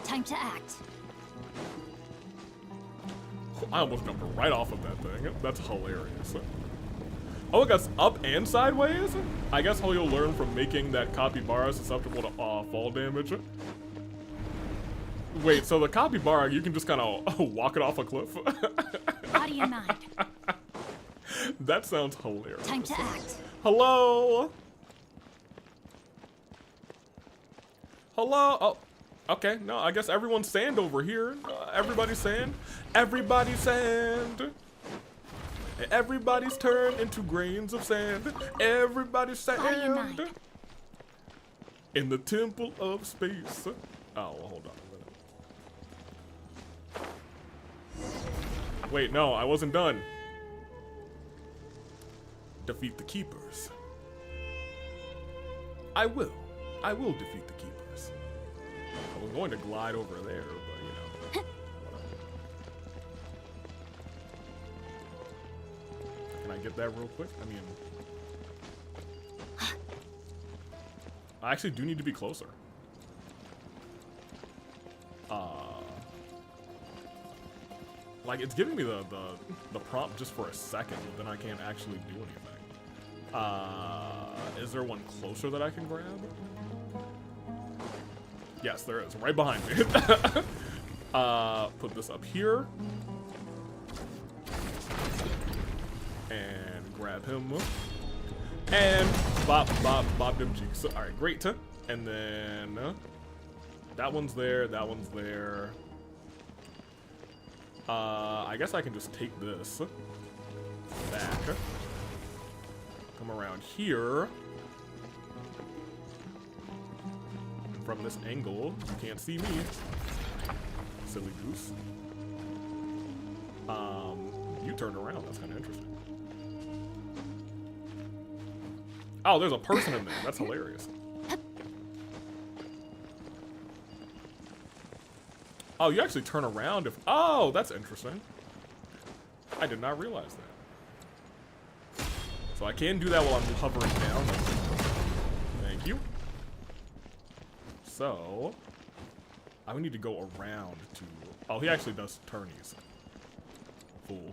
Time to act. I almost jumped right off of that thing. That's hilarious. Oh, it goes up and sideways? I guess how you'll learn from making that capybara susceptible to fall damage. Wait, so the capybara, you can just kind of walk it off a cliff? Body and mind. That sounds hilarious. Time to act. Hello? Hello? Oh, okay. No, I guess everyone's sand over here. Everybody's sand. Everybody's sand. Everybody's turned into grains of sand. Everybody's sand. In the temple of space. Oh, well, hold on a minute. Wait, no, I wasn't done. Defeat the keepers. I will defeat the keepers. I was going to glide over there, but you know. Can I get that real quick? I mean, I actually do need to be closer. Like, it's giving me the prompt just for a second, but then I can't actually do anything. Is there one closer that I can grab? Yes, there is. Right behind me. Put this up here. And grab him. And bop them cheeks. Alright, great. And then that one's there, that one's there. I guess I can just take this back. Come around here. And from this angle, you can't see me. Silly goose. You turned around, that's kind of interesting. Oh, there's a person in there. That's hilarious. Oh, you actually turn around if... Oh, that's interesting. I did not realize that. So I can do that while I'm hovering down. Thank you. So... I would need to go around to... Oh, he actually does turnies. Fool.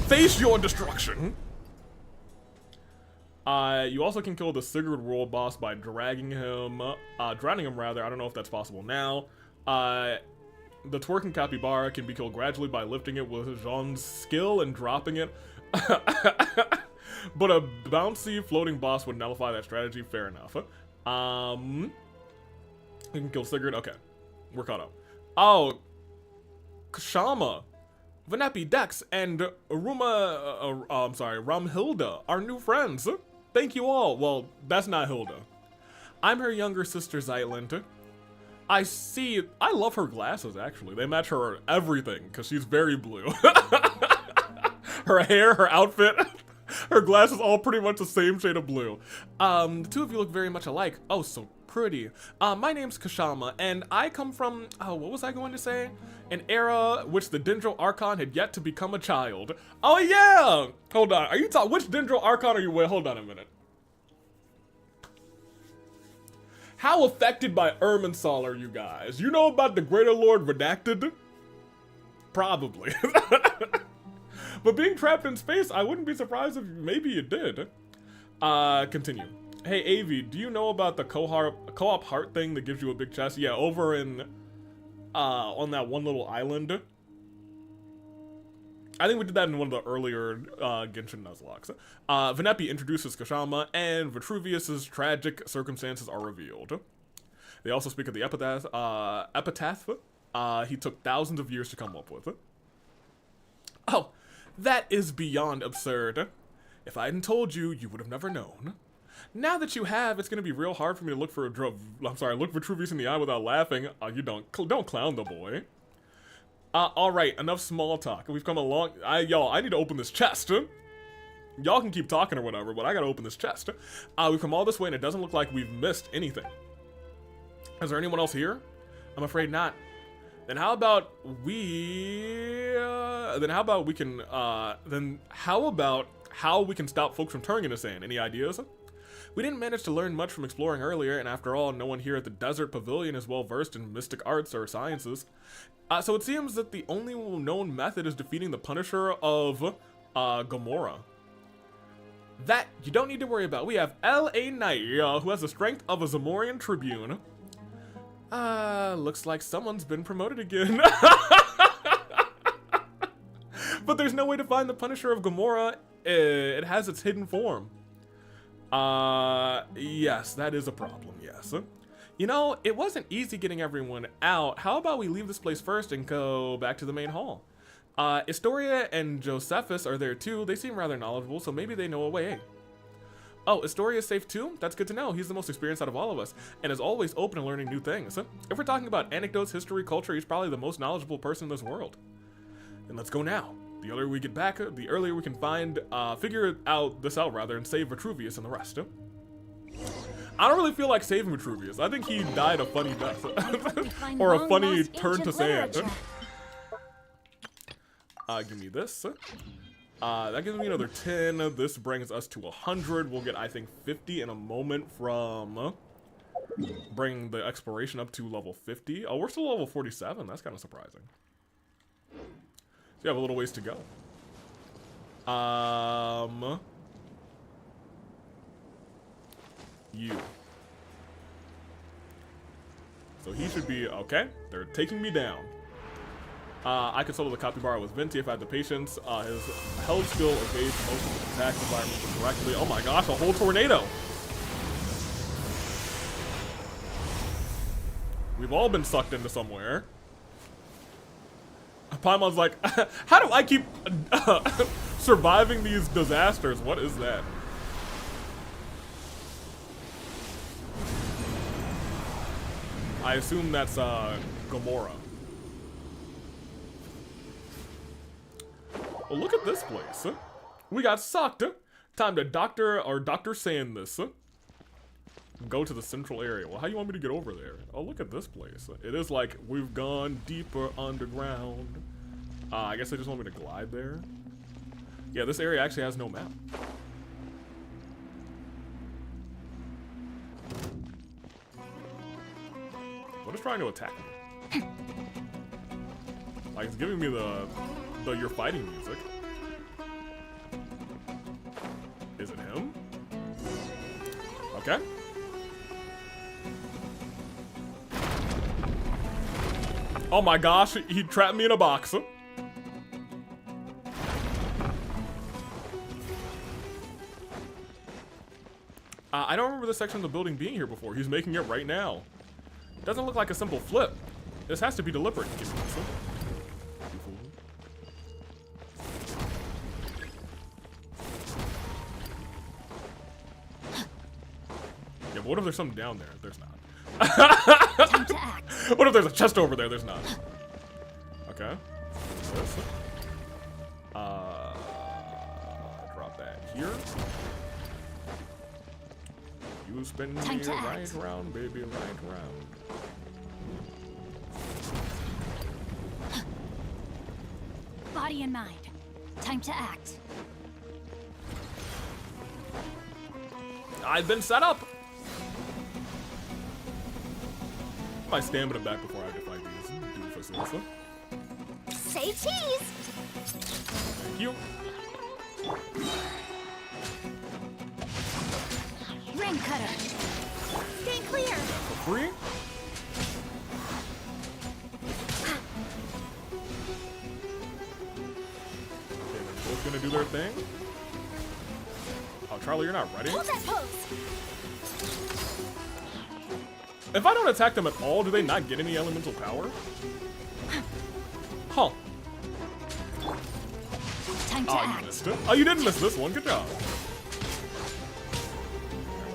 Face your destruction! You also can kill the Sigurd world boss by drowning him rather. I don't know if that's possible now. The twerking capybara can be killed gradually by lifting it with Jean's skill and dropping it. But a bouncy floating boss would nullify that strategy. Fair enough. You can kill Sigurd. Okay, we're caught up. Oh, Kashama, Vanapi Dex, and Ramhilda are new friends. Thank you all. Well, that's not Hilda. I'm her younger sister, Zyland. I love her glasses, actually. They match her everything, because she's very blue. Her hair, her outfit, her glasses, all pretty much the same shade of blue. The two of you look very much alike. Oh, so pretty. My name's Kashama, and I come from, what was I going to say? An era which the Dendro Archon had yet to become a child. Oh yeah! Hold on, are you talking, which Dendro Archon are you with? Hold on a minute. How affected by Irminsul are you guys? You know about the Greater Lord Redacted? Probably. But being trapped in space, I wouldn't be surprised if maybe you did. Continue. Hey, Avi, do you know about the co-op heart thing that gives you a big chest? Yeah, over in, on that one little island. I think we did that in one of the earlier Genshin Nuzlocke. Vanapi introduces Kashama, and Vitruvius's tragic circumstances are revealed. They also speak of the epitaph he took thousands of years to come up with. Oh, that is beyond absurd. If I hadn't told you, you would have never known. Now that you have, it's gonna be real hard for me to look look Vitruvius in the eye without laughing. You don't clown the boy. Alright, enough small talk. We've come a long... Y'all, I need to open this chest. Y'all can keep talking or whatever, but I gotta open this chest. We've come all this way and it doesn't look like we've missed anything. Is there anyone else here? I'm afraid not. Then how about how we can stop folks from turning into sand? Any ideas? We didn't manage to learn much from exploring earlier, and after all, no one here at the Desert Pavilion is well versed in mystic arts or sciences. So it seems that the only known method is defeating the Punisher of Gamora. That you don't need to worry about. We have L.A. Knight, who has the strength of a Zamorian Tribune. Looks like someone's been promoted again. But there's no way to find the Punisher of Gamora. It has its hidden form. Yes, that is a problem, yes. You know, it wasn't easy getting everyone out. How about we leave this place first and go back to the main hall? Astoria and Josephus are there too. They seem rather knowledgeable, so maybe they know a way. Oh, Astoria is safe too? That's good to know. He's the most experienced out of all of us, and is always open to learning new things. If we're talking about anecdotes, history, culture, he's probably the most knowledgeable person in this world. And let's go now. The earlier we get back, the earlier we can figure this out and save Vitruvius and the rest. I don't really feel like saving Vitruvius. I think he died a funny death. Or a funny turn to sand. Give me this. That gives me another 10. This brings us to 100. We'll get, I think, 50 in a moment from bringing the exploration up to level 50. Oh, we're still level 47. That's kind of surprising. So you have a little ways to go. You. So he should be, okay. They're taking me down. I could solo the capybara with Venti if I had the patience. His held skill evades most of the attack environment correctly. Oh my gosh, a whole tornado! We've all been sucked into somewhere. Paimon's like, how do I keep surviving these disasters? What is that? I assume that's Gamora. Well, look at this place. We got sucked. Time to Dr. Sand this. Go to the central area. Well, how you want me to get over there? Oh, look at this place. It is like we've gone deeper underground. I guess they just want me to glide there. Yeah, this area actually has no map. What is trying to attack me? Like, it's giving me the you're fighting music. Is it him? Okay. Oh my gosh, he trapped me in a box. I don't remember this section of the building being here before. He's making it right now. Doesn't look like a simple flip. This has to be deliberate. Yeah, but what if there's something down there? There's not. What if there's a chest over there? There's not. Okay. This. Drop that here. You spin me right round, baby, right round. Body and mind. Time to act. I've been set up. My stamina back before I have to fight these doofuses. Say cheese. Thank you. Ring cutter. Stay clear. For free? Okay, they're both gonna do their thing. Oh, Charlie, you're not ready? Hold that pose. If I don't attack them at all, do they not get any elemental power? Huh. Time to act. You missed it. Oh, you didn't miss this one. Good job.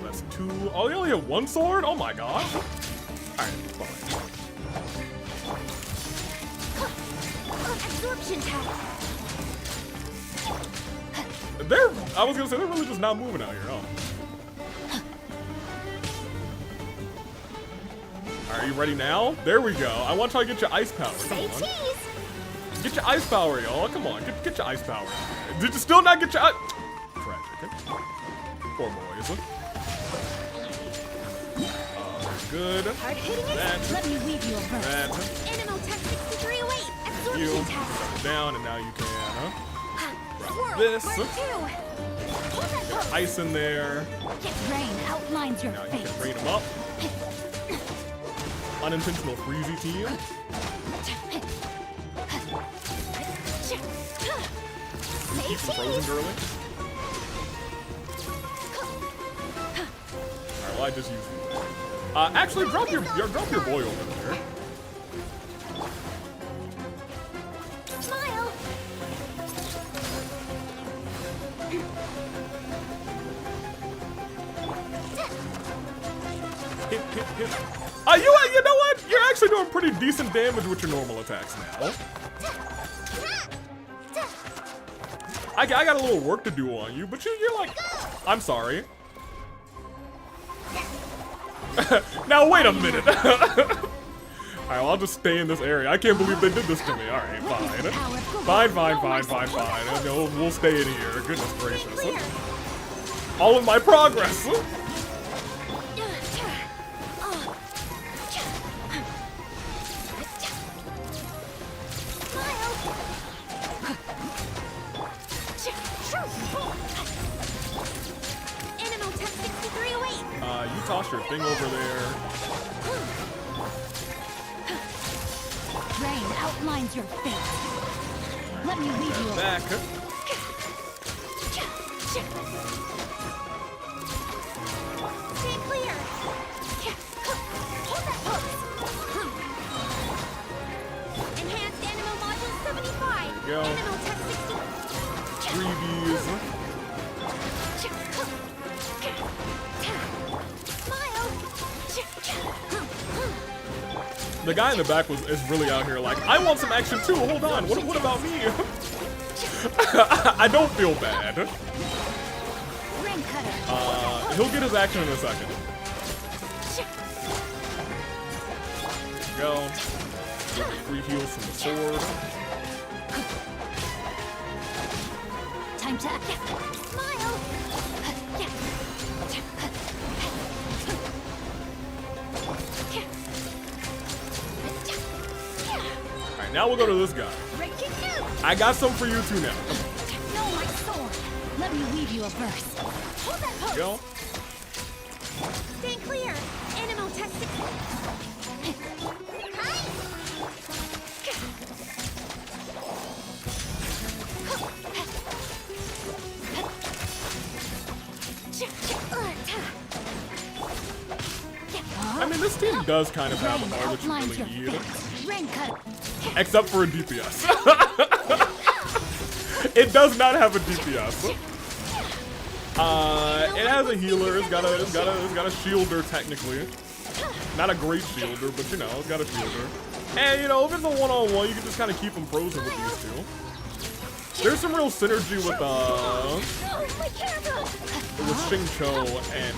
That's two. Oh, they only have one sword? Oh my gosh. Alright, fine. Absorption power. I was gonna say they're really just not moving out here, huh? Are you ready now? There we go. I want to try to get your ice power. Come on. Get your ice power, y'all. Come on, get your ice power. Did you still not get your tragic. Poor boys. Good. Hard hitting it. That. Let me weave you a verse. That. Animal tech 63 away. You. Absorption test. Down, and now you can, huh? Swirl. This. Mark 2. Hold that pose. Ice in there. Rain outlines your Now you face. can rain them up. Unintentional freezy team. Keep them frozen early. Alright, well I just used it. Actually drop your boy over there. Smile. Hit. You know what? You're actually doing pretty decent damage with your normal attacks now. I got a little work to do on you, but you're like, I'm sorry. Now wait a minute. Alright, well, I'll just stay in this area. I can't believe they did this to me. Alright, fine. Fine. We'll stay in here. Goodness gracious. All of my progress. You toss your thing over there. Rain outlines your face. Let me leave you Back. Stay clear. Hold that pose. Enhanced animal module 75. There you go. Animal tech 60. Freebies. The guy in the back is really out here like, I want some action too, hold on, what about me? I don't feel bad. He'll get his action in a second. There you go. Get the free heals from the sword. Time to smile. Alright, now we'll go to this guy. I got some for you too now. No, my sword. Let me weave you a verse. Hold that pose. Go. Stay clear. Animal tech 60. I mean, this team does kind of have all that you really need. Except for a DPS. It does not have a DPS. It has a healer. It's got a shielder technically. Not a great shielder, but you know, it's got a shielder. And you know, if it's a one-on-one, you can just kind of keep them frozen with these two. There's some real synergy with Xingqiu and.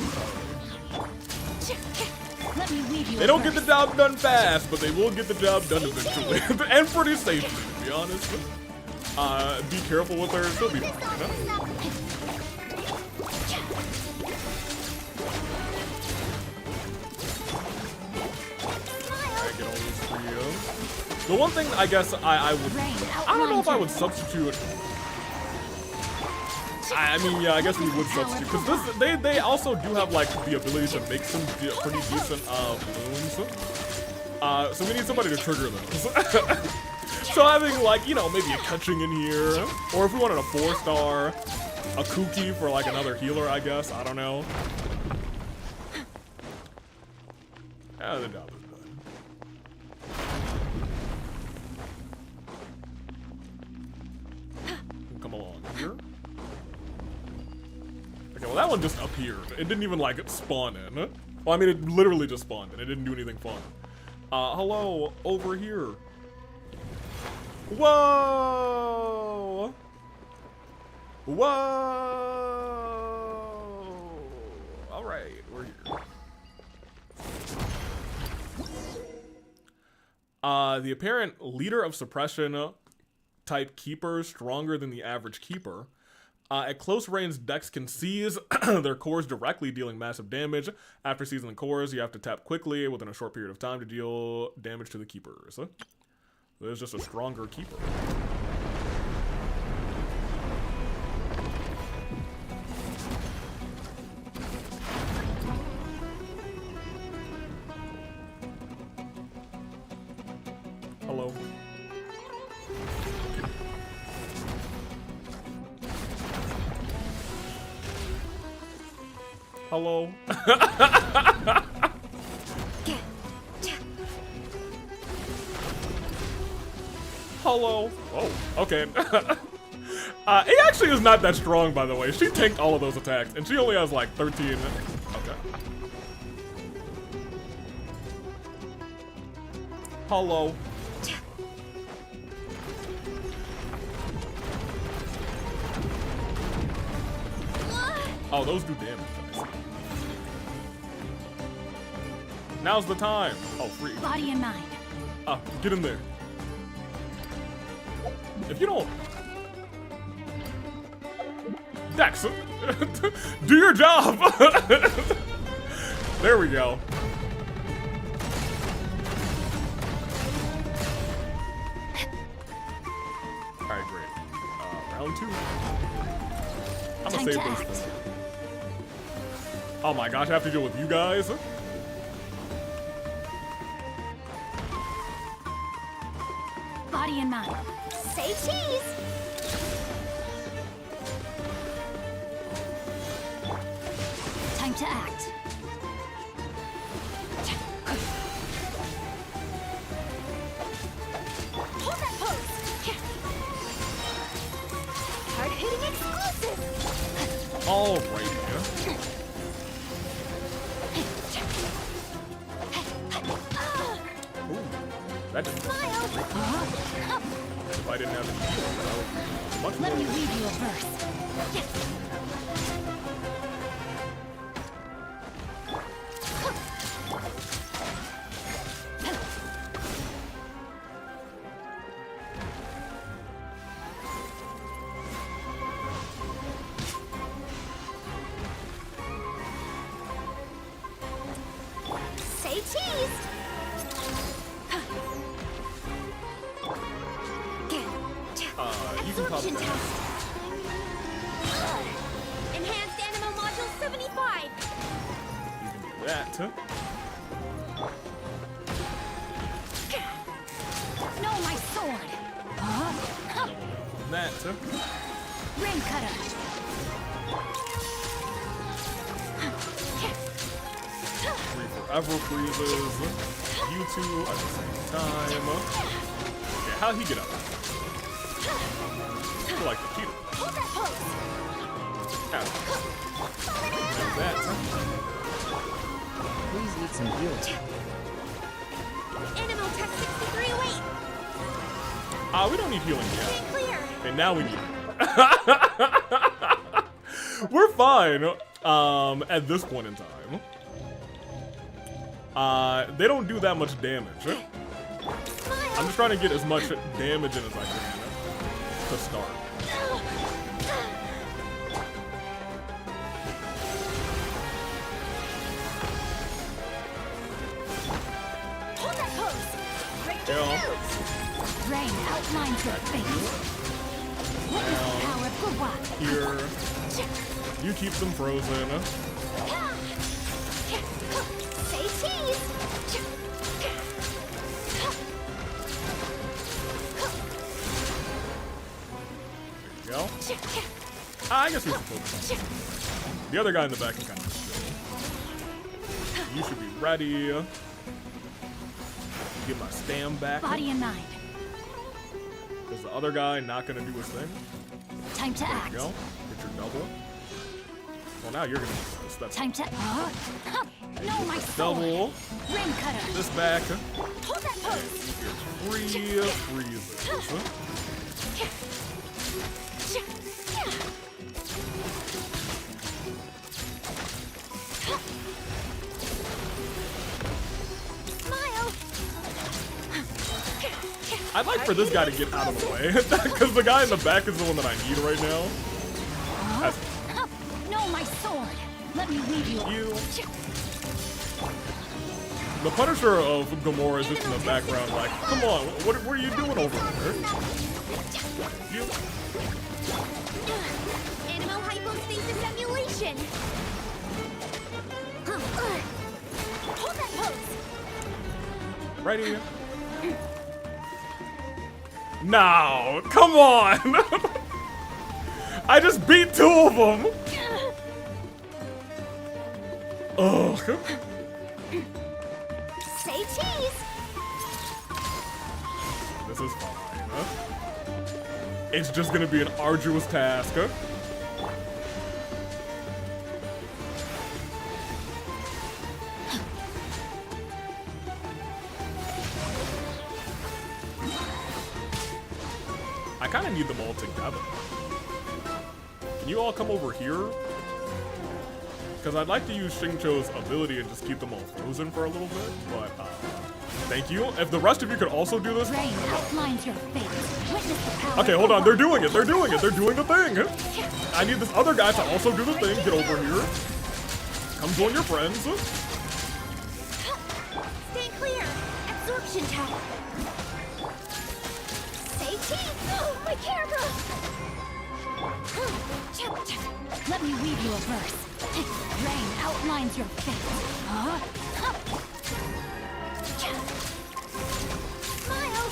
They don't get the job done fast, but they will get the job done eventually. And pretty safely, to be honest. Be careful with her, she'll be fine, you know? Alright, get all these three. The one thing I guess I don't know if I would substitute. I mean, yeah, I guess we would substitute because they also do have like the ability to make some pretty decent balloons. So we need somebody to trigger those. So having like, you know, maybe a Keqing in here, or if we wanted a 4-star, a Kuki for like another healer, I guess. I don't know. Yeah, the job is done. Come along here. Okay, well that one just appeared. It didn't even like spawn in. Well, I mean, it literally just spawned in. It didn't do anything fun. Hello, over here. Whoa! Whoa! The apparent leader of suppression type keeper stronger than the average keeper. At close range, Dex can seize their cores directly, dealing massive damage. After seizing the cores, you have to tap quickly within a short period of time to deal damage to the keepers. There's just a stronger keeper. Hello. Hello. Hello. Oh, okay. It actually is not that strong, by the way. She tanked all of those attacks, and she only has like 13. Okay. Hello. Oh, those do damage. Now's the time. Oh, free. Body and mind. Get in there. If you don't... Dex, do your job. There we go. All right, great. Round 2. I'm gonna save those things. Oh my gosh, I have to deal with you guys? Body and mind. Say cheese! Time to act. Hold that pose! Hard-hitting exclusive! All right, yeah. Ooh, that didn't Smile! If I didn't have any healing, that would be much Let more. me read you a verse. Say cheese! You can pop Absorption that. test. Enhanced Animal Module 75. You can do that. No, my sword. That. Ring cutter. Three forever freezes. You two at the same time. Okay, how'd he get up? I feel like the cheater. Hold that pose. Ow. Like that. Please need some healing. Animal Test 6308. We don't need healing yet. Stand clear. Okay, now we need it. We're fine. At this point in time. They don't do that much damage. Smile. I'm just trying to get as much damage in as I can to start. Hold that pose. Break the Yeah. moves. Rain outlines your face. Witness the power for what? Here. You keep them frozen. Say cheese. There you go. I guess we should focus on the other guy in the back can kind of chill. You should be ready. Get my stam back. Body and mind. Is the other guy not gonna do his thing? Time to There act. you go. Get your double. Well, now you're gonna do this. That's Time to. No, my sword. double. Ring cutter. This back. Hold that pose. Freezes. Smile. I'd like for this guy to get out of the way, because the guy in the back is the one that I need right now. No, my sword. Let me leave you. The Punisher of Gamora is just in the background like, come on, what are you doing over there? You. Animal hypostasis emulation. Hold that pose. Right here. No, come on! I just beat 2 of them! Ugh. Say cheese. This is fine, huh? It's just gonna be an arduous task, huh? I kind of need them all together. Can you all come over here? Because I'd like to use Xingqiu's ability and just keep them all frozen for a little bit, but thank you. If the rest of you could also do this. Rain outlines your fate. Witness the power. Okay, hold on. They're doing it. They're doing it. They're doing the thing. I need this other guy to also do the thing. Get over here. Come join your friends. Stay clear. Absorption tower. Say cheese. Oh, my camera. Let me read you a verse. Rain outlines your fate. Smile.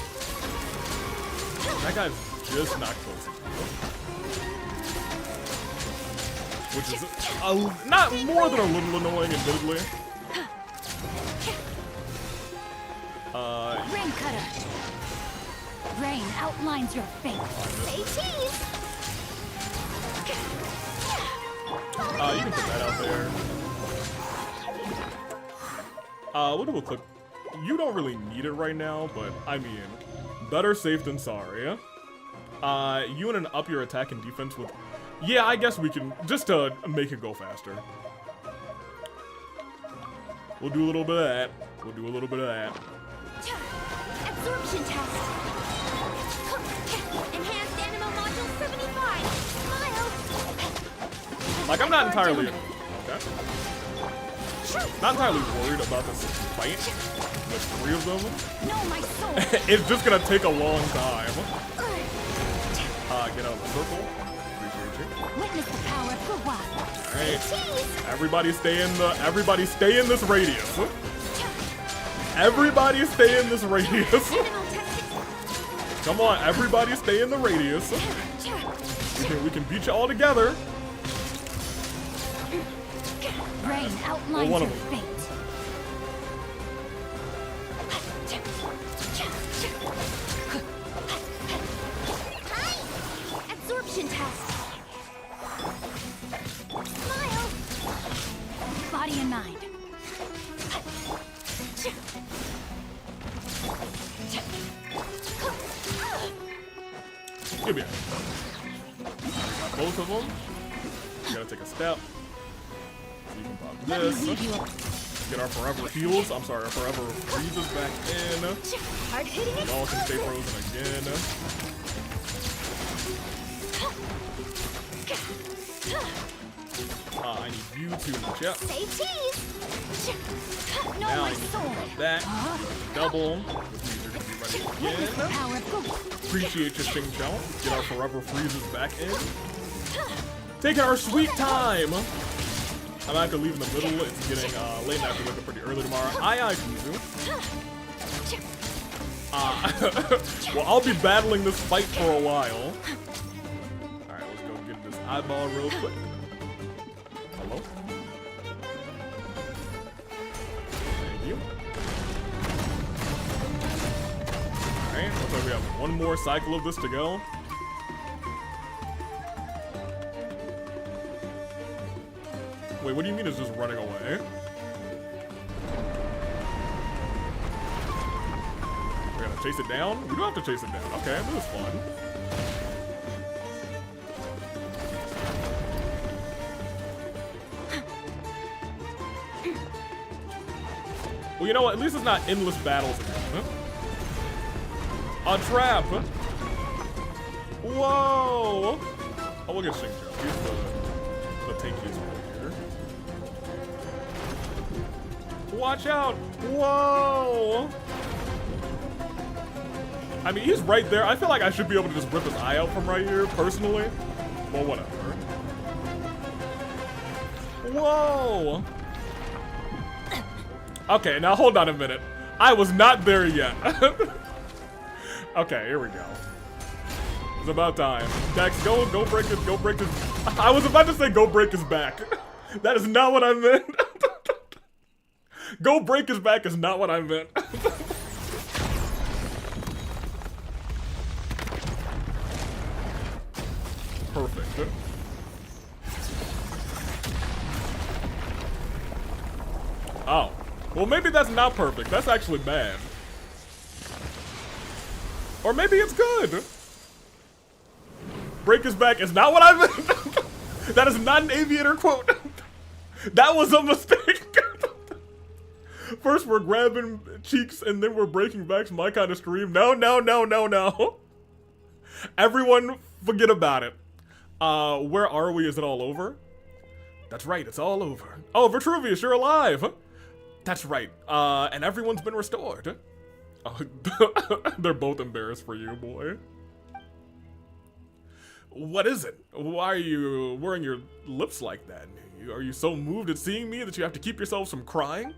That guy's just not close. Which is not more than a little annoying, admittedly. Rain cutter. Rain outlines your fate. Say cheese. You can put that out there. What do we click? You don't really need it right now, but I mean, better safe than sorry. You and up your attack and defense with. Yeah, I guess we can just to make it go faster. We'll do a little bit of that. We'll do a little bit of that. Absorption test. Enhanced animal module 75. Smile. Like, I'm not entirely. Okay. Not entirely worried about this fight. There's 3 of them. No, my soul. It's just gonna take a long time. Get out of the circle. Appreciate you. Witness the power of Gua. Alright. Everybody stay in this radius. Everybody stay in this radius. Come on, everybody stay in the radius. We can beat you all together. Rain outlines one your of them. fate. Absorption test. Smile. Body and mind. Give me it. Both of them. You gotta take a step. So you can pop Let me this. leave you a Get our forever heals. I'm sorry, our forever freezes back in. hard hitting We all can stay frozen again. I need you to check. Say cheese. No, Now I my need to soul. pop that. Double. Which means you're gonna be ready Witness the again. power of Gua. Appreciate you, Xingqiu. Get our forever freezes back in. Taking our sweet time. I'm gonna have to leave in the middle. It's getting late and I have to wake up pretty early tomorrow. Aye, Kuzu. Well, I'll be battling this fight for a while. Alright, let's go get this eyeball real quick. Hello? Thank you. Alright, looks like we have one more cycle of this to go. Wait, what do you mean it's just running away? We're gonna chase it down? We don't have to chase it down. Okay, this is fun. Well, you know what? At least it's not endless battles again, huh? A trap! Whoa! Oh, we'll get Xingqiu. He's the tankiest one here. Watch out! Whoa! I mean, he's right there. I feel like I should be able to just rip his eye out from right here, personally. But whatever. Whoa! Okay, now hold on a minute. I was not there yet. Okay, here we go. It's about time. Dex, go break his, I was about to say go break his back. That is not what I meant. Go break his back is not what I meant. Perfect. Oh. Well, maybe that's not perfect. That's actually bad. Or maybe it's good. Break his back is not what I meant. That is not an aviator quote. That was a mistake. First we're grabbing cheeks and then we're breaking backs. My kind of stream. No, no, no, no, no. Everyone forget about it. Where are we? Is it all over? That's right, it's all over. Oh, Vitruvius, you're alive. That's right. And everyone's been restored. Oh, they're both embarrassed for you, boy. What is it? Why are you wearing your lips like that? Are you so moved at seeing me that you have to keep yourselves from crying?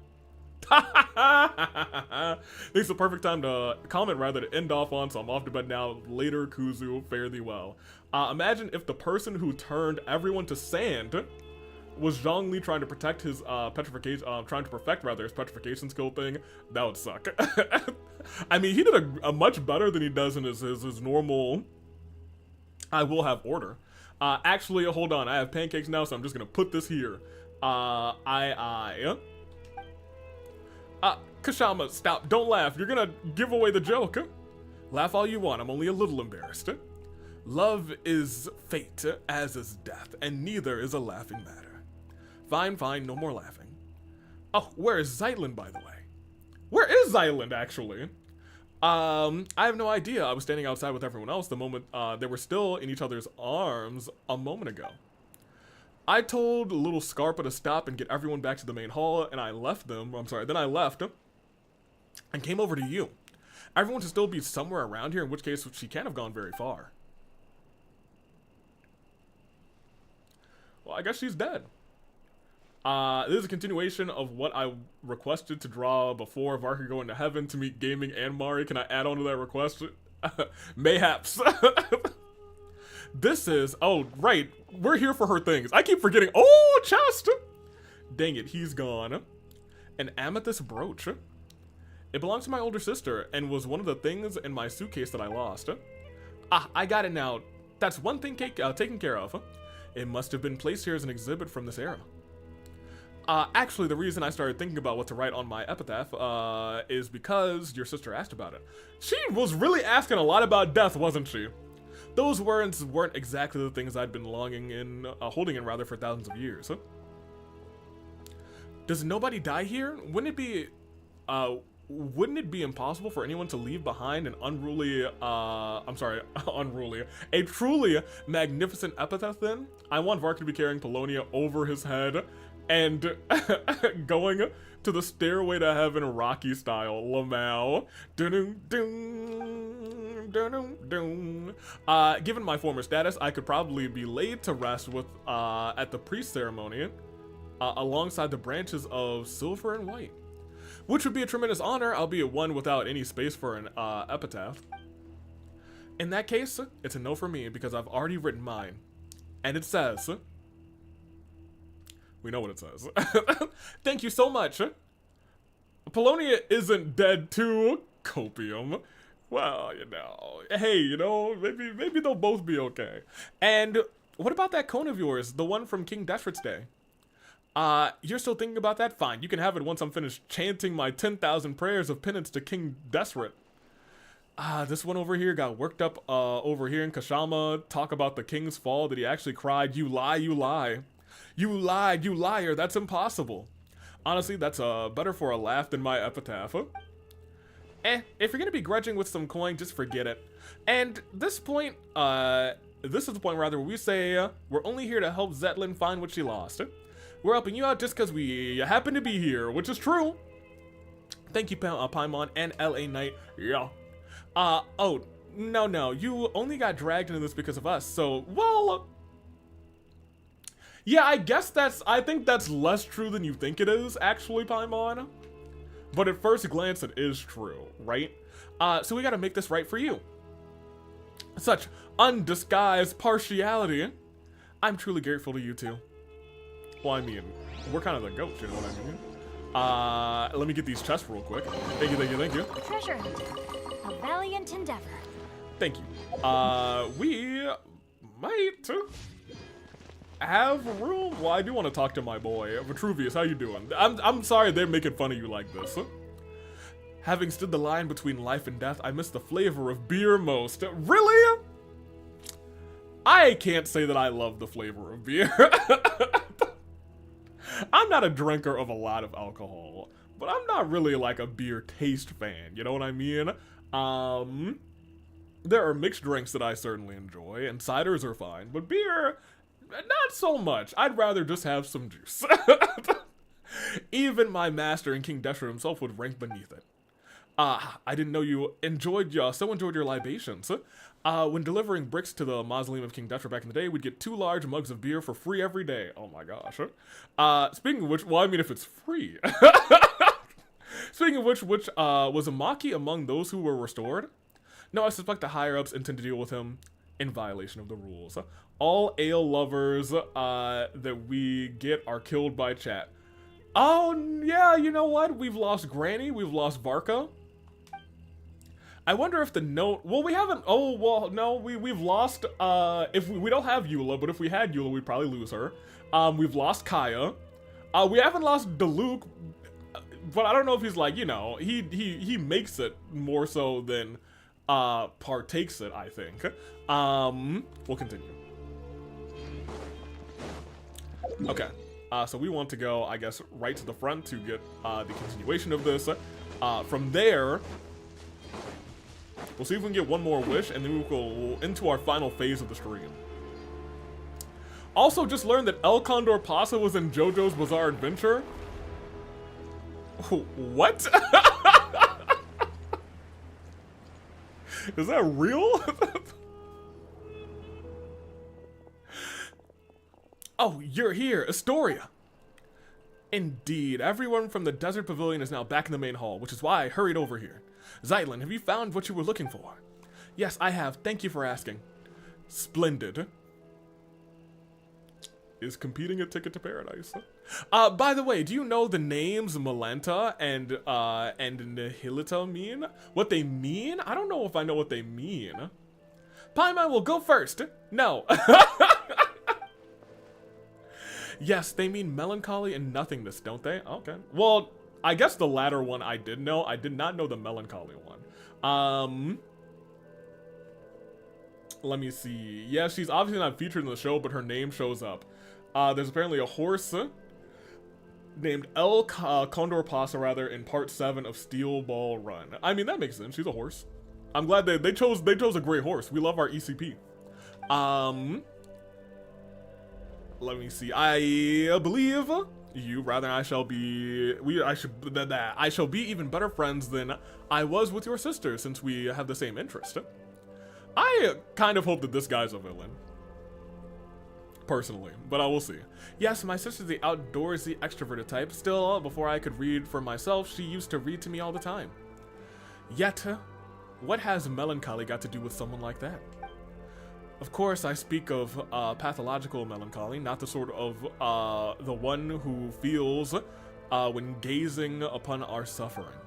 It's the perfect time to comment rather to end off on, so I'm off to bed now. Later, Kuzu, fare thee well. Imagine if the person who turned everyone to sand was Zhongli trying to protect his petrification, trying to perfect rather his petrification skill thing. That would suck. I mean, he did a much better than he does in his normal. I will have order. Actually, hold on. I have pancakes now, so I'm just gonna put this here. Kashama, stop. Don't laugh. You're gonna give away the joke. Laugh all you want. I'm only a little embarrassed. Love is fate, as is death, and neither is a laughing matter. Fine, fine. No more laughing. Oh, where is Zyland, by the way? Where is Zyland, actually? I have no idea. I was standing outside with everyone else the moment they were still in each other's arms a moment ago. I told little Scarpa to stop and get everyone back to the main hall, and I left them. I'm sorry, then I left and came over to you. Everyone should still be somewhere around here, in which case she can't have gone very far. Well, I guess she's dead. This is a continuation of what I requested to draw before Var could go into heaven to meet Gaming and Mari. Can I add on to that request? Mayhaps. This is, oh, right. We're here for her things. I keep forgetting. Oh, chest. Dang it, he's gone. An amethyst brooch. It belongs to my older sister and was one of the things in my suitcase that I lost. Ah, I got it now. That's one thing taken care of. It must have been placed here as an exhibit from this era. Actually, the reason I started thinking about what to write on my epitaph, is because your sister asked about it. She was really asking a lot about death, wasn't she? Those words weren't exactly the things I'd been holding in rather for thousands of years. Does nobody die here? Wouldn't it be impossible for anyone to leave behind an a truly magnificent epitaph then? I want Vark to be carrying Polonia over his head and going to the stairway to heaven Rocky style, Lamau. Given my former status, I could probably be laid to rest with at the priest ceremony alongside the branches of silver and white, which would be a tremendous honor, albeit one without any space for an epitaph. In that case, it's a no for me because I've already written mine, and it says. We know what it says. Thank you so much. Polonia isn't dead too. Copium. Well, you know. Hey, you know, maybe they'll both be okay. And what about that cone of yours? The one from King Deshret's day? You're still thinking about that? Fine, you can have it once I'm finished chanting my 10,000 prayers of penance to King Deshret. This one over here got worked up over here in Kashama. Talk about the king's fall that he actually cried, "You lie, you lie. You lied, you liar, that's impossible." Honestly, that's better for a laugh than my epitaph. if you're gonna be grudging with some coin, just forget it. And this point, this is the point rather where we say, we're only here to help Zetlin find what she lost. We're helping you out just because we happen to be here, which is true. Thank you, Paimon and LA Knight. Yeah. Oh, no, you only got dragged into this because of us, so, well, yeah, I think that's less true than you think it is, actually, Paimon. But at first glance, it is true, right? So we gotta make this right for you. Such undisguised partiality. I'm truly grateful to you two. Well, I mean, we're kind of the goats, you know what I mean? Let me get these chests real quick. Thank you. Treasure hunter. A valiant endeavor. Thank you. We might have room. Well, I do want to talk to my boy, Vitruvius. How you doing? I'm sorry they're making fun of you like this. Having stood the line between life and death, I miss the flavor of beer most. Really? I can't say that I love the flavor of beer. I'm not a drinker of a lot of alcohol, but I'm not really like a beer taste fan, you know what I mean? There are mixed drinks that I certainly enjoy, and ciders are fine, but beer, not so much. I'd rather just have some juice. Even my master and King Deshra himself would rank beneath it. I didn't know you enjoyed your libations. When delivering bricks to the mausoleum of King Deshra back in the day, we'd get 2 large mugs of beer for free every day. Oh my gosh. Speaking of which, well, I mean, if it's free. Speaking of which was Amaki among those who were restored? No, I suspect the higher-ups intend to deal with him in violation of the rules. All ale lovers that we get are killed by chat. Oh, yeah, you know what? We've lost Granny, we've lost Varka. I wonder if the note, well, we haven't, oh, well, no, we've lost, if we don't have Eula, but if we had Eula, we'd probably lose her. We've lost Kaya. We haven't lost Diluc, but I don't know if he's like, you know, he makes it more so than partakes it, I think. We'll continue. Okay. So we want to go, I guess, right to the front to get the continuation of this. From there, we'll see if we can get one more wish, and then we'll go into our final phase of the stream. Also, just learned that El Condor Pasa was in JoJo's Bizarre Adventure. What? Is that real? Oh, you're here, Astoria. Indeed, everyone from the Desert Pavilion is now back in the main hall, which is why I hurried over here. Zeitlin, have you found what you were looking for? Yes, I have. Thank you for asking. Splendid. Is competing a ticket to paradise. By the way, do you know the names Malenta and Nihilita mean? What they mean? I don't know if I know what they mean. Paimon will go first. No. Yes, they mean melancholy and nothingness, don't they? Okay. Well, I guess the latter one I did know. I did not know the melancholy one. Let me see. Yeah, she's obviously not featured in the show, but her name shows up. There's apparently a horse named El Condor Pasa, rather, in part 7 of Steel Ball Run. I mean, that makes sense. She's a horse. I'm glad they chose a great horse. We love our ECP. Let me see. I believe you, rather, I shall be even better friends than I was with your sister, since we have the same interest. I kind of hope that this guy's a villain, personally, but I will see. Yes, my sister's the outdoorsy, extroverted type. Still, before I could read for myself, she used to read to me all the time. Yet, what has melancholy got to do with someone like that? Of course, I speak of pathological melancholy, not the sort of the one who feels when gazing upon our suffering.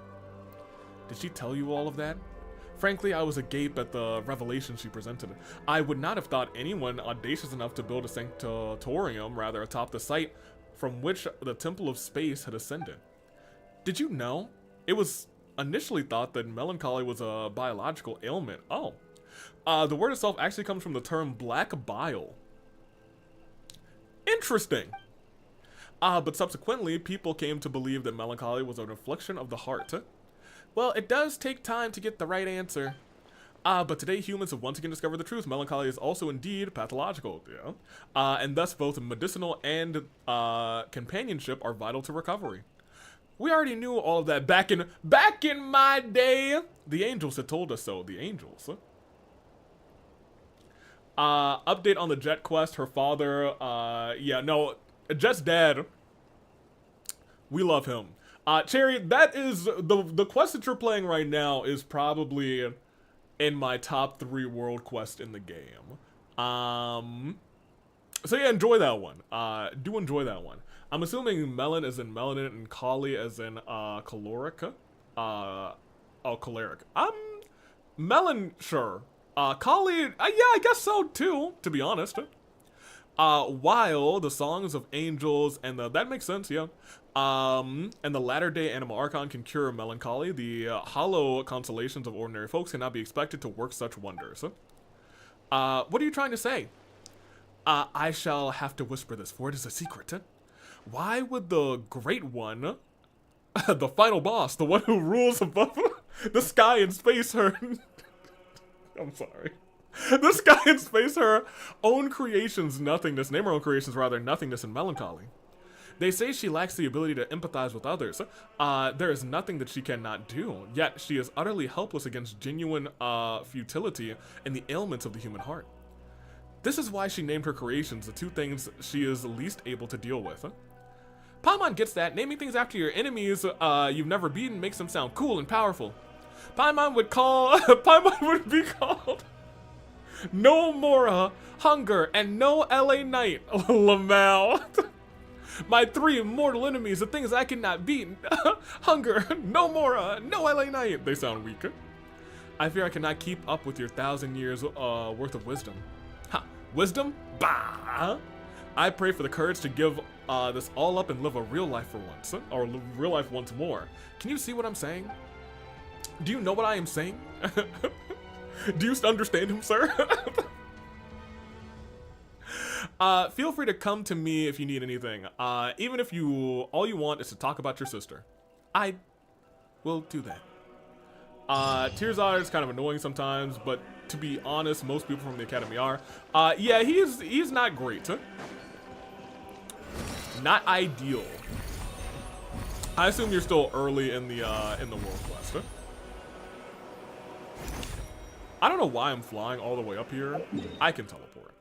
Did she tell you all of that? Frankly, I was agape at the revelation she presented. I would not have thought anyone audacious enough to build a sanctorium, rather, atop the site from which the Temple of Space had ascended. Did you know? It was initially thought that melancholy was a biological ailment. Oh. The word itself actually comes from the term black bile. Interesting. But subsequently, people came to believe that melancholy was an affliction of the heart. Well, it does take time to get the right answer. But today humans have once again discovered the truth. Melancholy is also indeed pathological, yeah. And thus both medicinal and companionship are vital to recovery. We already knew all of that back in my day. The angels had told us so. The angels. Update on the Jet quest. Her father, yeah, no, Jet's dad. We love him. Cherry, that is the quest that you're playing right now is probably in my top 3 world quest in the game. So yeah, enjoy that one. Do enjoy that one. I'm assuming melon is in melanin and Kali as in caloric. Oh, choleric. Melon, sure. Kali, yeah, I guess so too, to be honest. While the songs of angels and that makes sense, yeah. And the latter-day animal archon can cure melancholy. The hollow consolations of ordinary folks cannot be expected to work such wonders. What are you trying to say? I shall have to whisper this, for it is a secret. Why would the Great One, the final boss, the one who rules above the sky and space, her... I'm sorry. The sky and space, her own creations, nothingness, name her own creations, rather, nothingness and melancholy. They say she lacks the ability to empathize with others. There is nothing that she cannot do, yet she is utterly helpless against genuine futility and the ailments of the human heart. This is why she named her creations the 2 things she is least able to deal with. Paimon gets that. Naming things after your enemies you've never beaten makes them sound cool and powerful. Paimon would be called No Mora, Hunger, and No LA Knight, Lamau. My 3 mortal enemies, the things I cannot beat. Hunger, No Mora, No LA Knight. They sound weaker. I fear I cannot keep up with your 1,000 years worth of wisdom. Ha! Wisdom? Bah! I pray for the courage to give this all up and live a real life for once. Or live real life once more. Can you see what I'm saying? Do you know what I am saying? Do you understand him, sir? Feel free to come to me if you need anything. Even if all you want is to talk about your sister. I will do that. Tearzar is kind of annoying sometimes, but to be honest, most people from the academy are. Yeah, he's not great. Not ideal. I assume you're still early in the world quest. I don't know why I'm flying all the way up here. I can teleport.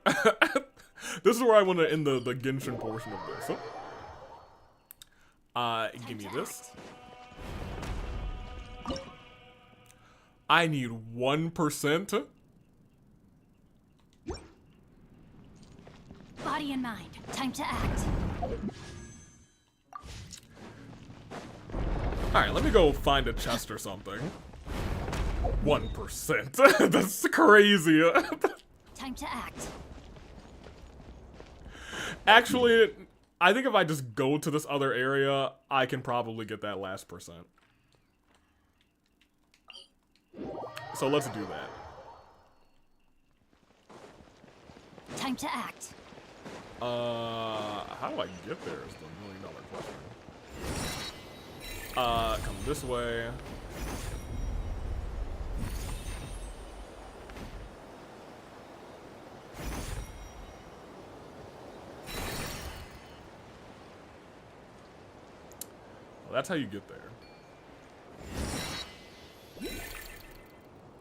This is where I want to end the Genshin portion of this. Give me this. I need 1%. Body and mind. Time to act. Alright, let me go find a chest or something. 1%. That's crazy. Time to act. Actually, I think if I just go to this other area, I can probably get that last percent. So let's do that. Time to act. How do I get there is the $1 million question. Come this way. Well, that's how you get there.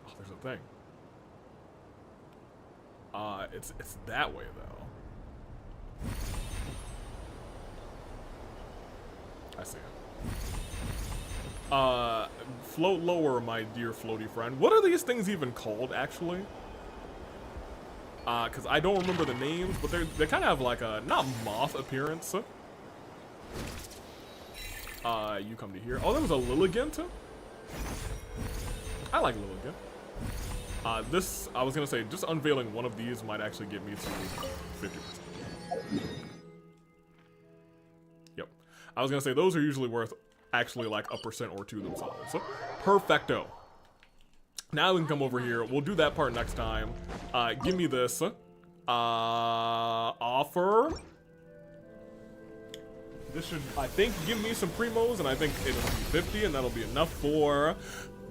Oh, there's a thing. It's that way though. I see it. Float lower, my dear floaty friend. What are these things even called, actually? Because I don't remember the names, but they kind of have like a, not moth appearance. You come to here. Oh, that was a Lilligant? I like Lilligant. This, I was gonna say, just unveiling one of these might actually get me to 50%. Yep. I was gonna say, those are usually worth actually like 1% or 2 themselves. Perfecto. Now we can come over here. We'll do that part next time. Give me this. Offer. This should, I think, give me some primos, and I think it'll be 50, and that'll be enough for...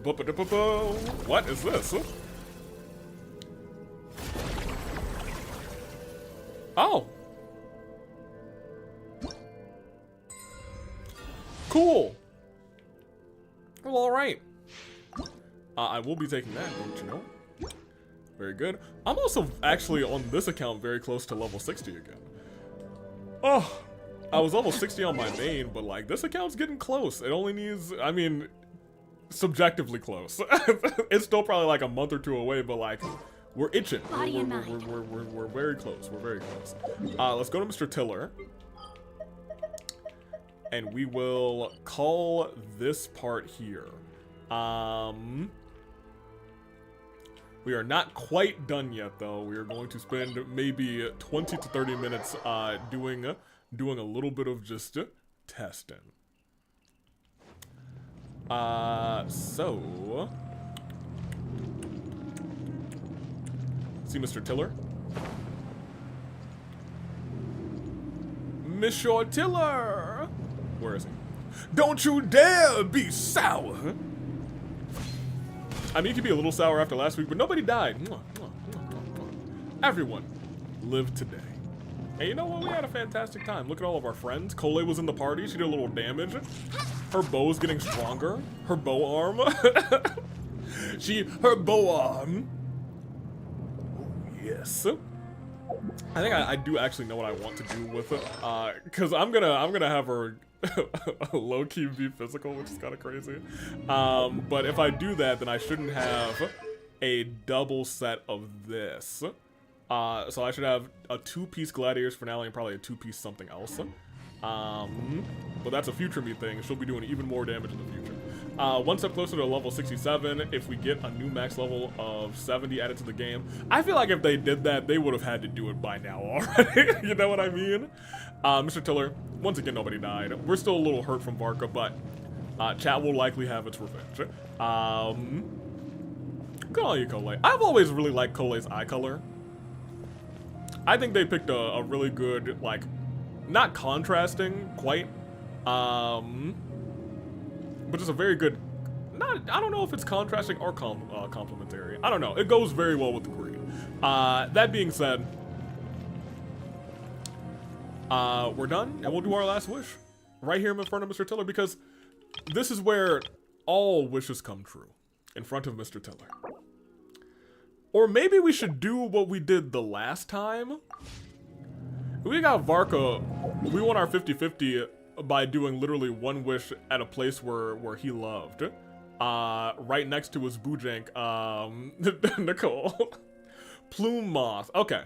What is this? Oh. Cool. Well, alright. I will be taking that, don't you know? Very good. I'm also actually on this account very close to level 60 again. Oh, I was level 60 on my main, but like this account's getting close. It only needs, I mean, subjectively close. It's still probably like a month or two away, but like we're itching. We're very close. We're very close. Let's go to Mr. Tiller. And we will call this part here. We are not quite done yet, though. We are going to spend maybe 20 to 30 minutes doing a little bit of just testing. So... See Mr. Tiller? Monsieur Tiller! Where is he? Don't you dare be sour! I mean, you could be a little sour after last week, but nobody died. Everyone lived today. And you know what? We had a fantastic time. Look at all of our friends. Cole was in the party. She did a little damage. Her bow's getting stronger. Her bow arm. Her bow arm. Yes. I think I do actually know what I want to do with it. Cause I'm gonna have her low-key be physical, which is kind of crazy. But if I do that, then I shouldn't have a double set of this. So I should have a 2-piece Gladiators finale and probably a 2-piece something else. But that's a future me thing. She'll be doing even more damage in the future. One step closer to level 67 if we get a new max level of 70 added to the game. I feel like if they did that, they would have had to do it by now already. You know what I mean? Mr. Tiller, once again, nobody died. We're still a little hurt from Varka, but chat will likely have its revenge. Good on you, Cole. I've always really liked Cole's eye color. I think they picked a really good, like, not contrasting quite, but just a very good, I don't know if it's contrasting or complementary. I don't know. It goes very well with the green. That being said, we're done, and we'll do our last wish right here in front of Mr. Tiller, because this is where all wishes come true, in front of Mr. Tiller. Or maybe we should do what we did the last time. We got Varka, we won our 50-50 by doing literally one wish at a place where he loved. Right next to his Boojank, Nicole. Plume Moth, okay.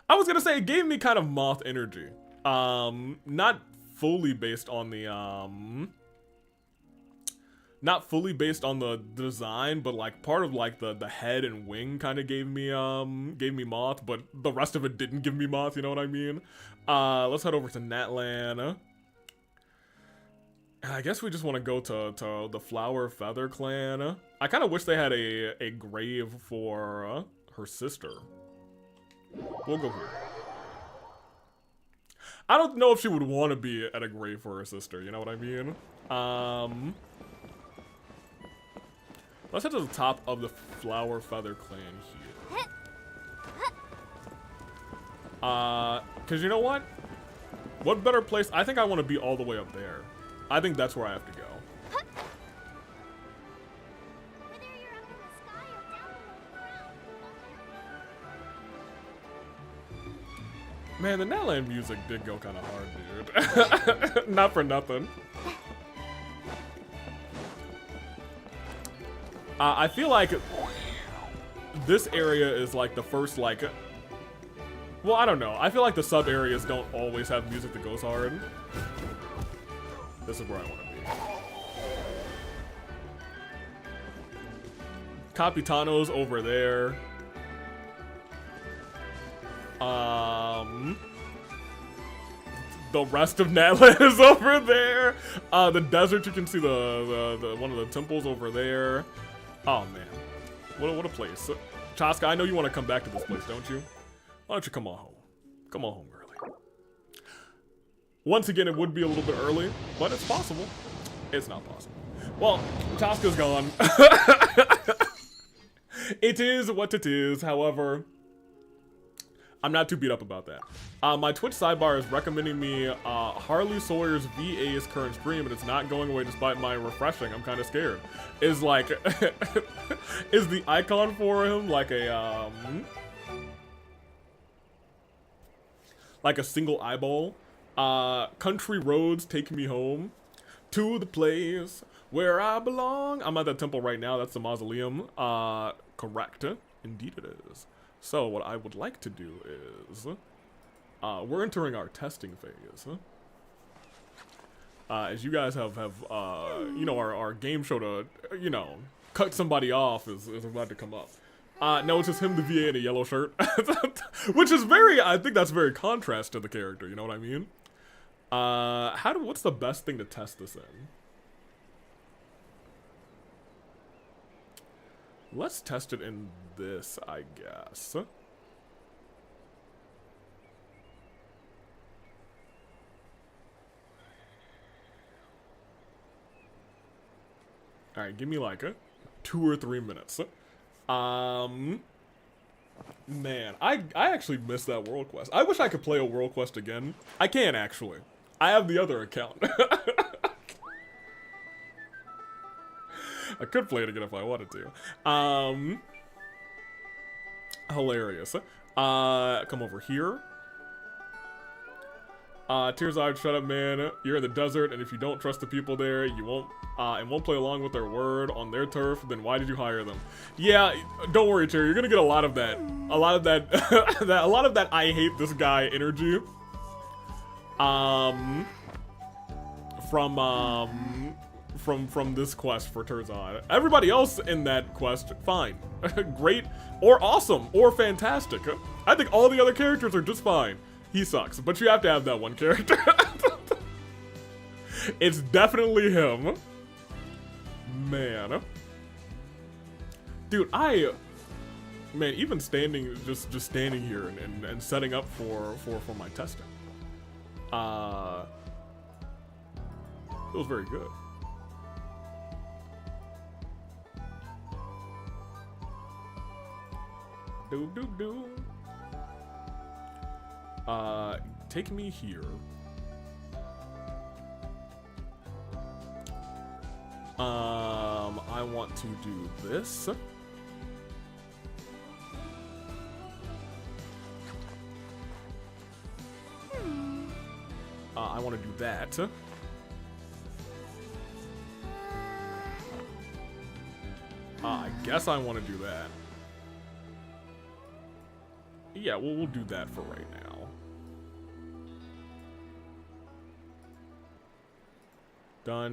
I was gonna say it gave me kind of moth energy. Not fully based on the, not fully based on the design, but like part of like the head and wing kind of gave me moth, but the rest of it didn't give me moth, you know what I mean? Let's head over to Natlan. I guess we just want to go to the Flower Feather Clan. I kind of wish they had a grave for her sister. We'll go here. I don't know if she would want to be at a grave for her sister, you know what I mean? Let's head to the top of the Flower Feather Clan here. Cause you know what? What better place? I think I want to be all the way up there. I think that's where I have to go. Man, the Natlan music did go kind of hard, dude. Not for nothing. I feel like this area is like the first, like, well, I don't know. I feel like the sub areas don't always have music that goes hard. This is where I want to be. Capitano's over there. The rest of Natlan is over there. The desert, you can see the one of the temples over there. Oh man, what a place. Chaska, I know you want to come back to this place, don't you? Why don't you come on home? Come on home, girlie. Once again, it would be a little bit early, but it's possible. It's not possible. Well, Tosca's gone. It is what it is, however, I'm not too beat up about that. My Twitch sidebar is recommending me Harley Sawyer's VA's current stream, and it's not going away despite my refreshing. I'm kind of scared. Is like, is the icon for him like a single eyeball? Country roads take me home to the place where I belong. I'm at that temple right now. That's the mausoleum. Correct. Indeed it is. So what I would like to do is, we're entering our testing phase. As you guys have you know, our game show to, you know, cut somebody off is about to come up. No, it's just him, the VA, in a yellow shirt. Which is very, I think that's very contrast to the character, you know what I mean? What's the best thing to test this in? Let's test it in this, I guess. Alright, give me like 2 or 3 minutes. Man, I actually missed that world quest. I wish I could play a world quest again. I can, actually. I have the other account. I could play it again if I wanted to. Hilarious. Come over here. Tears Eye, shut up, man. You're in the desert, and if you don't trust the people there, you won't play along with their word on their turf, then why did you hire them? Yeah, don't worry, Cherry. You're gonna get a lot of that. A lot of that. A lot of that I hate this guy energy. From this quest for Terzan. Everybody else in that quest, fine. Great, or awesome, or fantastic. I think all the other characters are just fine. He sucks, but you have to have that one character. It's definitely him. Man. Dude, man, even standing, just standing here and setting up for my testing. It was very good. Take me here. I want to do this. I want to do that. I guess I want to do that. Yeah, we'll do that for right now.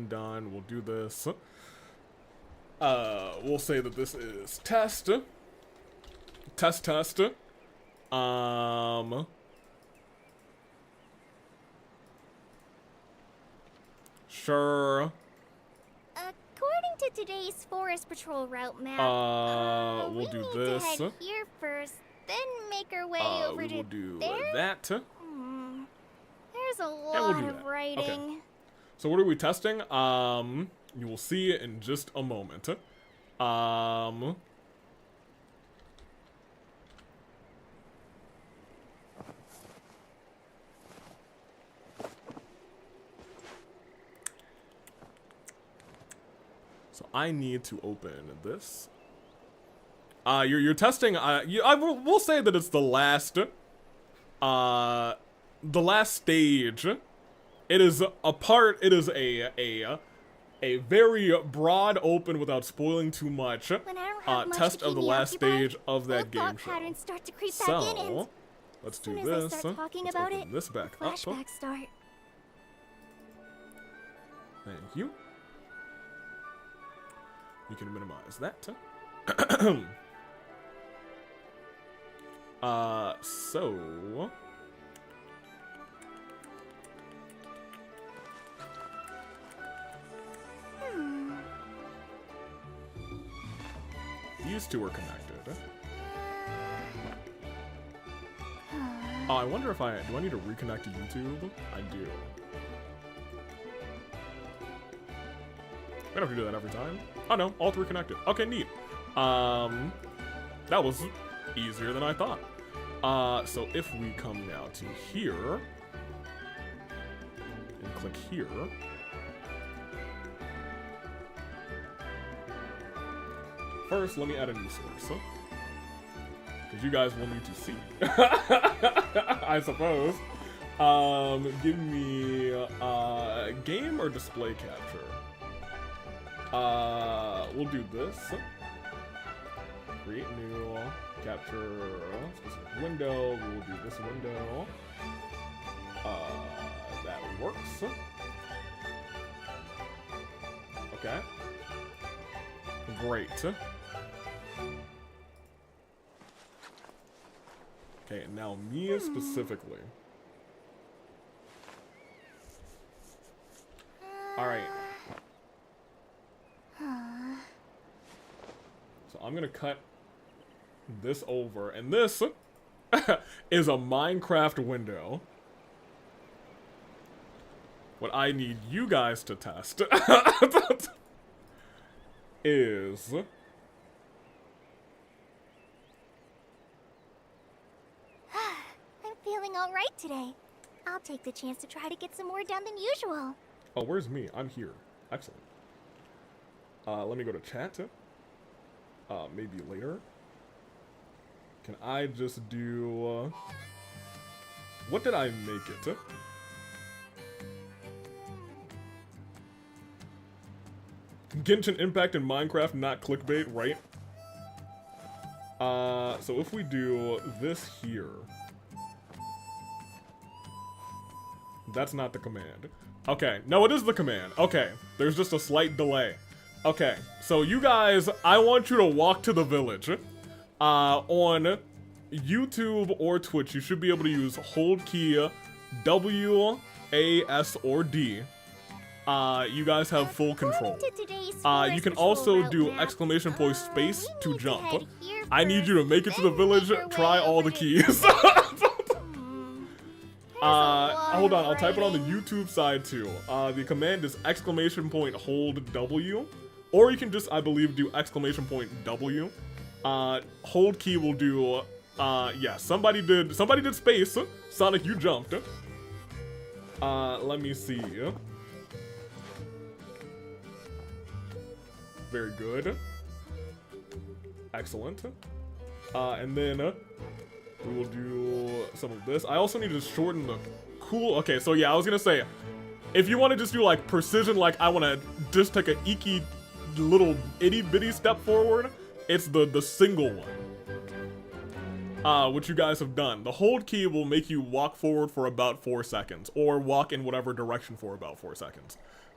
Done. We'll do this. We'll say that this is test. Test. Sure. According to today's Forest Patrol route map, we'll do we need this. to head here first, then make our way over we to will do there. that. There's a we'll lot do of that. writing. Okay. So what are we testing? You will see it in just a moment. So I need to open this. You're testing. We'll say that it's the last stage. It is a part. It is a very broad open, without spoiling too much, When I don't have much test to of keep the me last occupied, stage of that old game thought show. patterns start to creep back in, and So let's do as soon as I this. start talking Let's about open it, this back up. flashbacks start. Thank you. We can minimize that. So these two are connected. Oh, I wonder if do I need to reconnect to YouTube? I do. I don't have to do that every time. Oh no, all three connected. Okay, neat. That was easier than I thought. So if we come now to here, and click here, first let me add a new source, because you guys will need to see. I suppose. Give me game or display capture. We'll do this. Create new, capture specific window. We'll do this window. That works. Okay. Great. Okay, and now Mia specifically. Alright. So I'm gonna cut this over, and this is a Minecraft window. What I need you guys to test is I'm feeling alright today. I'll take the chance to try to get some more done than usual. oh, where's me? I'm here. Excellent. Let me go to chat. Maybe later. Can I just do what did I make it? Genshin Impact in Minecraft, not clickbait, right? So if we do this here, that's not the command. Okay, no, it is the command. Okay, there's just a slight delay. Okay, so you guys, I want you to walk to the village. On YouTube or Twitch, you should be able to use hold key W, A, S, or D. You guys have full control. You can also do exclamation point space to jump. I need you to make it to the village, try all the keys. Hold on, I'll type it on the YouTube side too. The command is exclamation point hold W. Or you can just, I believe, do exclamation point W. Hold key will do, yeah, somebody did space. Sonic, you jumped. Let me see. Very good. Excellent. And then we will do some of this. I also need to shorten the cool. Okay, so yeah, I was gonna say, if you want to just do like precision, like I want to just take a eeky little itty bitty step forward, it's the single one. Which you guys have done. The hold key will make you walk forward for about 4 seconds, or walk in whatever direction for about 4 seconds.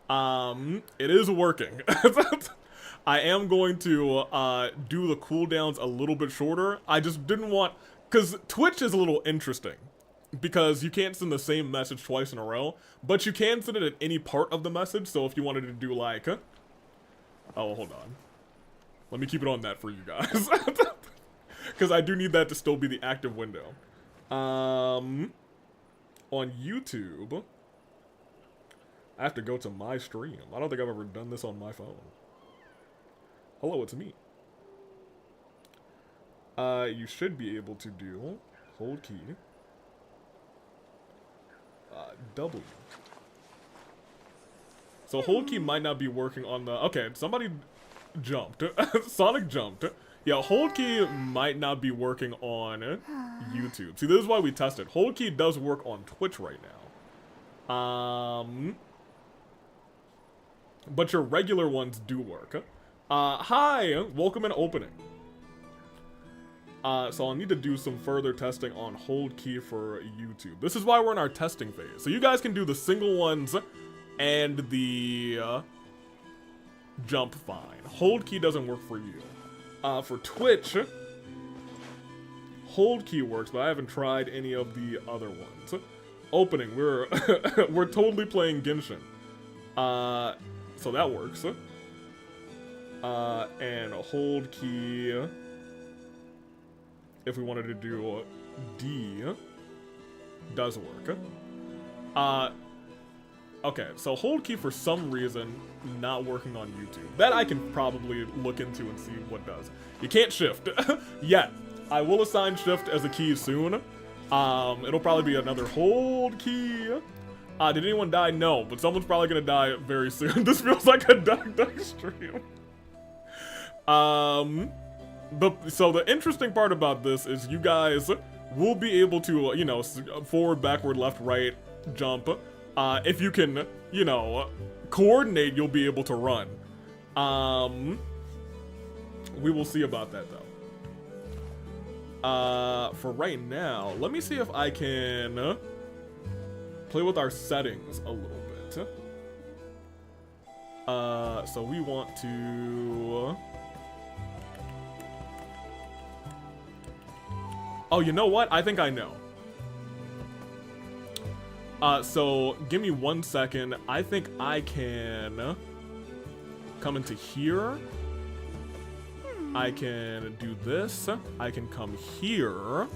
It is working. I am going to do the cooldowns a little bit shorter. I just didn't want, because Twitch is a little interesting, because you can't send the same message twice in a row, but you can send it at any part of the message. So if you wanted to do like, oh, hold on, let me keep it on that for you guys, because I do need that to still be the active window. On YouTube, I have to go to my stream. I don't think I've ever done this on my phone. Hello, it's me. You should be able to do hold key W. So hold key might not be working on the, okay, somebody jumped. Sonic jumped. Yeah, hold key might not be working on YouTube. See, this is why we tested. Hold key does work on Twitch right now. But your regular ones do work. Hi, welcome and opening. So I'll need to do some further testing on hold key for YouTube. This is why we're in our testing phase. So you guys can do the single ones and the jump fine. Hold key doesn't work for you. For Twitch, hold key works, but I haven't tried any of the other ones. Opening, we're we're totally playing Genshin. So that works. And hold key, if we wanted to do D, does work. Okay, so hold key for some reason not working on YouTube. That I can probably look into and see what does. You can't shift yet. I will assign shift as a key soon. It'll probably be another hold key. Did anyone die? No, but someone's probably gonna die very soon. This feels like a duck stream. So the interesting part about this is you guys will be able to, you know, forward, backward, left, right, jump. If you can, you know, coordinate, you'll be able to run. We will see about that, though. For right now, let me see if I can play with our settings a little bit. So we want to... Oh, you know what? I think I know. So give me 1 second. I think I can come into here. I can do this. I can come here.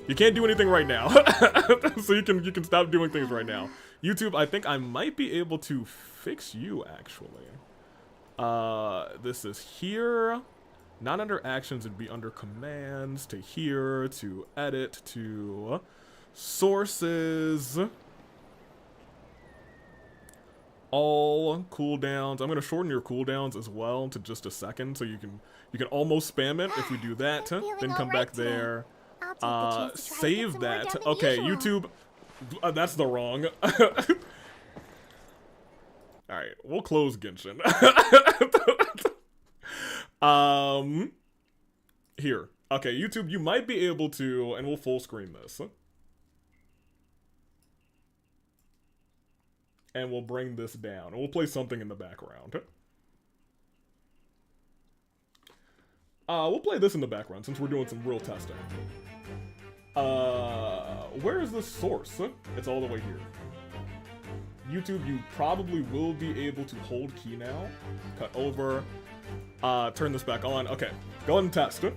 You can't do anything right now. So you can stop doing things right now. YouTube, I think I might be able to fix you actually. This is here. Not under actions, it'd be under commands, to here, to edit, to sources. All cooldowns. I'm gonna shorten your cooldowns as well to just a second, so you can almost spam it if we do that. Then come back there. Save that. Okay, YouTube. That's the wrong. Alright, we'll close Genshin. Here. Okay, YouTube, you might be able to, and we'll full screen this. And we'll bring this down. And we'll play something in the background. We'll play this in the background since we're doing some real testing. Where is the source? It's all the way here. YouTube, you probably will be able to hold key now. Cut over. Turn this back on. Okay, go ahead and test it.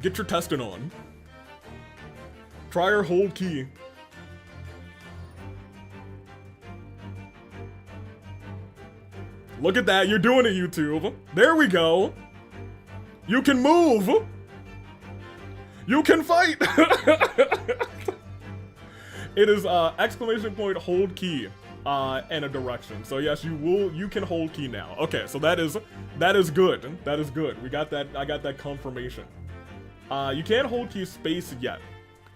Get your testing on. Try or hold key. Look at that, you're doing it, YouTube. There we go. You can move. You can fight. It is exclamation point hold key and a direction. So yes, you can hold key now. Okay, so that is good. That is good. We got that. I got that confirmation. You can't hold key space yet.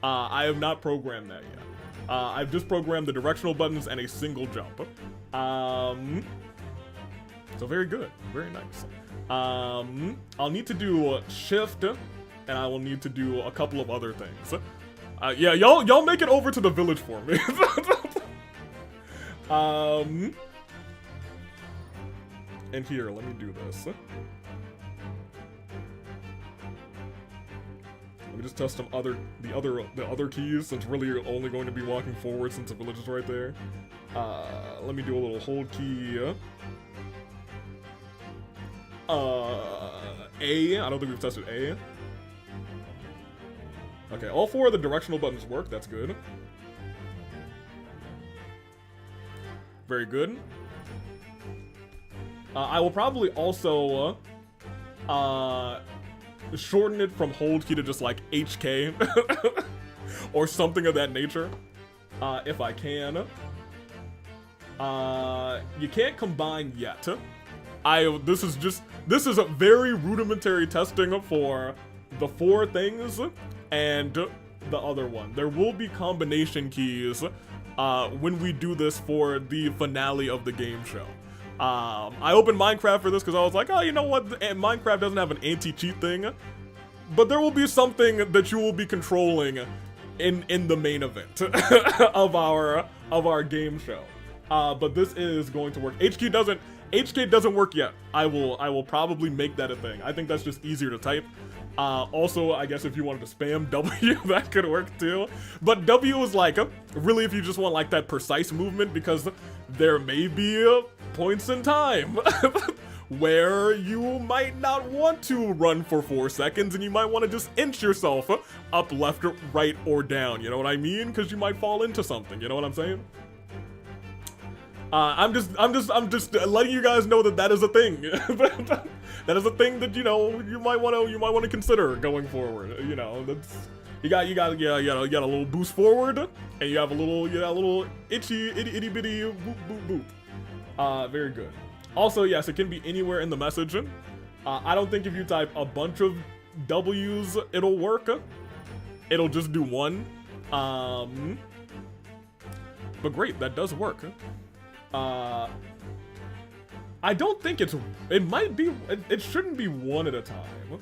I have not programmed that yet. I've just programmed the directional buttons and a single jump. So very good, very nice. I'll need to do shift, and I will need to do a couple of other things. Yeah, y'all make it over to the village for me. And here, let me do this. Let me just test some the other keys, since really you're only going to be walking forward since the village is right there. Let me do a little hold key. A. I don't think we've tested A. Okay, all four of the directional buttons work. That's good. Very good. I will probably also shorten it from hold key to just like HK or something of that nature, if I can. You can't combine yet. This is a very rudimentary testing for the four things and the other one. There will be combination keys when we do this for the finale of the game show. I opened Minecraft for this because I was like, oh, you know what? Minecraft doesn't have an anti-cheat thing, but there will be something that you will be controlling in the main event of our game show. But this is going to work. HK doesn't work yet. I will probably make that a thing. I think that's just easier to type. Also, I guess if you wanted to spam W, that could work too. But W is like, really if you just want like that precise movement, because there may be points in time where you might not want to run for 4 seconds and you might want to just inch yourself up, left, right, or down. You know what I mean? Because you might fall into something. You know what I'm saying? I'm just letting you guys know that is a thing. That is a thing that, you know, you might want to consider going forward. You know, that's you got a little boost forward, and you have a little itty bitty boop. Very good. Also, yes, it can be anywhere in the message. I don't think if you type a bunch of W's, it'll work. It'll just do one. But great, that does work. I don't think it shouldn't be one at a time.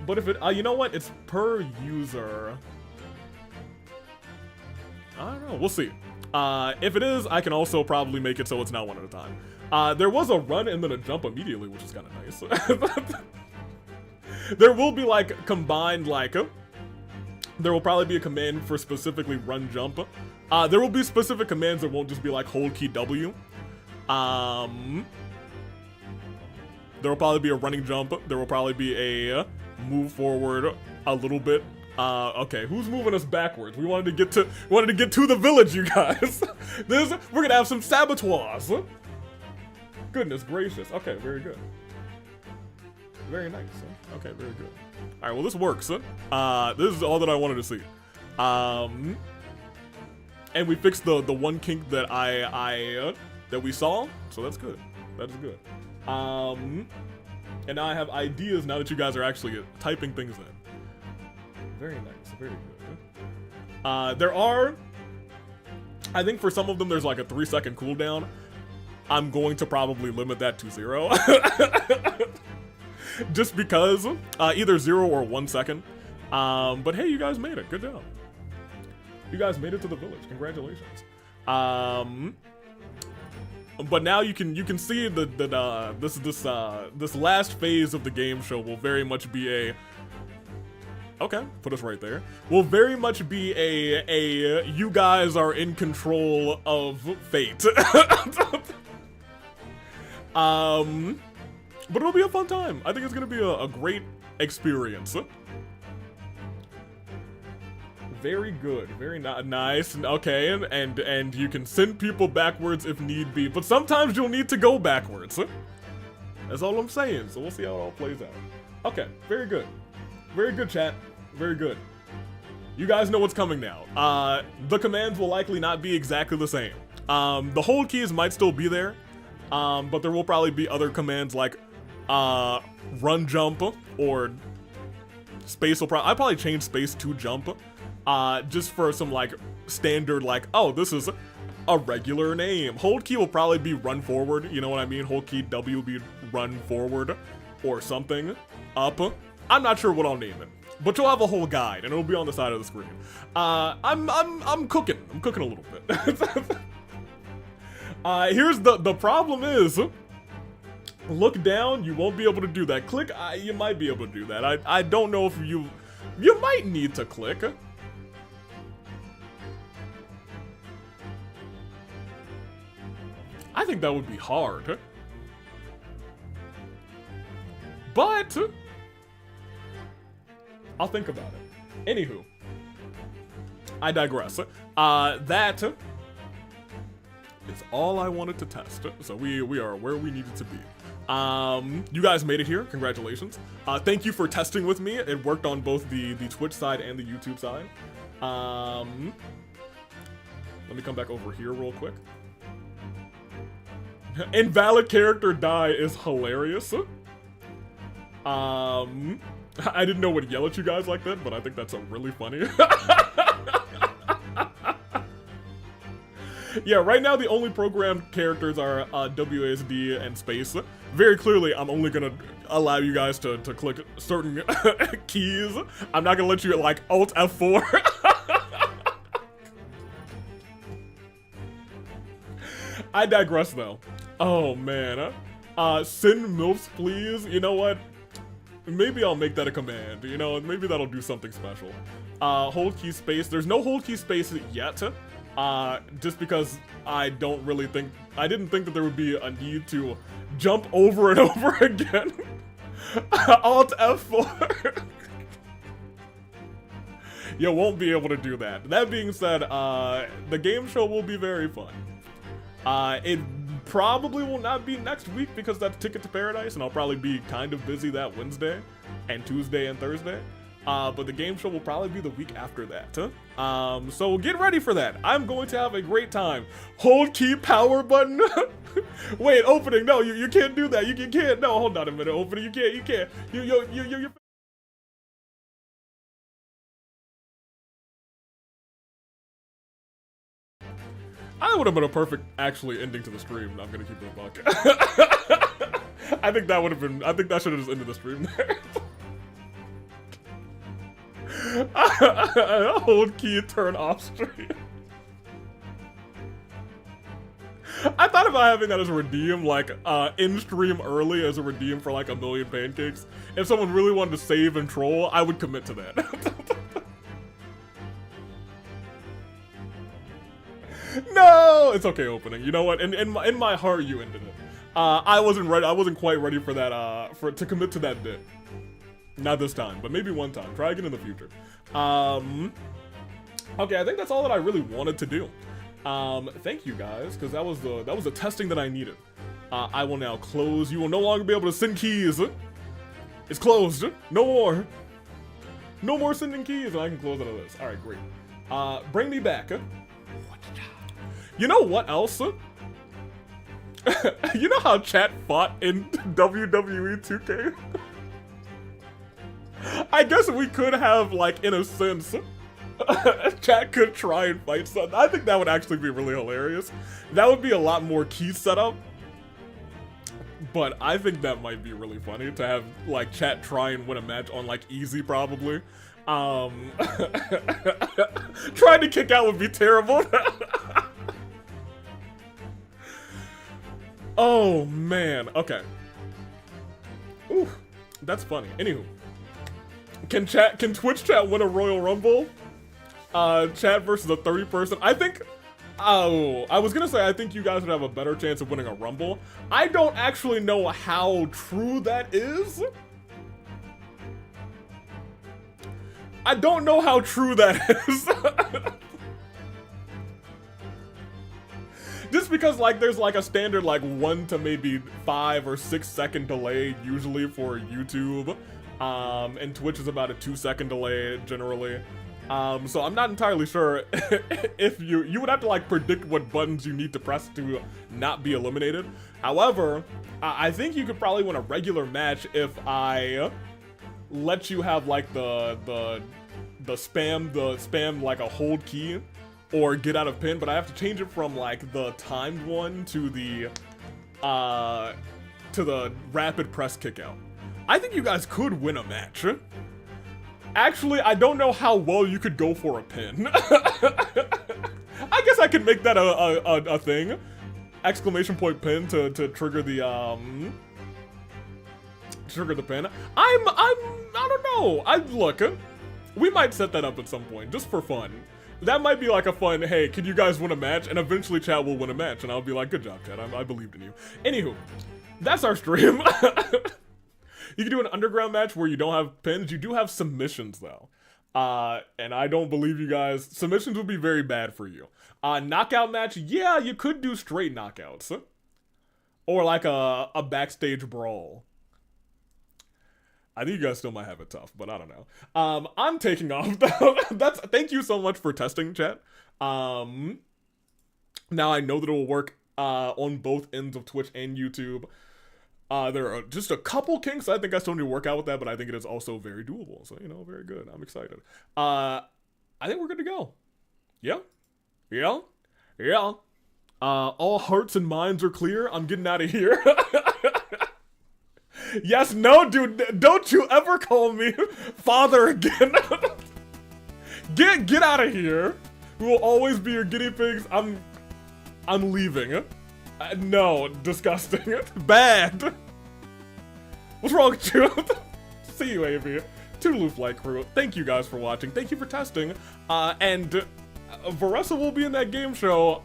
But if it, you know what? It's per user. I don't know. We'll see. If it is, I can also probably make it so it's not one at a time. There was a run and then a jump immediately, which is kind of nice. There will be like combined there will probably be a command for specifically run jump. There will be specific commands that won't just be like hold key W. There will probably be a running jump. There will probably be a move forward a little bit. Okay, who's moving us backwards? We wanted to get to the village, you guys. We're gonna have some saboteurs. Goodness gracious. Okay, very good. Very nice. Okay, very good. All right, well this works. This is all that I wanted to see. And we fixed the one kink that that we saw, so that's good. That is good. And now I have ideas now that you guys are actually typing things in. Very nice, very good. There are, I think for some of them there's like a 3-second cooldown. I'm going to probably limit that to 0. Just because, either 0 or 1 second. But hey, you guys made it, good job. You guys made it to the village, congratulations. But now you can see that this last phase of the game show will very much be a, okay, put us right there, will very much be a you guys are in control of fate. But it'll be a fun time. I think it's gonna be a great experience. Very good, very nice. Okay, and you can send people backwards if need be, but sometimes you'll need to go backwards. That's all I'm saying. So we'll see how it all plays out. Okay, very good, chat. Very good. You guys know what's coming now. The commands will likely not be exactly the same. The hold keys might still be there, but there will probably be other commands like run jump or space will I probably change space to jump. Just for some like standard oh, this is a regular name. Hold key will probably be run forward, you know what I mean? Hold key W will be run forward or something. Up. I'm not sure what I'll name it. But you'll have a whole guide and it'll be on the side of the screen. I'm cooking. I'm cooking a little bit. Here's the problem is, look down, you won't be able to do that. Click, you might be able to do that. I don't know if you might need to click. I think that would be hard. But I'll think about it. Anywho, I digress. That is all I wanted to test. So we are where we needed to be. You guys made it here. Congratulations. Thank you for testing with me. It worked on both the Twitch side and the YouTube side. Let me come back over here real quick. Invalid character die is hilarious. I didn't know would yell at you guys like that, but I think that's really funny. Yeah, right now the only programmed characters are WASD and space. Very clearly, I'm only gonna allow you guys to click certain keys. I'm not gonna let you like Alt F4. I digress though. Oh man. Send MILFs please. You know what? Maybe I'll make that a command. You know, maybe that'll do something special. Hold key space. There's no hold key space yet. just because I didn't think that there would be a need to jump over and over again. Alt F4. You won't be able to do that. That being said, the game show will be very fun. It probably will not be next week because that's Ticket to Paradise, and I'll probably be kind of busy that Wednesday and Tuesday and Thursday. But the game show will probably be the week after that. So get ready for that. I'm going to have a great time. Hold key power button. Wait, opening. No, you can't do that. You can't. No, hold on a minute. Opening. You can't. You. I would have been a perfect, actually, ending to the stream. I'm gonna keep it a buck. I think that should have just ended the stream there. Hold key, turn off stream. I thought about having that as a redeem, like, in stream early as a redeem for like 1,000,000 pancakes. If someone really wanted to save and troll, I would commit to that. No, it's okay, opening. You know what? In my heart, you ended it. I wasn't ready. I wasn't quite ready for that. To commit to that bit. Not this time, but maybe one time. Try again in the future. Okay, I think that's all that I really wanted to do. Thank you guys, because that was the testing that I needed. I will now close. You will no longer be able to send keys. It's closed. No more. No more sending keys, and I can close out of this. All right, great. Bring me back. You know what else? You know how chat fought in WWE 2K? I guess we could have, like, in a sense, chat could try and fight something. I think that would actually be really hilarious. That would be a lot more key setup. But I think that might be really funny to have, like, chat try and win a match on, like, easy, probably. Trying to kick out would be terrible. Oh, man. Okay. Ooh, that's funny. Anywho. Can Twitch chat win a Royal Rumble? Chat versus a 30-person. I think... Oh, I was gonna say I think you guys would have a better chance of winning a Rumble. I don't actually know how true that is. I don't know how true that is. Just because, like, there's, like, a standard, like, 1 to maybe 5 or 6 second delay usually for YouTube. And Twitch is about a 2-second delay, generally. So I'm not entirely sure if you would have to, like, predict what buttons you need to press to not be eliminated. However, I think you could probably win a regular match if I let you have, like, the spam, like, a hold key. Or get out of pin, but I have to change it from, like, the timed one to the rapid press kick out. I think you guys could win a match. Actually, I don't know how well you could go for a pin. I guess I could make that a thing. Exclamation point pin to trigger the pin. I don't know. Look, we might set that up at some point, just for fun. That might be like a fun, hey, can you guys win a match? And eventually chat will win a match, and I'll be like, good job, chat, I believed in you. Anywho, that's our stream. You can do an underground match where you don't have pins. You do have submissions, though. And I don't believe you guys. Submissions would be very bad for you. Knockout match, yeah, you could do straight knockouts. Or like a backstage brawl. I think you guys still might have it tough, but I don't know. I'm taking off, though. Thank you so much for testing, chat. Now I know that it will work on both ends of Twitch and YouTube. There are just a couple kinks I think I still need to work out with that, but I think it is also very doable. So, you know, very good. I'm excited. I think we're good to go. Yeah? Yeah? Yeah? All hearts and minds are clear. I'm getting out of here. Yes, no, dude, don't you ever call me father again. Get out of here. We will always be your guinea pigs. I'm leaving. No, disgusting. Bad. What's wrong with you? See you, Avy. Toodaloo Flight Crew. Thank you guys for watching. Thank you for testing. And Varessa will be in that game show.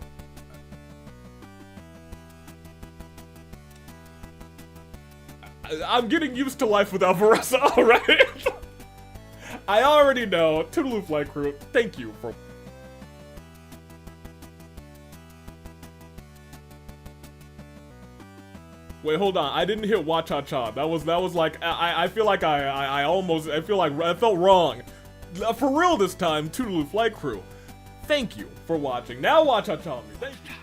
I'm getting used to life without Varessa already. I already know. Toodaloo Flight Crew, thank you for... Wait, hold on. I didn't hit Wa-Cha-Cha. That was like, I feel like I felt wrong. For real this time, Toodaloo Flight Crew. Thank you for watching. Now Wa-Cha-Cha me. Thank you.